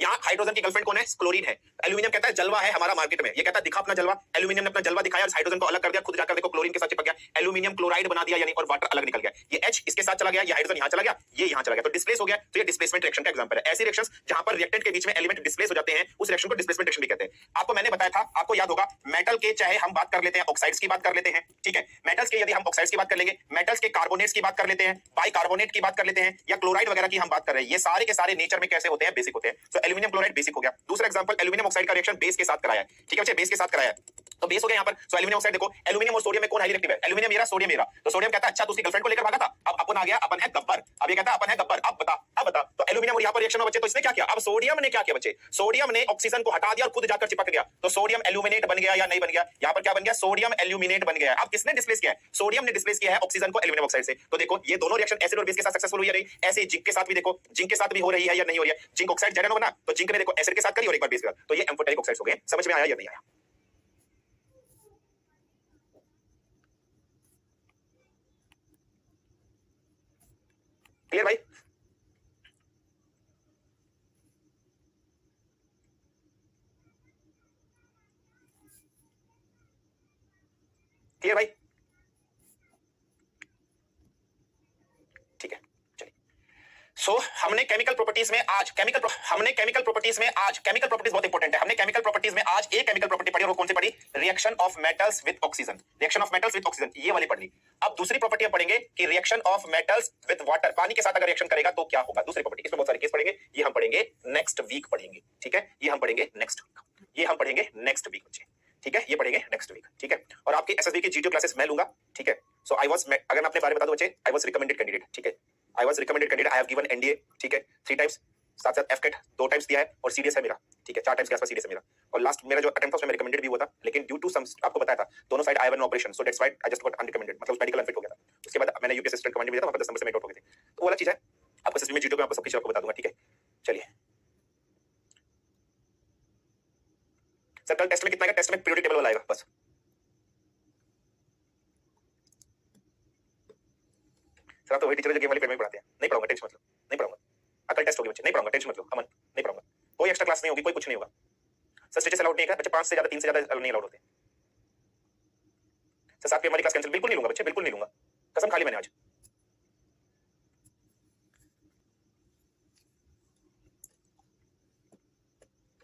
यहाँ हाइड्रोजन की गर्लफ्रेंड कौन है? क्लोरीन है। एल्यूमिनियम कहता है जलवा है हमारा मार्केट में, ये कहता है दिखा अपना जलवा। एल्यूमिनियम ने अपना जलवा दिखाया और हाइड्रोजन को अलग कर दिया, खुद जाकर देखो क्लोरीन के साथ चिपक गया, एल्यूमिनियम क्लोराइड बना दिया यानी, और वाटर अलग निकल गया। ये H इसके साथ चला गया, ये हाइड्रोजन यहाँ चला गया, ये यहाँ चला गया, तो डिस्प्लेस हो गया। तो ये डिस्प्लेसमेंट रिएक्शन का एग्जांपल है। ऐसी रिएक्शंस जहां पर रिएक्टेंट के बीच में एलिमेंट डिस्प्लेस हो जाते हैं उस रिएक्शन को डिस्प्लेसमेंट रिएक्शन भी कहते हैं। आपको मैंने बताया था, आपको याद होगा, मेटल के चाहे हम बात कर लेते हैं ऑक्साइड्स की बात कर लेते हैं, ठीक है, मेटल्स के यदि हम ऑक्साइड्स की बात कर लेंगे, मेटल्स के कार्बोनेट्स की बात कर लेते हैं, बाइकार्बोनेट की बात कर लेते हैं, या क्लोराइड वगैरह की हम बात कर रहे हैं, ये सारे के सारे नेचर में कैसे होते हैं? बेसिक होते हैं। तो एल्यूमिनियम क्लोराइड बेसिक हो गया। दूसरा एग्जांपल, एल्यूमिनियम ऑक्साइड का रिएक्शन बेस के साथ कराया है, ठीक है बच्चे, बेस के साथ कराया है, तो बेस हो गया यहाँ पर। सो एल्यूमिनियम ऑक्साइड देखो, एल्यूमिनियम और सोडियम में कौन हाईली रिएक्टिव है? एल्यूमिनियम मेरा, सोडियम मेरा। तो सोडियम कहता है अच्छा तू उसकी गर्लफ्रेंड को लेकर भागा था, अब अपन आ गया, अपन है गब्बर। अब ये कहता है अपन है गब्बर, अब बता, अब बता। तो एल्यूमिनियम और यहाँ पर रिएक्शन हो बच्चे, तो इसने क्या किया? अब सोडियम ने क्या किया बच्चे? सोडियम ने ऑक्सीजन को हटा दिया और खुद जाकर चिपक गया, तो सोडियम एल्यूमिनेट बन गया या नहीं बन गया? यहाँ पर क्या बन गया? सोडियम एल्यूमिनेट बन गया। अब किसने डिस्प्लेस किया है? सोडियम ने डिस्प्लेस किया है ऑक्सीजन को एल्यूमिनियम ऑक्साइड से। तो देखो ये दोनों रिएक्शन एसिड और बेस के साथ सक्सेसफुल हुई है, नहीं? ऐसे जिंक के साथ भी देखो, जिंक के साथ भी हो रही है या नहीं हो रही है? जिंक ऑक्साइड जेडनो बना, तो जिंक ने देखो एसिड के साथ करी और एक बार बेस के साथ, तो ये एम्फोटेरिक ऑक्साइड्स हो गए। समझ में आया या नहीं आया? क्लियर भाई? क्लियर भाई? ठीक है, चलिए। सो हमने केमिकल प्रॉपर्टीज में आज केमिकल प्रॉपर्टीज बहुत इंपॉर्टेंट है। हमने केमिकल प्रॉपर्टीज में आज एक केमिकल प्रॉपर्टी पढ़ी, और कौन सी पढ़ी? Reaction of metals with oxygen. Reaction of metals with oxygen, ये वाली पढ़ ली। अब दूसरी प्रॉपर्टी हम पढ़ेंगे कि reaction of metals with water, पानी के साथ अगर रिएक्शन करेगा तो क्या होगा? दूसरी प्रॉपर्टी, इसमें बहुत सारे केस पढ़ेंगे, ये हम पढ़ेंगे नेक्स्ट वीक पढ़ेंगे, ठीक है, ये हम पढ़ेंगे नेक्स्ट वीक, ये हम पढ़ेंगे नेक्स्ट वीक बच्चे, ठीक है, ये पढ़ेंगे नेक्स्ट वीक, ठीक है। और आपकी एसएसबी की जीटीओ क्लासेस मैं लूंगा, ठीक है। सो आई वाज, अगर मैं अपने बारे में बता दूं बच्चे, आई वाज रिकमेंडेड कैंडिडेट, ठीक है, I was recommended candidate, I have given NDA, ठीक है, 3 टाइम्स, साथ साथ एफकेट 2 टाइम्स दिया है, और सीडीएस है मेरा, ठीक है, 4 टाइम्स के आसपास सीडीएस है मेरा। और लास्ट मेरा जो अटेम्प्ट था उसमें रिकमेंडेड भी हुआ था, लेकिन ड्यू टू सम, आपको बताया था दोनों side I have an operation, so that's why I just got unrecommended, मतलब मेडिकल अनफिट हो गया था। उसके बाद मैंने यूपीएससी असिस्टेंट कमांड में दिया था, वहां पर दिसंबर से मैं आउट हो गए थे, तो वो वाला चीज है। आपको एसएसबी में जीटीओ में आपको सब कुछ आपको बता दूंगा, ठीक है। चलिए सर, कल टेस्ट में कितना आएगा? टेस्ट में पीरियोडिक टेबल वाला आएगा बस। सर आप तो वही टीचर जो गेम वाली पेड़ में पढ़ाते हैं। नहीं पढ़ाऊंगा, टेंशन मत लो, नहीं पढ़ाऊंगा। कल टेस्ट होगी बच्चे, नहीं पढ़ाऊंगा, टेंशन मत लो, अमन, नहीं पढ़ाऊंगा। कोई एक्स्ट्रा क्लास नहीं होगी, कोई कुछ नहीं होगा। सर स्टेजेस अलाउड नहीं है बच्चे, 5 से ज्यादा, 3 से ज्यादा नहीं अलाउड होते। सर 7 पे हमारी क्लास कैंसिल, बिल्कुल नहीं लूंगा बच्चे, बिल्कुल नहीं लूंगा, कसम खा ली मैंने आज।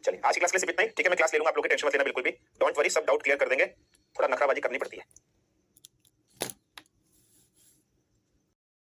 चलिए आज की क्लास के लिए सिर्फ इतना ही, ठीक है। मैं क्लास ले लूंगा, आप लोग की टेंशन मत लेना बिल्कुल भी, डोंट वरी, सब डाउट क्लियर कर देंगे। थोड़ा नखराबाजी करनी पड़ती है।